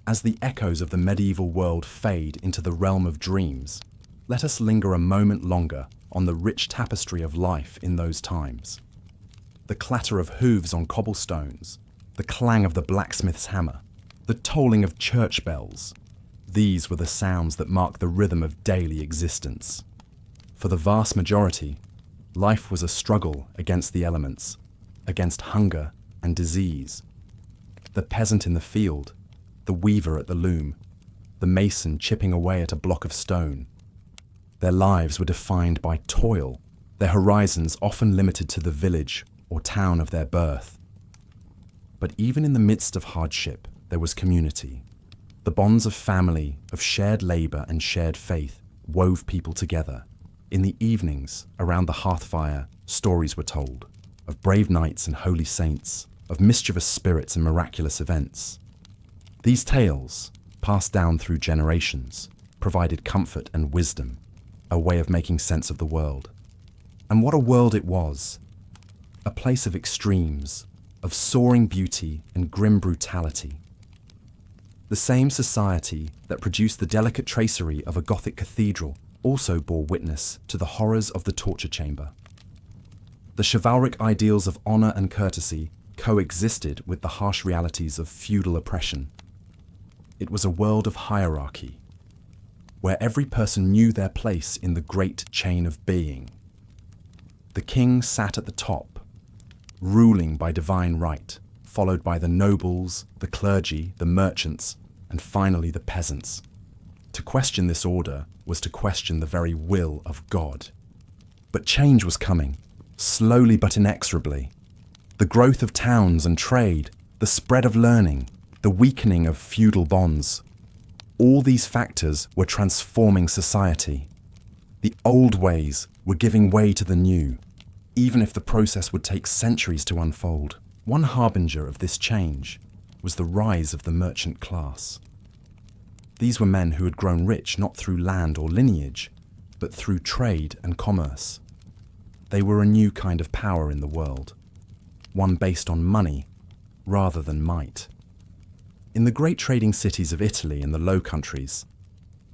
as the echoes of the medieval world fade into the realm of dreams, let us linger a moment longer on the rich tapestry of life in those times. The clatter of hooves on cobblestones, the clang of the blacksmith's hammer, the tolling of church bells, these were the sounds that mark the rhythm of daily existence. For the vast majority, life was a struggle against the elements, against hunger and disease. The peasant in the field, the weaver at the loom, the mason chipping away at a block of stone. Their lives were defined by toil, their horizons often limited to the village or town of their birth. But even in the midst of hardship, there was community. The bonds of family, of shared labour and shared faith wove people together. In the evenings, around the hearth fire, stories were told, of brave knights and holy saints, of mischievous spirits and miraculous events. These tales, passed down through generations, provided comfort and wisdom, a way of making sense of the world. And what a world it was! A place of extremes, of soaring beauty and grim brutality. The same society that produced the delicate tracery of a Gothic cathedral also bore witness to the horrors of the torture chamber. The chivalric ideals of honour and courtesy coexisted with the harsh realities of feudal oppression. It was a world of hierarchy, where every person knew their place in the great chain of being. The king sat at the top, ruling by divine right, followed by the nobles, the clergy, the merchants, and finally the peasants. To question this order was to question the very will of God. But change was coming, slowly but inexorably. The growth of towns and trade, the spread of learning, the weakening of feudal bonds. All these factors were transforming society. The old ways were giving way to the new, even if the process would take centuries to unfold. One harbinger of this change was the rise of the merchant class. These were men who had grown rich not through land or lineage, but through trade and commerce. They were a new kind of power in the world, one based on money rather than might. In the great trading cities of Italy and the Low Countries,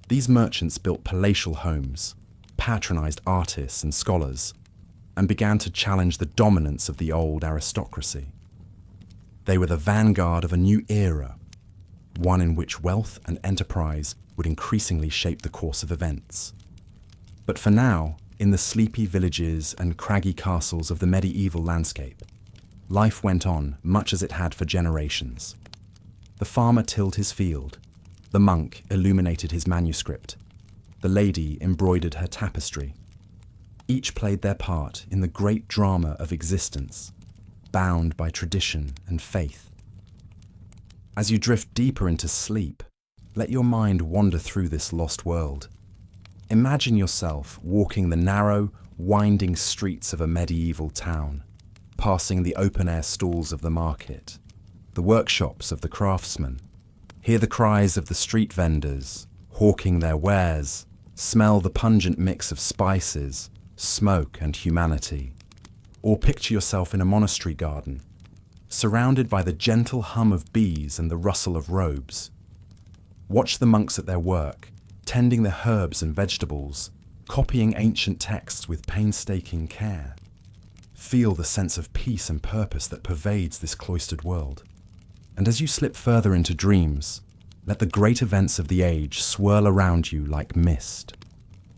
these merchants built palatial homes, patronized artists and scholars, and began to challenge the dominance of the old aristocracy. They were the vanguard of a new era, one in which wealth and enterprise would increasingly shape the course of events. But for now, in the sleepy villages and craggy castles of the medieval landscape, life went on much as it had for generations. The farmer tilled his field, the monk illuminated his manuscript, the lady embroidered her tapestry. Each played their part in the great drama of existence, bound by tradition and faith. As you drift deeper into sleep, let your mind wander through this lost world. Imagine yourself walking the narrow, winding streets of a medieval town, passing the open-air stalls of the market, the workshops of the craftsmen. Hear the cries of the street vendors, hawking their wares, smell the pungent mix of spices, smoke and humanity. Or picture yourself in a monastery garden, surrounded by the gentle hum of bees and the rustle of robes. Watch the monks at their work, tending their herbs and vegetables, copying ancient texts with painstaking care. Feel the sense of peace and purpose that pervades this cloistered world. And as you slip further into dreams, let the great events of the age swirl around you like mist.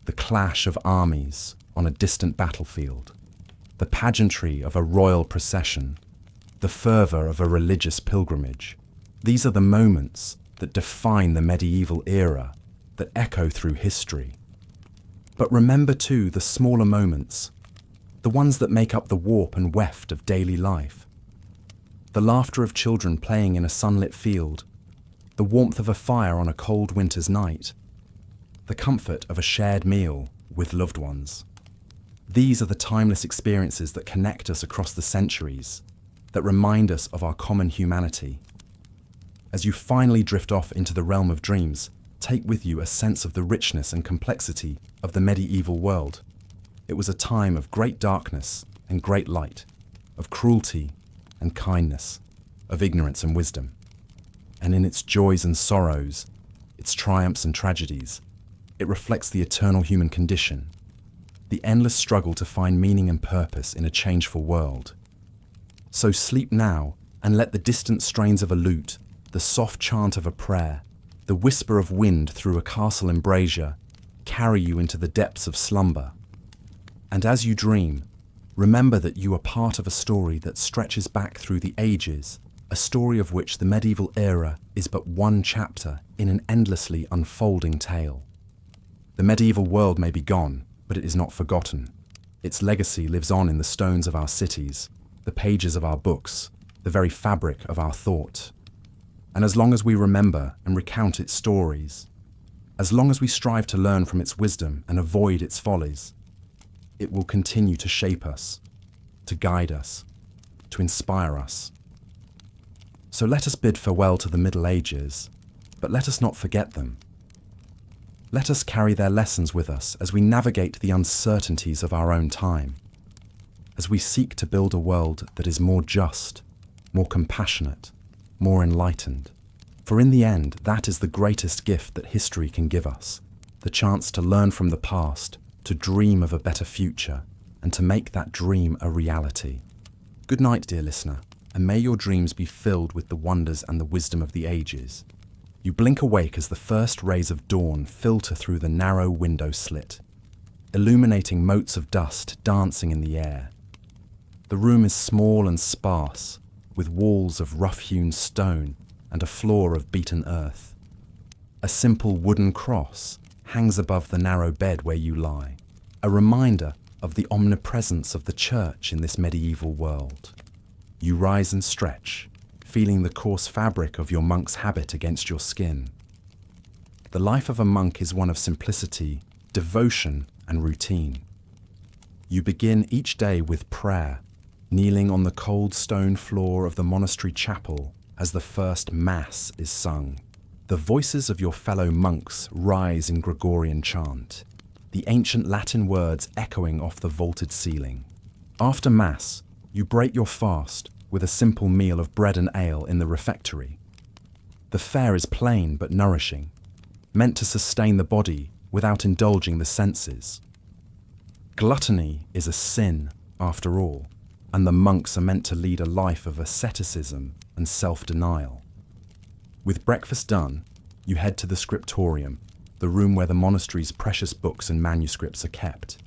The clash of armies on a distant battlefield, the pageantry of a royal procession, the fervour of a religious pilgrimage. These are the moments that define the medieval era, that echo through history. But remember too the smaller moments, the ones that make up the warp and weft of daily life. the laughter of children playing in a sunlit field, the warmth of a fire on a cold winter's night, the comfort of a shared meal with loved ones. These are the timeless experiences that connect us across the centuries, that remind us of our common humanity. As you finally drift off into the realm of dreams, take with you a sense of the richness and complexity of the medieval world. It was a time of great darkness and great light, of cruelty and kindness, of ignorance and wisdom. And in its joys and sorrows, its triumphs and tragedies, it reflects the eternal human condition, the endless struggle to find meaning and purpose in a changeful world. So sleep now and let the distant strains of a lute, the soft chant of a prayer, the whisper of wind through a castle embrasure carry you into the depths of slumber. And as you dream, remember that you are part of a story that stretches back through the ages, a story of which the medieval era is but one chapter in an endlessly unfolding tale. The medieval world may be gone, but it is not forgotten. Its legacy lives on in the stones of our cities, the pages of our books, the very fabric of our thought. And as long as we remember and recount its stories, as long as we strive to learn from its wisdom and avoid its follies, it will continue to shape us, to guide us, to inspire us. So let us bid farewell to the Middle Ages, but let us not forget them. Let us carry their lessons with us as we navigate the uncertainties of our own time, as we seek to build a world that is more just, more compassionate, more enlightened. For in the end, that is the greatest gift that history can give us, the chance to learn from the past, to dream of a better future, and to make that dream a reality. Good night, dear listener, and may your dreams be filled with the wonders and the wisdom of the ages. You blink awake as the first rays of dawn filter through the narrow window slit, illuminating motes of dust dancing in the air. The room is small and sparse, with walls of rough-hewn stone and a floor of beaten earth. A simple wooden cross hangs above the narrow bed where you lie, a reminder of the omnipresence of the church in this medieval world. You rise and stretch, feeling the coarse fabric of your monk's habit against your skin. The life of a monk is one of simplicity, devotion, and routine. You begin each day with prayer, kneeling on the cold stone floor of the monastery chapel as the first Mass is sung. The voices of your fellow monks rise in Gregorian chant, the ancient Latin words echoing off the vaulted ceiling. After Mass, you break your fast with a simple meal of bread and ale in the refectory. The fare is plain but nourishing, meant to sustain the body without indulging the senses. Gluttony is a sin, after all, and the monks are meant to lead a life of asceticism and self-denial. With breakfast done, you head to the scriptorium, the room where the monastery's precious books and manuscripts are kept.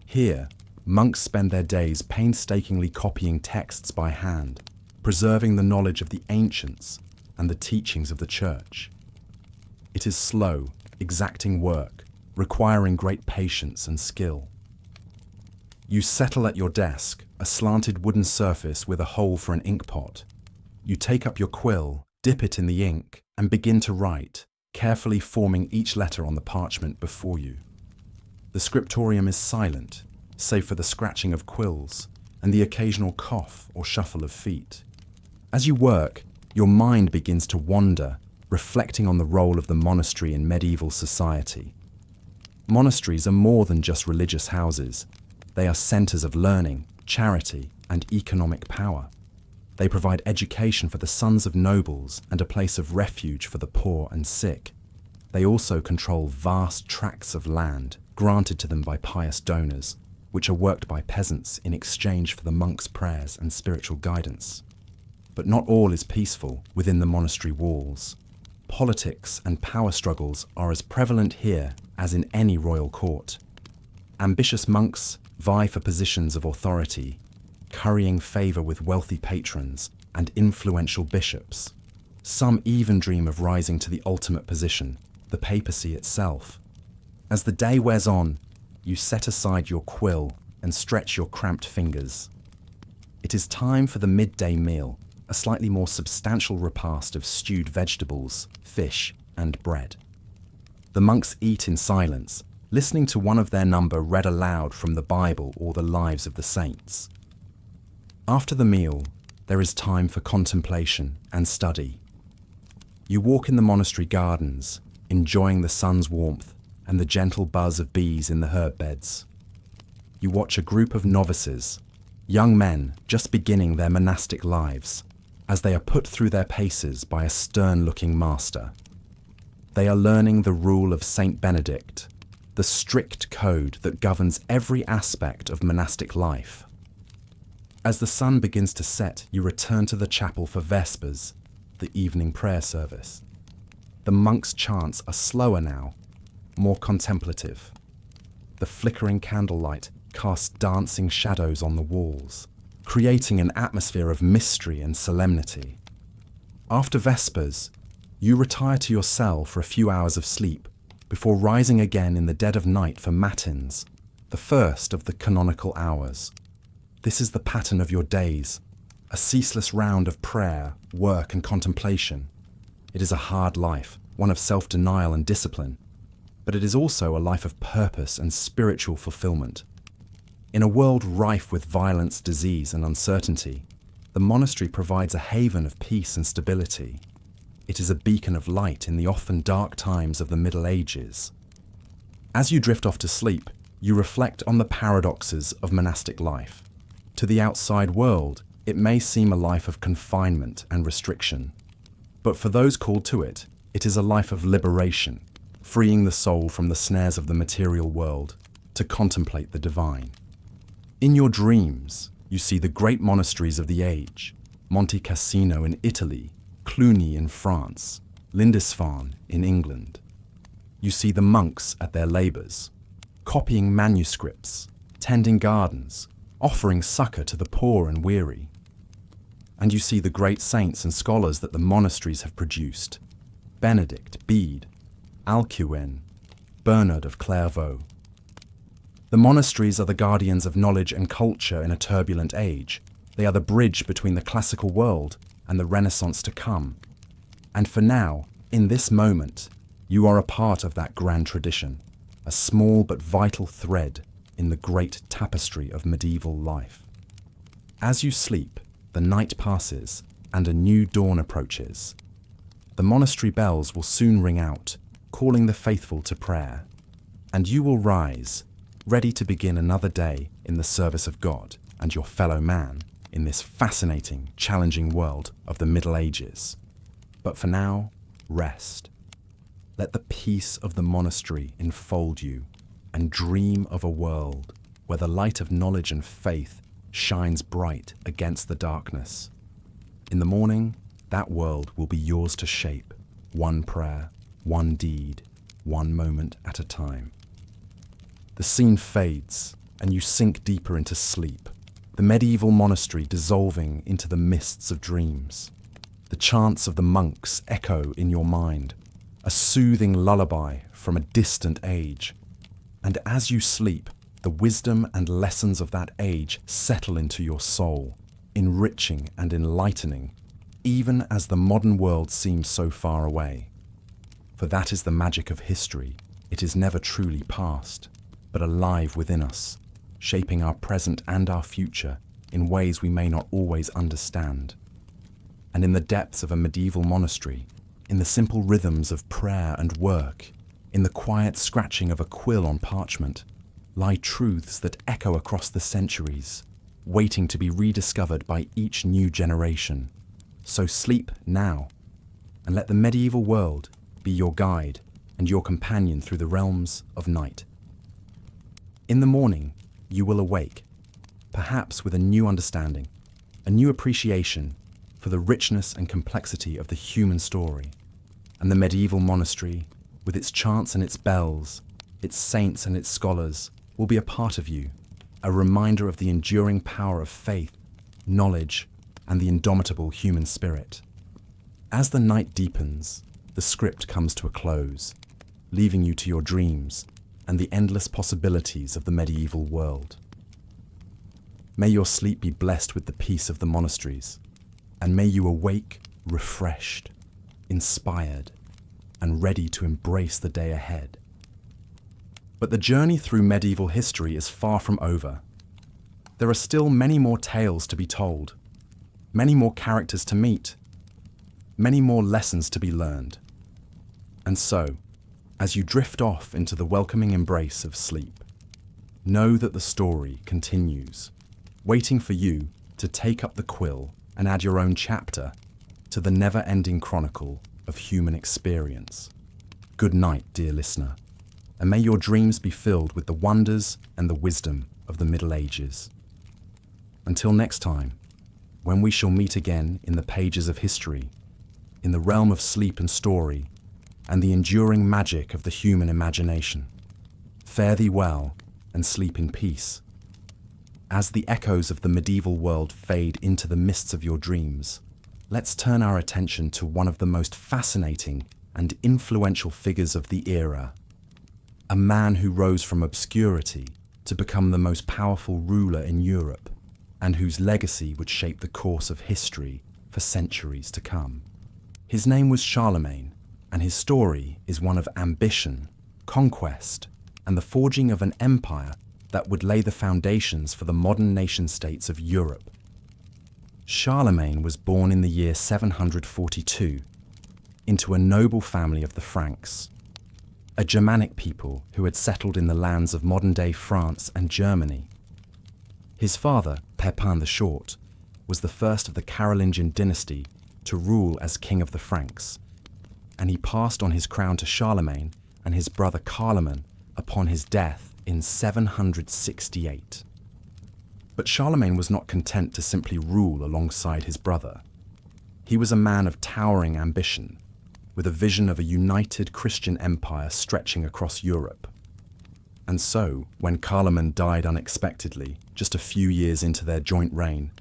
Here, monks spend their days painstakingly copying texts by hand, preserving the knowledge of the ancients and the teachings of the church. It is slow, exacting work, requiring great patience and skill. You settle at your desk, a slanted wooden surface with a hole for an ink pot. You take up your quill, dip it in the ink, and begin to write, carefully forming each letter on the parchment before you. The scriptorium is silent, save for the scratching of quills and the occasional cough or shuffle of feet. As you work, your mind begins to wander, reflecting on the role of the monastery in medieval society. Monasteries are more than just religious houses. They are centers of learning, charity, and economic power. They provide education for the sons of nobles and a place of refuge for the poor and sick. They also control vast tracts of land granted to them by pious donors, which are worked by peasants in exchange for the monks' prayers and spiritual guidance. But not all is peaceful within the monastery walls. Politics and power struggles are as prevalent here as in any royal court. Ambitious monks vie for positions of authority, currying favour with wealthy patrons and influential bishops. Some even dream of rising to the ultimate position, the papacy itself. As the day wears on, you set aside your quill and stretch your cramped fingers. It is time for the midday meal, a slightly more substantial repast of stewed vegetables, fish, and bread. The monks eat in silence, listening to one of their number read aloud from the Bible or the lives of the saints. After the meal, there is time for contemplation and study. You walk in the monastery gardens, enjoying the sun's warmth and the gentle buzz of bees in the herb beds. You watch a group of novices, young men just beginning their monastic lives, as they are put through their paces by a stern-looking master. They are learning the rule of Saint Benedict, the strict code that governs every aspect of monastic life. As the sun begins to set, you return to the chapel for Vespers, the evening prayer service. The monks' chants are slower now, more contemplative. The flickering candlelight casts dancing shadows on the walls, creating an atmosphere of mystery and solemnity. After Vespers, you retire to your cell for a few hours of sleep before rising again in the dead of night for matins, the first of the canonical hours. This is the pattern of your days, a ceaseless round of prayer, work, and contemplation. It is a hard life, one of self-denial and discipline, but it is also a life of purpose and spiritual fulfillment. In a world rife with violence, disease, and uncertainty, the monastery provides a haven of peace and stability. It is a beacon of light in the often dark times of the Middle Ages. As you drift off to sleep, you reflect on the paradoxes of monastic life. To the outside world, it may seem a life of confinement and restriction. But for those called to it, it is a life of liberation, freeing the soul from the snares of the material world to contemplate the divine. In your dreams, you see the great monasteries of the age, Monte Cassino in Italy, Cluny in France, Lindisfarne in England. You see the monks at their labours, copying manuscripts, tending gardens, offering succour to the poor and weary. And you see the great saints and scholars that the monasteries have produced, Benedict, Bede, Alcuin, Bernard of Clairvaux. The monasteries are the guardians of knowledge and culture in a turbulent age. They are the bridge between the classical world and the Renaissance to come. And for now, in this moment, you are a part of that grand tradition, a small but vital thread in the great tapestry of medieval life. As you sleep, the night passes and a new dawn approaches. The monastery bells will soon ring out, calling the faithful to prayer, and you will rise, ready to begin another day in the service of God and your fellow man in this fascinating, challenging world of the Middle Ages. But for now, rest. Let the peace of the monastery enfold you and dream of a world where the light of knowledge and faith shines bright against the darkness. In the morning, that world will be yours to shape, one prayer, one deed, one moment at a time. The scene fades, and you sink deeper into sleep, the medieval monastery dissolving into the mists of dreams. The chants of the monks echo in your mind, a soothing lullaby from a distant age. And as you sleep, the wisdom and lessons of that age settle into your soul, enriching and enlightening, even as the modern world seems so far away. For that is the magic of history. It is never truly past, but alive within us, shaping our present and our future in ways we may not always understand. And in the depths of a medieval monastery, in the simple rhythms of prayer and work, in the quiet scratching of a quill on parchment, lie truths that echo across the centuries, waiting to be rediscovered by each new generation. So sleep now, and let the medieval world be your guide and your companion through the realms of night. In the morning, you will awake, perhaps with a new understanding, a new appreciation for the richness and complexity of the human story. And the medieval monastery, with its chants and its bells, its saints and its scholars, will be a part of you, a reminder of the enduring power of faith, knowledge, and the indomitable human spirit. As the night deepens, the script comes to a close, leaving you to your dreams and the endless possibilities of the medieval world. May your sleep be blessed with the peace of the monasteries. and may you awake refreshed, inspired, and ready to embrace the day ahead. But the journey through medieval history is far from over. There are still many more tales to be told, many more characters to meet, many more lessons to be learned. And so, as you drift off into the welcoming embrace of sleep, know that the story continues, waiting for you to take up the quill and add your own chapter to the never-ending chronicle of human experience. Good night, dear listener, and may your dreams be filled with the wonders and the wisdom of the Middle Ages. Until next time, when we shall meet again in the pages of history, in the realm of sleep and story, and the enduring magic of the human imagination, fare thee well and sleep in peace. As the echoes of the medieval world fade into the mists of your dreams, let's turn our attention to one of the most fascinating and influential figures of the era, a man who rose from obscurity to become the most powerful ruler in Europe, and whose legacy would shape the course of history for centuries to come. His name was Charlemagne, and his story is one of ambition, conquest, and the forging of an empire that would lay the foundations for the modern nation-states of Europe. Charlemagne was born in the year 742 into a noble family of the Franks, a Germanic people who had settled in the lands of modern-day France and Germany. His father, Pepin the Short, was the first of the Carolingian dynasty to rule as king of the Franks, and he passed on his crown to Charlemagne and his brother Carloman upon his death in 768. But Charlemagne was not content to simply rule alongside his brother. He was a man of towering ambition, with a vision of a united Christian empire stretching across Europe. And so, when Carloman died unexpectedly, just a few years into their joint reign,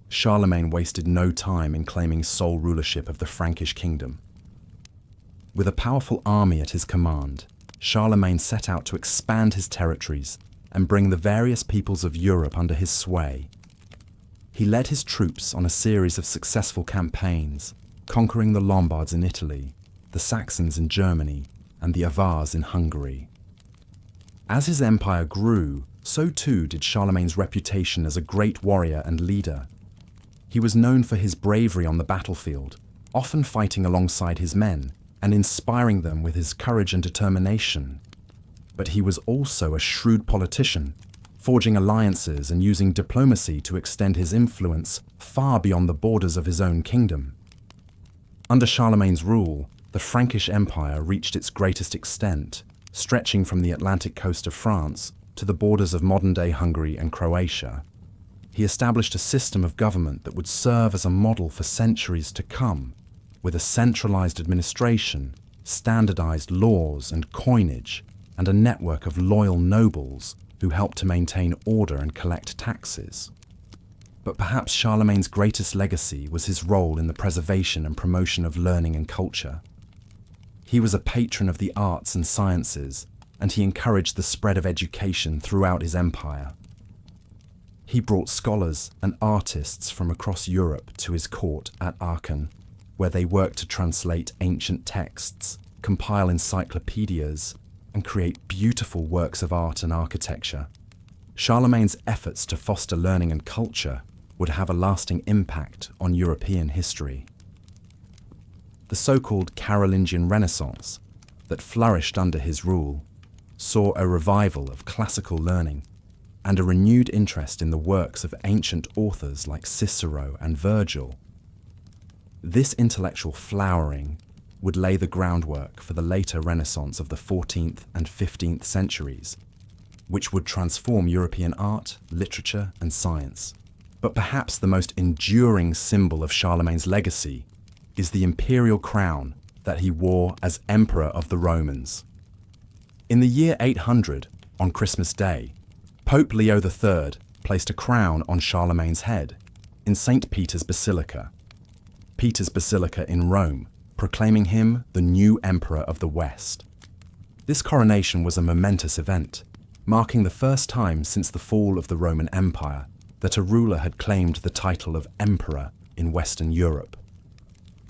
Charlemagne wasted no time in claiming sole rulership of the Frankish kingdom. With a powerful army at his command, Charlemagne set out to expand his territories and bring the various peoples of Europe under his sway. He led his troops on a series of successful campaigns, conquering the Lombards in Italy, the Saxons in Germany, and the Avars in Hungary. As his empire grew, so too did Charlemagne's reputation as a great warrior and leader. He was known for his bravery on the battlefield, often fighting alongside his men and inspiring them with his courage and determination. But he was also a shrewd politician, forging alliances and using diplomacy to extend his influence far beyond the borders of his own kingdom. Under Charlemagne's rule, the Frankish Empire reached its greatest extent, stretching from the Atlantic coast of France to the borders of modern-day Hungary and Croatia. He established a system of government that would serve as a model for centuries to come, with a centralized administration, standardized laws and coinage, and a network of loyal nobles who helped to maintain order and collect taxes. But perhaps Charlemagne's greatest legacy was his role in the preservation and promotion of learning and culture. He was a patron of the arts and sciences, and he encouraged the spread of education throughout his empire. He brought scholars and artists from across Europe to his court at Aachen, where they worked to translate ancient texts, compile encyclopedias, and create beautiful works of art and architecture. Charlemagne's efforts to foster learning and culture would have a lasting impact on European history. The so-called Carolingian Renaissance that flourished under his rule saw a revival of classical learning and a renewed interest in the works of ancient authors like Cicero and Virgil. This intellectual flowering would lay the groundwork for the later Renaissance of the 14th and 15th centuries, which would transform European art, literature, and science. But perhaps the most enduring symbol of Charlemagne's legacy is the imperial crown that he wore as Emperor of the Romans. In the year 800, on Christmas Day, Pope Leo III placed a crown on Charlemagne's head in St. Peter's Basilica in Rome, proclaiming him the new Emperor of the West. This coronation was a momentous event, marking the first time since the fall of the Roman Empire that a ruler had claimed the title of Emperor in Western Europe.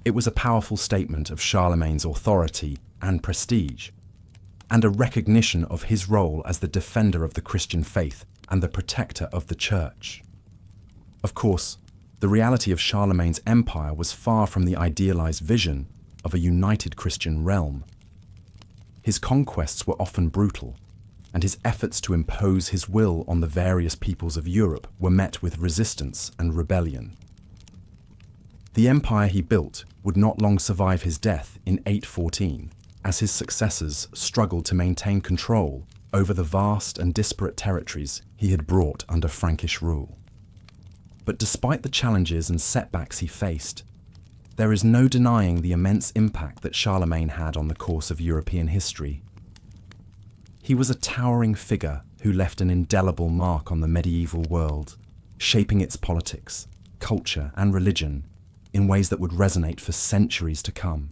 It was a powerful statement of Charlemagne's authority and prestige, and a recognition of his role as the defender of the Christian faith and the protector of the Church. Of course, the reality of Charlemagne's empire was far from the idealized vision of a united Christian realm. His conquests were often brutal, and his efforts to impose his will on the various peoples of Europe were met with resistance and rebellion. The empire he built would not long survive his death in 814, as his successors struggled to maintain control over the vast and disparate territories he had brought under Frankish rule. But despite the challenges and setbacks he faced, there is no denying the immense impact that Charlemagne had on the course of European history. He was a towering figure who left an indelible mark on the medieval world, shaping its politics, culture, and religion in ways that would resonate for centuries to come.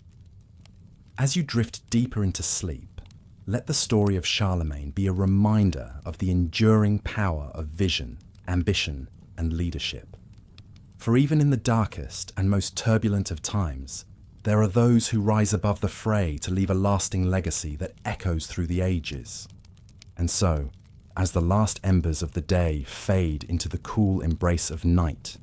As you drift deeper into sleep, let the story of Charlemagne be a reminder of the enduring power of vision, ambition, and leadership. For even in the darkest and most turbulent of times, there are those who rise above the fray to leave a lasting legacy that echoes through the ages. And so, as the last embers of the day fade into the cool embrace of night,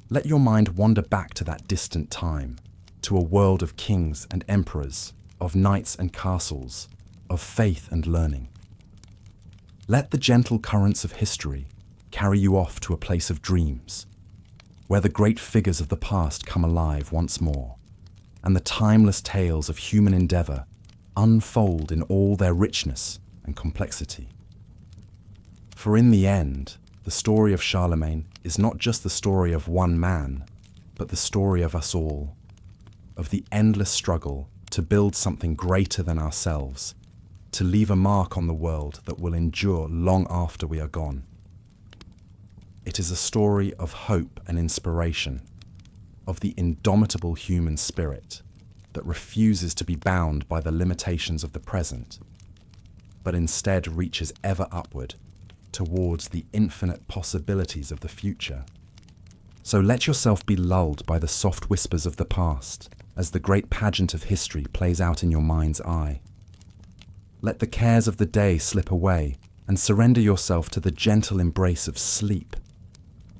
let your mind wander back to that distant time, to a world of kings and emperors, of knights and castles, of faith and learning. Let the gentle currents of history carry you off to a place of dreams, where the great figures of the past come alive once more, and the timeless tales of human endeavor unfold in all their richness and complexity. For in the end, the story of Charlemagne is not just the story of one man, but the story of us all, of the endless struggle to build something greater than ourselves, to leave a mark on the world that will endure long after we are gone. It is a story of hope and inspiration, of the indomitable human spirit that refuses to be bound by the limitations of the present, but instead reaches ever upward towards the infinite possibilities of the future. So let yourself be lulled by the soft whispers of the past as the great pageant of history plays out in your mind's eye. Let the cares of the day slip away and surrender yourself to the gentle embrace of sleep,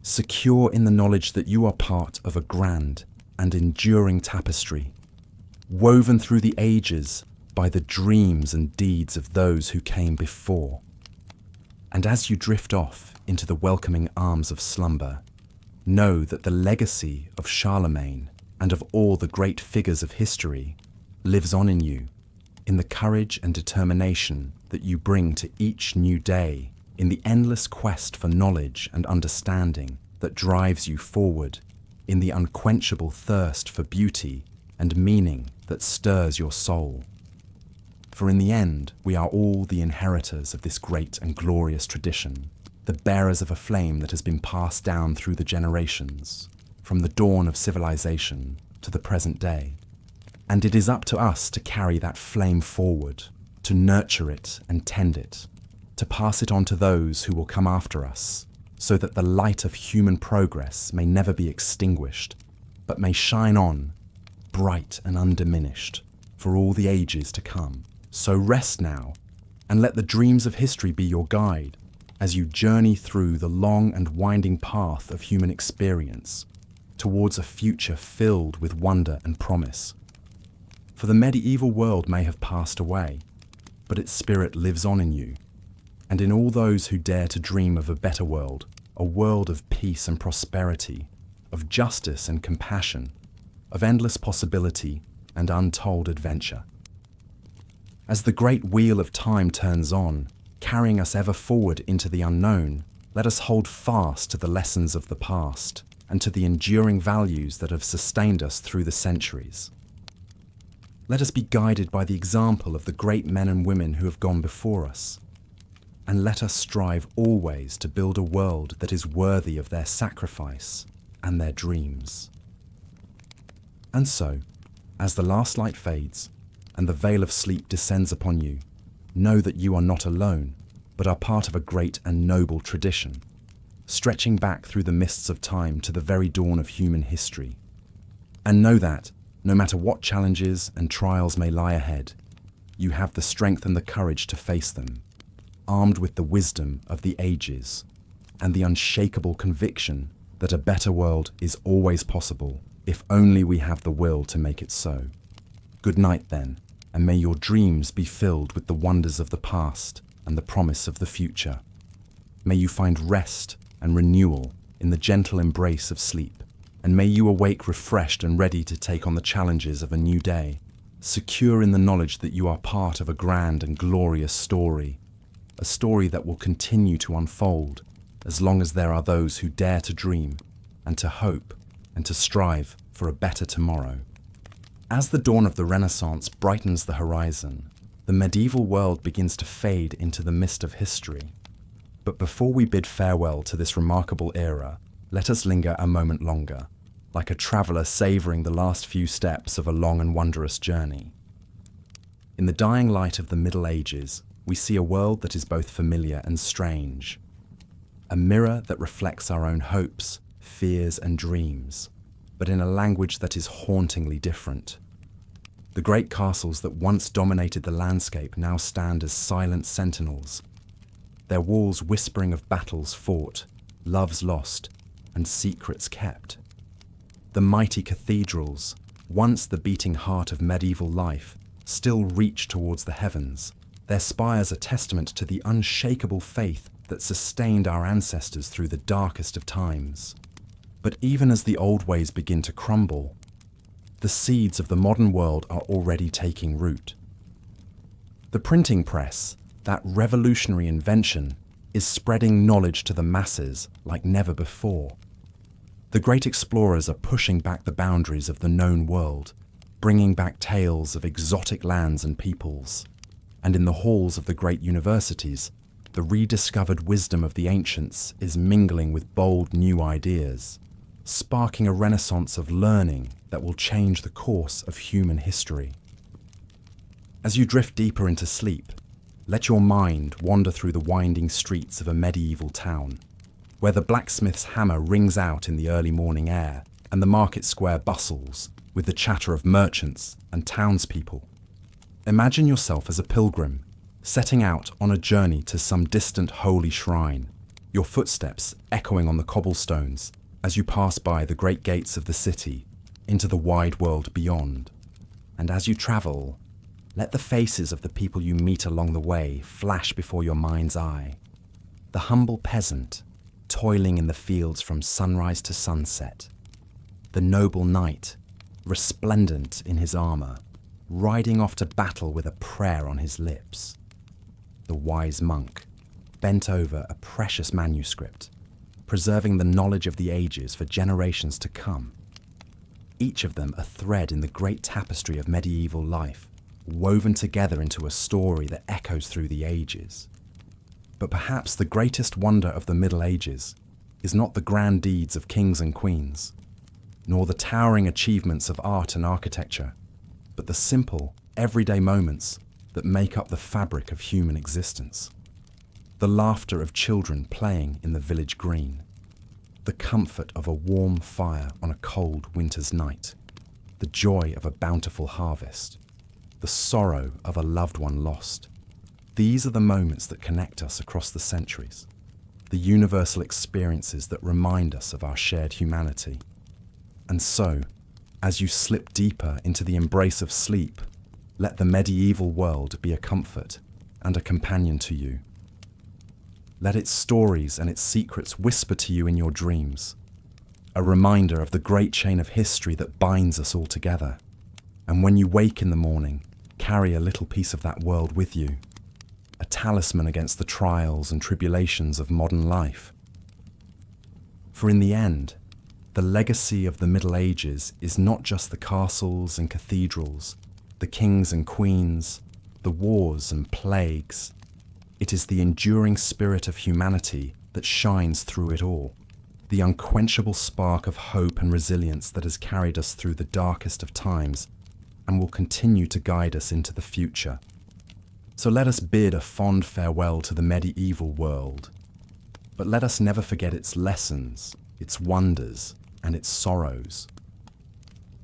secure in the knowledge that you are part of a grand and enduring tapestry, woven through the ages by the dreams and deeds of those who came before. And as you drift off into the welcoming arms of slumber, know that the legacy of Charlemagne and of all the great figures of history lives on in you, in the courage and determination that you bring to each new day, in the endless quest for knowledge and understanding that drives you forward, in the unquenchable thirst for beauty and meaning that stirs your soul. For in the end, we are all the inheritors of this great and glorious tradition, the bearers of a flame that has been passed down through the generations, from the dawn of civilization to the present day. And it is up to us to carry that flame forward, to nurture it and tend it, to pass it on to those who will come after us, so that the light of human progress may never be extinguished, but may shine on, bright and undiminished, for all the ages to come. So rest now, and let the dreams of history be your guide as you journey through the long and winding path of human experience towards a future filled with wonder and promise. For the medieval world may have passed away, but its spirit lives on in you, and in all those who dare to dream of a better world, a world of peace and prosperity, of justice and compassion, of endless possibility and untold adventure. As the great wheel of time turns on, carrying us ever forward into the unknown, let us hold fast to the lessons of the past and to the enduring values that have sustained us through the centuries. Let us be guided by the example of the great men and women who have gone before us, and let us strive always to build a world that is worthy of their sacrifice and their dreams. And so, as the last light fades, and the veil of sleep descends upon you, know that you are not alone, but are part of a great and noble tradition. stretching back through the mists of time to the very dawn of human history. And know that, no matter what challenges and trials may lie ahead, you have the strength and the courage to face them, armed with the wisdom of the ages and the unshakable conviction that a better world is always possible if only we have the will to make it so. Good night then, and may your dreams be filled with the wonders of the past and the promise of the future. May you find rest and renewal in the gentle embrace of sleep, and may you awake refreshed and ready to take on the challenges of a new day, secure in the knowledge that you are part of a grand and glorious story, a story that will continue to unfold as long as there are those who dare to dream and to hope and to strive for a better tomorrow. As the dawn of the Renaissance brightens the horizon, the medieval world begins to fade into the mist of history. But before we bid farewell to this remarkable era, let us linger a moment longer, like a traveller savouring the last few steps of a long and wondrous journey. In the dying light of the Middle Ages, we see a world that is both familiar and strange, a mirror that reflects our own hopes, fears and dreams, but in a language that is hauntingly different. The great castles that once dominated the landscape now stand as silent sentinels, their walls whispering of battles fought, loves lost, and secrets kept. The mighty cathedrals, once the beating heart of medieval life, still reach towards the heavens, their spires a testament to the unshakable faith that sustained our ancestors through the darkest of times. But even as the old ways begin to crumble, the seeds of the modern world are already taking root. The printing press, that revolutionary invention, is spreading knowledge to the masses like never before. The great explorers are pushing back the boundaries of the known world, bringing back tales of exotic lands and peoples. And in the halls of the great universities, the rediscovered wisdom of the ancients is mingling with bold new ideas, sparking a renaissance of learning that will change the course of human history. As you drift deeper into sleep, let your mind wander through the winding streets of a medieval town, where the blacksmith's hammer rings out in the early morning air and the market square bustles with the chatter of merchants and townspeople. Imagine yourself as a pilgrim, setting out on a journey to some distant holy shrine, your footsteps echoing on the cobblestones as you pass by the great gates of the city into the wide world beyond. And as you travel, let the faces of the people you meet along the way flash before your mind's eye. The humble peasant, toiling in the fields from sunrise to sunset. The noble knight, resplendent in his armour, riding off to battle with a prayer on his lips. The wise monk, bent over a precious manuscript, preserving the knowledge of the ages for generations to come. Each of them a thread in the great tapestry of medieval life, woven together into a story that echoes through the ages. But perhaps the greatest wonder of the Middle Ages is not the grand deeds of kings and queens, nor the towering achievements of art and architecture, but the simple, everyday moments that make up the fabric of human existence. The laughter of children playing in the village green, the comfort of a warm fire on a cold winter's night, the joy of a bountiful harvest, the sorrow of a loved one lost. These are the moments that connect us across the centuries, the universal experiences that remind us of our shared humanity. And so, as you slip deeper into the embrace of sleep, let the medieval world be a comfort and a companion to you. Let its stories and its secrets whisper to you in your dreams, a reminder of the great chain of history that binds us all together. And when you wake in the morning, carry a little piece of that world with you, a talisman against the trials and tribulations of modern life. For in the end, the legacy of the Middle Ages is not just the castles and cathedrals, the kings and queens, the wars and plagues. It is the enduring spirit of humanity that shines through it all, the unquenchable spark of hope and resilience that has carried us through the darkest of times and will continue to guide us into the future. So let us bid a fond farewell to the medieval world. but let us never forget its lessons, its wonders, and its sorrows.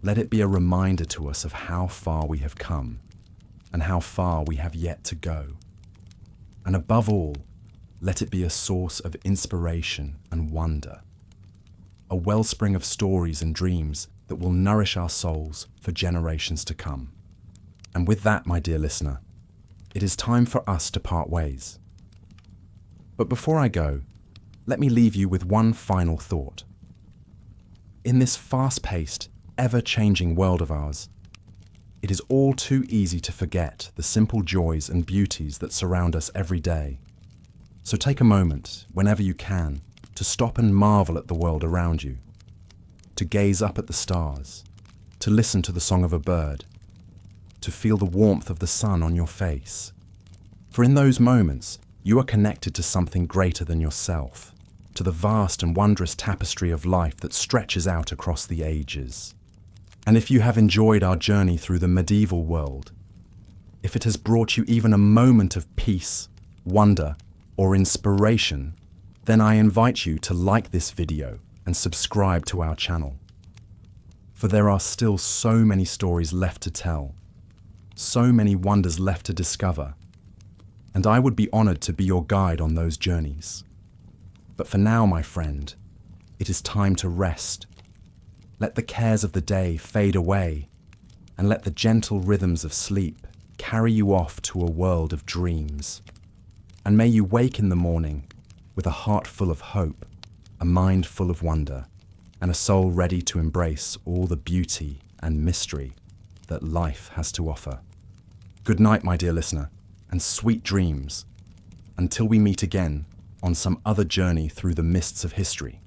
Let it be a reminder to us of how far we have come and how far we have yet to go. And above all, let it be a source of inspiration and wonder, a wellspring of stories and dreams that will nourish our souls for generations to come. And with that, my dear listener, it is time for us to part ways. But before I go, let me leave you with one final thought. In this fast-paced, ever-changing world of ours, it is all too easy to forget the simple joys and beauties that surround us every day. So take a moment, whenever you can, to stop and marvel at the world around you, to gaze up at the stars, to listen to the song of a bird, to feel the warmth of the sun on your face. For in those moments, you are connected to something greater than yourself, to the vast and wondrous tapestry of life that stretches out across the ages. And if you have enjoyed our journey through the medieval world, if it has brought you even a moment of peace, wonder, or inspiration, then I invite you to like this video and subscribe to our channel. For there are still so many stories left to tell, so many wonders left to discover, and I would be honored to be your guide on those journeys. But for now, my friend, it is time to rest. Let the cares of the day fade away, and let the gentle rhythms of sleep carry you off to a world of dreams. And may you wake in the morning with a heart full of hope, a mind full of wonder, and a soul ready to embrace all the beauty and mystery that life has to offer. Good night, my dear listener, and sweet dreams, until we meet again on some other journey through the mists of history.